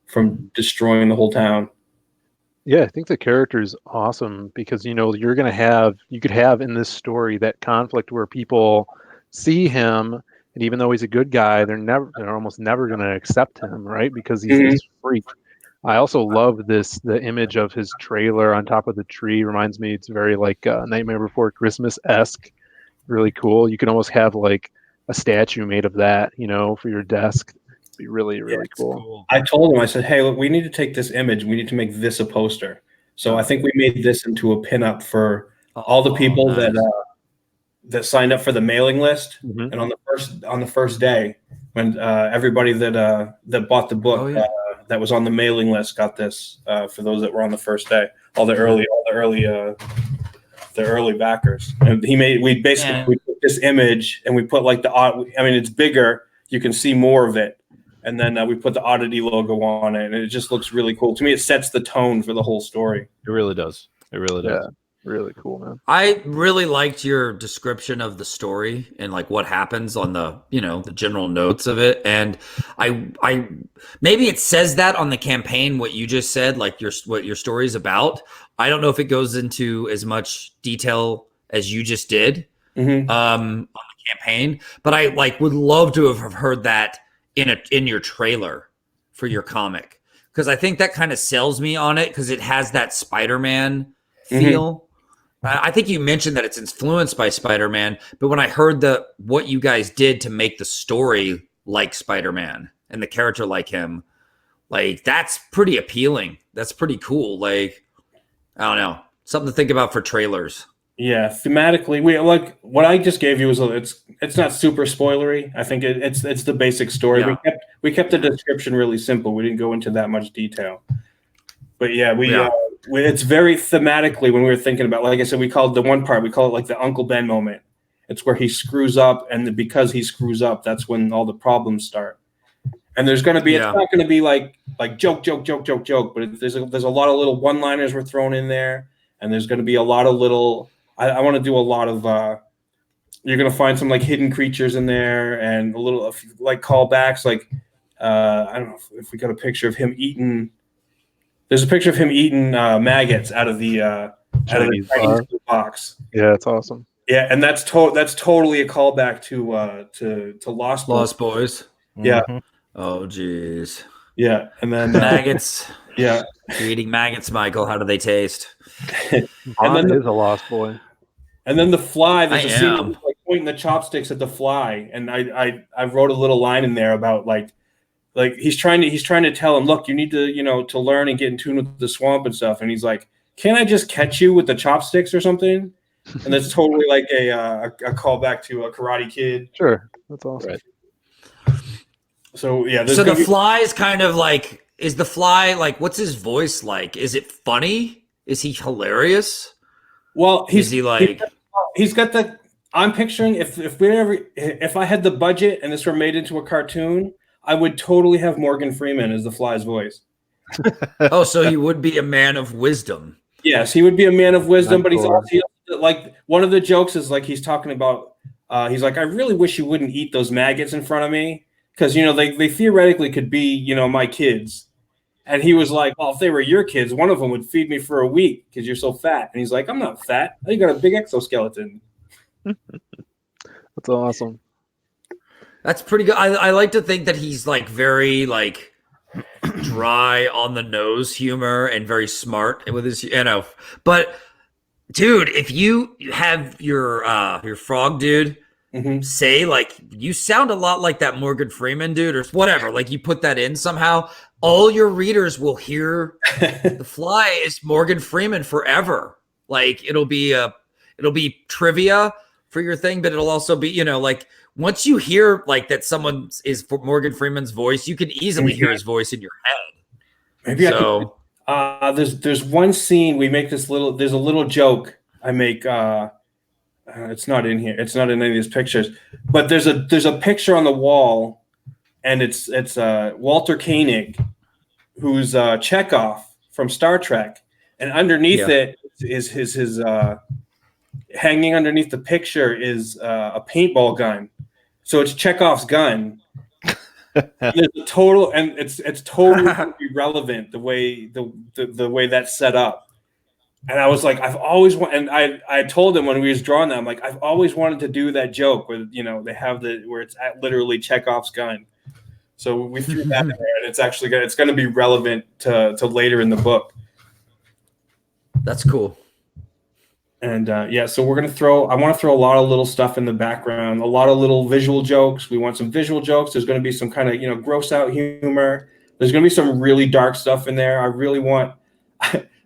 from destroying the whole town. Yeah, I think the character is awesome because you could have in this story that conflict where people see him, and even though he's a good guy, they're almost never going to accept him, right? Because he's this freak. I also love the image of his trailer on top of the tree. Reminds me, it's very like Nightmare Before Christmas-esque. Really cool. You can almost have like a statue made of that, for your desk. It'd be really, really cool. I told him, I said, hey, look, we need to take this image. We need to make this a poster. So I think we made this into a pinup for all the people that signed up for the mailing list. Mhm. And on the first day, when everybody that bought the book that was on the mailing list got this, for those that were on the first day, all the early backers. And we put this image, and we put like it's bigger. You can see more of it. And then we put the Oddity logo on it, and it just looks really cool. To me, it sets the tone for the whole story. It really does. It really does. Yeah, really cool, man. I really liked your description of the story and like what happens on the general notes of it. And I maybe it says that on the campaign, what you just said, like what your story is about. I don't know if it goes into as much detail as you just did on the campaign, but I would love to have heard that in your trailer for your comic, because I think that kind of sells me on it, because it has that Spider-Man feel. I think you mentioned that it's influenced by Spider-Man, but when I heard what you guys did to make the story like Spider-Man and the character like him, like that's pretty appealing. That's pretty cool. Like, I don't know, something to think about for trailers. Yeah, thematically, we like what I just gave you it's not super spoilery. I think it's the basic story. Yeah. We kept the description really simple. We didn't go into that much detail. But yeah, it's very thematically, when we were thinking about, like I said, we call it like the Uncle Ben moment. It's where he screws up, and because he screws up, that's when all the problems start. And there's going to be it's not going to be like joke, but there's a lot of little one-liners we're thrown in there, and there's going to be a lot of little. I want to do a lot of. You're going to find some like hidden creatures in there, and a little like callbacks. Like I don't know if we got a picture of him eating. There's a picture of him eating maggots out of the Chinese box. Yeah, it's awesome. Yeah, and that's totally a callback to Lost Boys. Lost Boys. Yeah. Mhm. Oh, geez. Yeah, and then Maggots. yeah, You're eating maggots, Michael. How do they taste? Bond is a lost boy. and then the fly. There's I a scene am. like pointing the chopsticks at the fly, and I wrote a little line in there about like he's trying to tell him, look, you need to to learn and get in tune with the swamp and stuff, and he's like, can't I just catch you with the chopsticks or something? And that's totally like a callback to a Karate Kid. Sure, that's awesome. Right. So yeah, So the fly is kind of like, is the fly like, what's his voice like? Is it funny? Is he hilarious? well, Is he like, he's got the. I'm picturing if I had the budget and this were made into a cartoon, I would totally have Morgan Freeman as the fly's voice. oh, so he would be a man of wisdom. Yes, he would be a man of wisdom, That's but cool. he's also like one of the jokes is like he's talking about. He's like, I really wish you wouldn't eat those maggots in front of me, because they theoretically could be my kids. And he was like, well, if they were your kids, one of them would feed me for a week because you're so fat. And he's like, I'm not fat. You got a big exoskeleton. That's awesome. That's pretty good. I like to think that he's like very like dry on the nose humor and very smart with his, but dude, if you have your frog dude say like, you sound a lot like that Morgan Freeman dude or whatever, like you put that in somehow, all your readers will hear the fly is Morgan Freeman forever. Like it'll be trivia for your thing, but it'll also be, like once you hear like that someone is for Morgan Freeman's voice, you can easily hear his voice in your head. Maybe there's one scene we make there's a little joke. I make. It's not in here. It's not in any of these pictures. But there's a picture on the wall, and it's Walter Koenig, who's Chekhov from Star Trek, and underneath it is his hanging underneath the picture is a paintball gun. So it's Chekhov's gun. There's a total, and it's totally irrelevant the way the way that's set up. And I was like, I've always wanted, and I told him when we was drawing that, I'm like, I've always wanted to do that joke where they have where it's literally Chekhov's gun. So we threw that in there, and it's going to be relevant to later in the book. That's cool. And so we're going to I want to throw a lot of little stuff in the background, a lot of little visual jokes. We want some visual jokes. There's going to be some kind of, gross out humor. There's going to be some really dark stuff in there. I really want,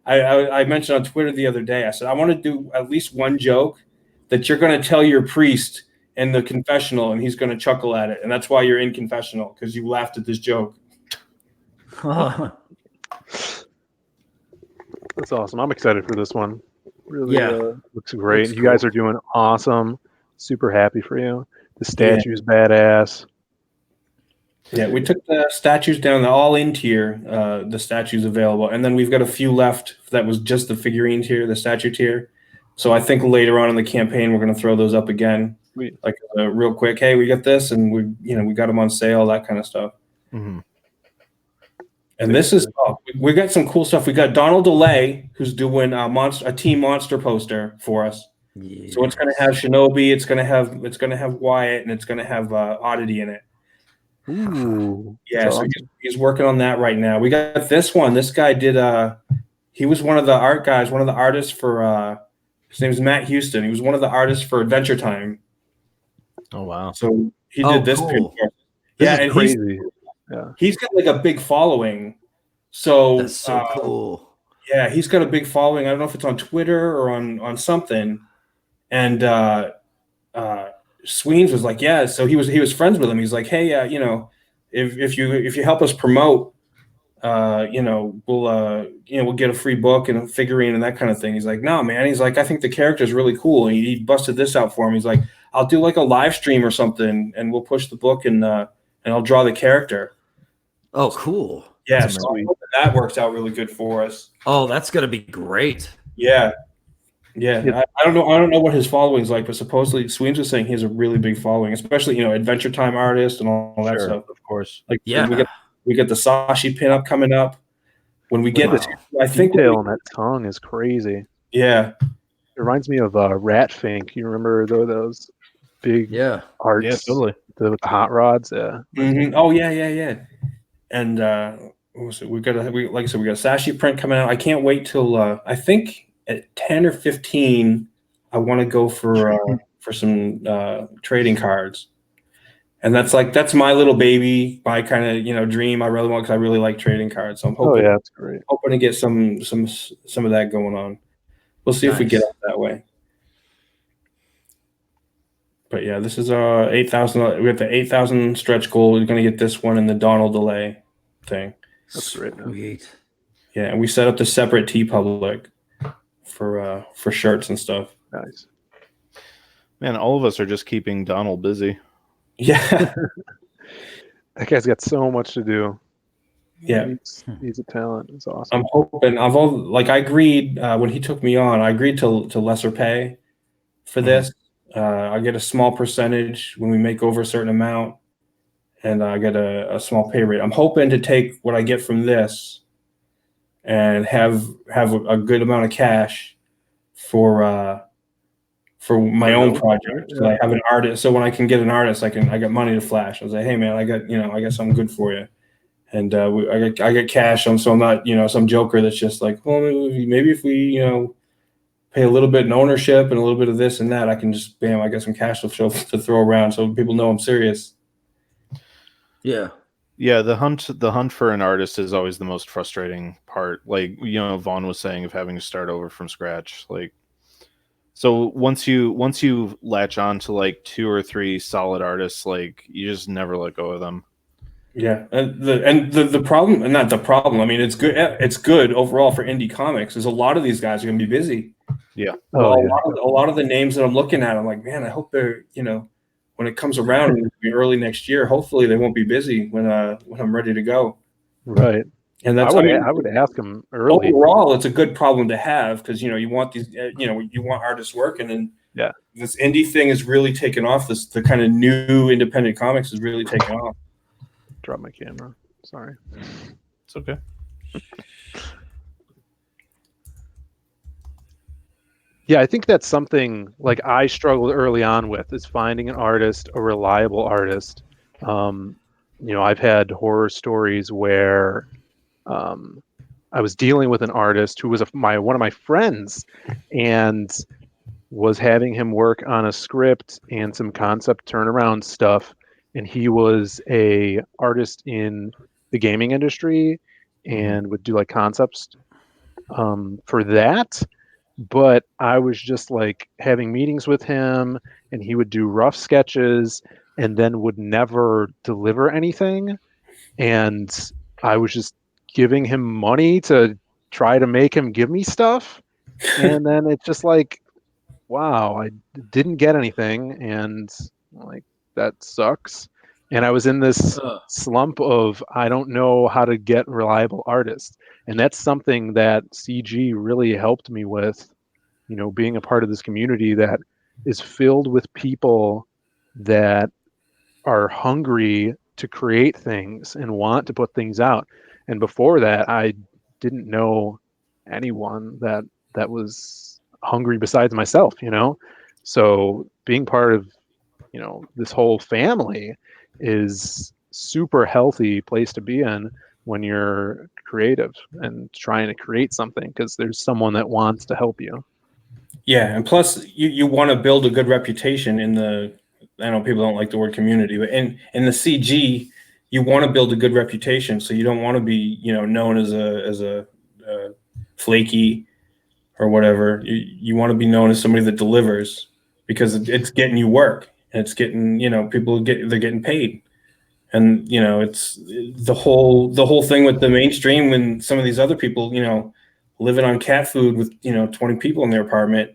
I mentioned on Twitter the other day, I said, I want to do at least one joke that you're going to tell your priest in the confessional, and he's going to chuckle at it. And that's why you're in confessional, because you laughed at this joke. That's awesome. I'm excited for this one. Really looks great. Looks You guys are doing awesome. Super happy for you. The statue's badass. Yeah, we took the statues down, the all-in tier, the statues available. And then we've got a few left that was just the figurine tier, the statue tier. So I think later on in the campaign, we're going to throw those up again. Sweet. Like real quick, hey, we got this, and we got them on sale, that kind of stuff. Mm-hmm. And this is we got some cool stuff. We got Donald DeLay, who's doing a Team Monster poster for us. Yeah. So it's going to have Shinobi, it's going to have Wyatt, and it's going to have Oddity in it. Ooh. Yeah, that's so awesome. he's working on that right now. We got this one. This guy did he was one of the art guys, one of the artists for his name is Matt Houston. He was one of the artists for Adventure Time. Oh wow. So he did this cool. picture. This Yeah, is and crazy. he's got like a big following. So That's so cool. yeah, he's got a big following. I don't know if it's on Twitter or on something. And Sweens was like, yeah. So he was friends with him. He's like, hey, if you help us promote, we'll get a free book and a figurine and that kind of thing. He's like, no, man. He's like, I think the character is really cool. And he busted this out for him. He's like, I'll do like a live stream or something, and we'll push the book and I'll draw the character. Oh, cool. Yeah, That's so I sweet. hope that works out really good for us. Oh, that's gonna be great. Yeah. Yeah. I don't know what his following's like, but supposedly Sweens was saying he has a really big following, especially Adventure Time artist and all that Sure, stuff. of course. Like Yeah. we get the Sashi pinup coming up. When we get Wow. this, I think Detail on that tongue is crazy. yeah. It reminds me of Ratfink. You remember those big Yeah. arts? Yeah, totally. With the hot rods. Yeah. Mhm. Oh yeah. And what was it? Like I said, we got a Sashi print coming out. I can't wait till I think at 10 or 15, I want to go for some trading cards. And that's my little baby, my kind of dream. I really want, because I really like trading cards. So I'm Oh hoping yeah, it's great. to get some of that going on. We'll see if we Nice. get up that way. But yeah, this is 8,000. We got the 8,000 stretch goal. We're gonna get this one in the Donald DeLay thing. That's great, man. Sweet. Yeah, and we set up the separate TeePublic for shirts and stuff. Nice. Man, all of us are just keeping Donald busy. Yeah, That guy's got so much to do. yeah. He's a talent. It's awesome. I'm hoping. I agreed when he took me on. I agreed to lesser pay for this. I get a small percentage when we make over a certain amount, and I get a small pay rate. I'm hoping to take what I get from this and have a good amount of cash for my own project. So I have an artist. So when I can get an artist, I got money to flash. I was like, hey man, I got something good for you. And I get cash. So I'm not some joker that's just like, well, maybe if we pay a little bit in ownership and a little bit of this and that, I can just I got some cash to throw around so people know I'm serious. Yeah. Yeah, the hunt for an artist is always the most frustrating part. Like Vaughn was saying, of having to start over from scratch. Like, so once you latch on to like 2 or 3 solid artists, like you just never let go of them. Yeah, and the problem, and not the problem. I mean, it's good. It's good overall for indie comics. Is a lot of these guys are going to be busy. Well, Oh, yeah. a lot of the names that I'm looking at, I'm like, man, I hope they're, when it comes around early next year, hopefully they won't be busy when I'm ready to go. Right. And I that's, would I would ask them early. overall, it's a good problem to have because you want these, you want artists working, and Yeah. this indie thing is really taking off. The kind of new independent comics is really taking off. Drop my camera. Sorry. It's okay. Yeah, I think that's something like I struggled early on with is finding an artist, a reliable artist. I've had horror stories where I was dealing with an artist who was one of my friends, and was having him work on a script and some concept turnaround stuff, and he was a artist in the gaming industry and would do like concepts for that. But I was just like having meetings with him, and he would do rough sketches and then would never deliver anything. And I was just giving him money to try to make him give me stuff. And then it's just like, wow, I didn't get anything. And like, that sucks. And I was in this slump of, I don't know how to get reliable artists. And that's something that CG really helped me with, being a part of this community that is filled with people that are hungry to create things and want to put things out. And before that, I didn't know anyone that was hungry besides myself. So being part of, this whole family is super healthy place to be in when you're creative and trying to create something, because there's someone that wants to help you. Yeah, and plus you want to build a good reputation in the. I know people don't like the word community, but in the CG, you want to build a good reputation. So you don't want to be known as a flaky or whatever. You want to be known as somebody that delivers, because it's getting you work, and it's getting they're getting paid. And it's the whole thing with the mainstream, when some of these other people living on cat food with 20 people in their apartment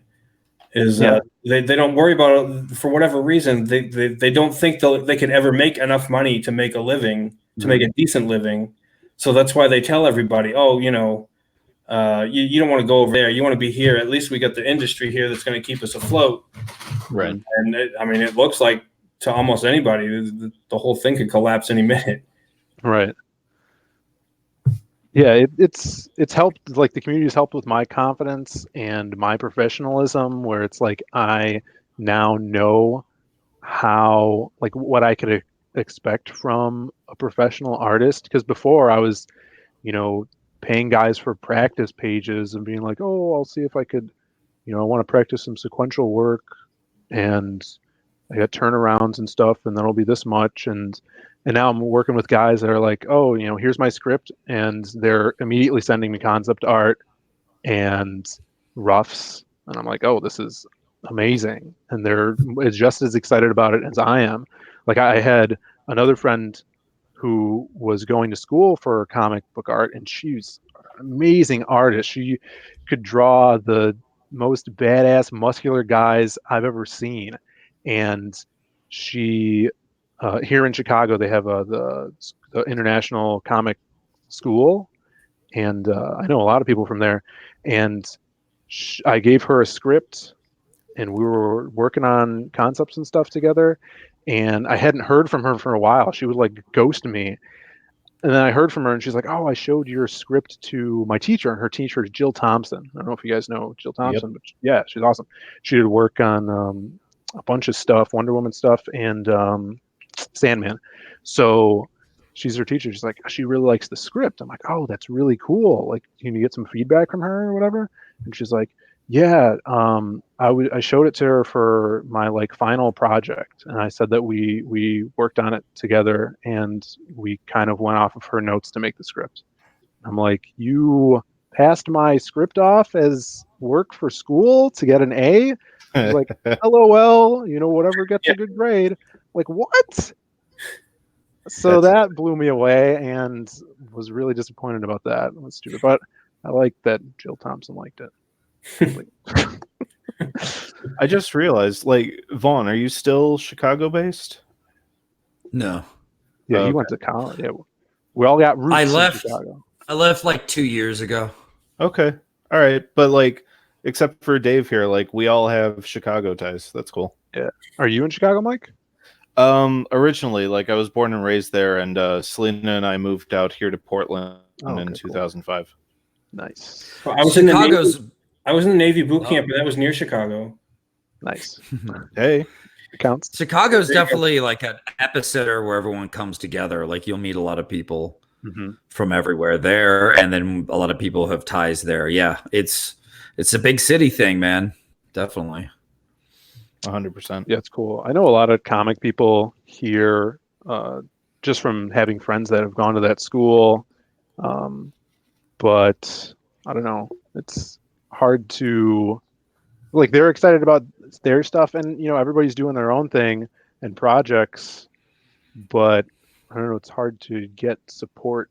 is they don't worry about it for whatever reason. They don't think they could ever make enough money to make a living, to make a decent living. So that's why they tell everybody, oh, you don't want to go over there, you want to be here. At least we got the industry here that's going to keep us afloat. Right. And it looks like to almost anybody the whole thing could collapse any minute. Right. Yeah, it's helped, like the community's helped with my confidence and my professionalism, where it's like I now know how, like, what I could expect from a professional artist. Because before I was, paying guys for practice pages and being like, oh, I'll see if I could, I want to practice some sequential work, and I got turnarounds and stuff, and that'll be this much. And now I'm working with guys that are like, oh, here's my script, and they're immediately sending me concept art and roughs, and I'm like, oh, this is amazing. And they're just as excited about it as I am. Like, I had another friend who was going to school for comic book art, and she's an amazing artist. She could draw the most badass muscular guys I've ever seen. And she here in Chicago, they have the International Comic School, and I know a lot of people from there. And I gave her a script, and we were working on concepts and stuff together. And I hadn't heard from her for a while. She would like ghost me. And then I heard from her, and she's like, "Oh, I showed your script to my teacher, and her teacher is Jill Thompson. I don't know if you guys know Jill Thompson, but yeah, she's awesome. She did work on a bunch of stuff, Wonder Woman stuff, and Sandman. So she's her teacher. She's like, she really likes the script. I'm like, oh, that's really cool. Like, can you get some feedback from her or whatever? And she's like, yeah, I showed it to her for my like final project, and I said that we worked on it together, and we kind of went off of her notes to make the script. I'm like, you passed my script off as work for school to get an A? She's like, LOL, whatever gets a good grade. Like, what? So that blew me away, and was really disappointed about that. It was stupid, but I like that Jill Thompson liked it. I just realized, like, Vaughn, are you still Chicago based? No, Yeah, Okay. he went to college. Yeah, we all got roots I in left. Chicago. I left like 2 years ago. Okay. All right. But like, except for Dave here, like we all have Chicago ties. That's cool. Yeah. Are you in Chicago, Mike? Originally, like I was born and raised there, and Selena and I moved out here to Portland Oh, okay, in cool. 2005. Nice. Well, I was in the Chicago's. Navy. I was in the Navy boot Oh. camp, but that was near Chicago. Nice. Hey, It counts. Chicago's There you go. definitely like an epicenter where everyone comes together. Like you'll meet a lot of people Mm-hmm. from everywhere there, and then a lot of people have ties there. Yeah, it's a big city thing, man. Definitely. 100%. Yeah, it's cool. I know a lot of comic people here, just from having friends that have gone to that school. But I don't know. It's hard to like. They're excited about their stuff, and everybody's doing their own thing and projects. But I don't know. It's hard to get support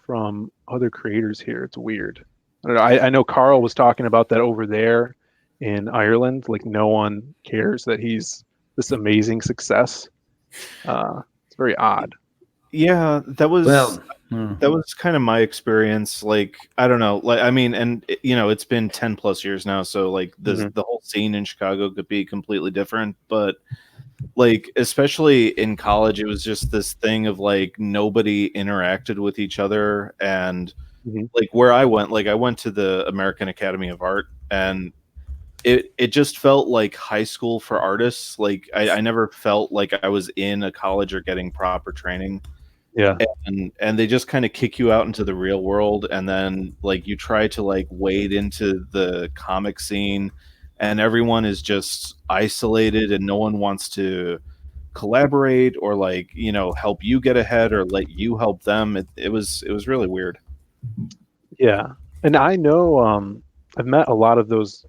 from other creators here. It's weird. I don't know. I know Carl was talking about that over there in Ireland. Like no one cares that he's this amazing success. It's very odd. Yeah, that was Hmm. that was kind of my experience. Like, I don't know. Like, I mean, and it's been 10 plus years now, so like the whole scene in Chicago could be completely different. But like, especially in college, it was just this thing of like nobody interacted with each other, and like where I went to the American Academy of Art, and it just felt like high school for artists. Like I never felt like I was in a college or getting proper training. Yeah. And they just kind of kick you out into the real world, and then like you try to like wade into the comic scene, and everyone is just isolated and no one wants to collaborate or like help you get ahead or let you help them. It was really weird. Yeah. And I know I've met a lot of those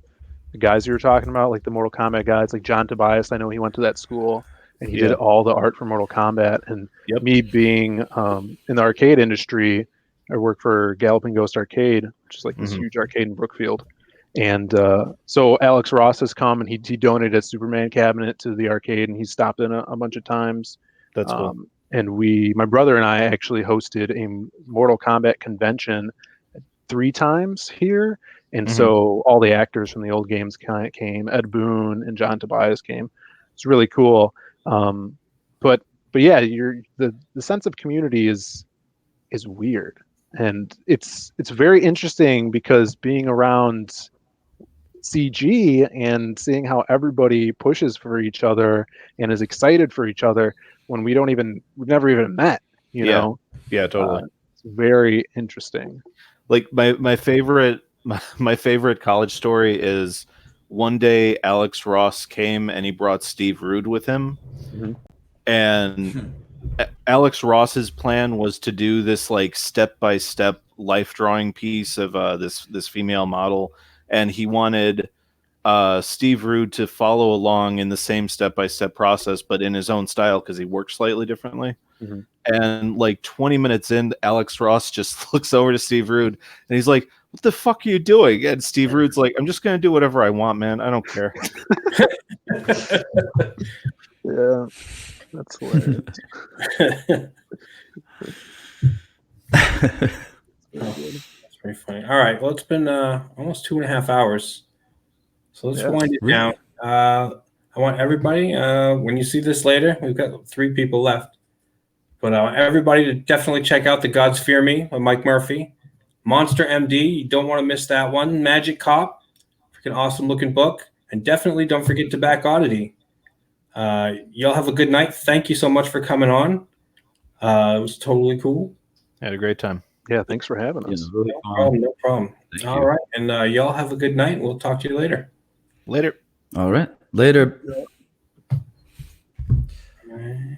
guys you were talking about, like the Mortal Kombat guys, like John Tobias. I know he went to that school and he did all the art for Mortal Kombat. And me being in the arcade industry, I work for Galloping Ghost Arcade, which is like this huge arcade in Brookfield. And so Alex Ross has come and he donated a Superman cabinet to the arcade, and he stopped in a bunch of times. That's cool. And my brother and I actually hosted a Mortal Kombat convention 3 times here. And so all the actors from the old games came. Ed Boon and John Tobias came. It's really cool. But yeah, the sense of community is weird, and it's very interesting because being around CG and seeing how everybody pushes for each other and is excited for each other when we've never even met. You Yeah, totally. It's very interesting. Like my favorite college story is one day Alex Ross came and he brought Steve Rude with him. And Alex Ross's plan was to do this like step-by-step life drawing piece of this female model, and he wanted Steve Rude to follow along in the same step-by-step process, but in his own style because he works slightly differently. And like 20 minutes in, Alex Ross just looks over to Steve Rude and he's like, "What the fuck are you doing?" And Steve Rude's like, "I'm just gonna do whatever I want, man. I don't care." Yeah, that's hilarious. That's very funny. All right. Well, it's been almost 2.5 hours. So let's wind it down. I want everybody, when you see this later, we've got 3 people left. But everybody to definitely check out The Gods Fear Me by Mike Murphy. Monster MD, you don't want to miss that one. Magic Cop, freaking awesome looking book. And definitely don't forget to back Oddity. Y'all have a good night. Thank you so much for coming on. It was totally cool. Had a great time. Yeah, thanks for having us. Really No problem. Thank All you. right. And y'all have a good night. We'll talk to you later. Later. All right. Later. All right.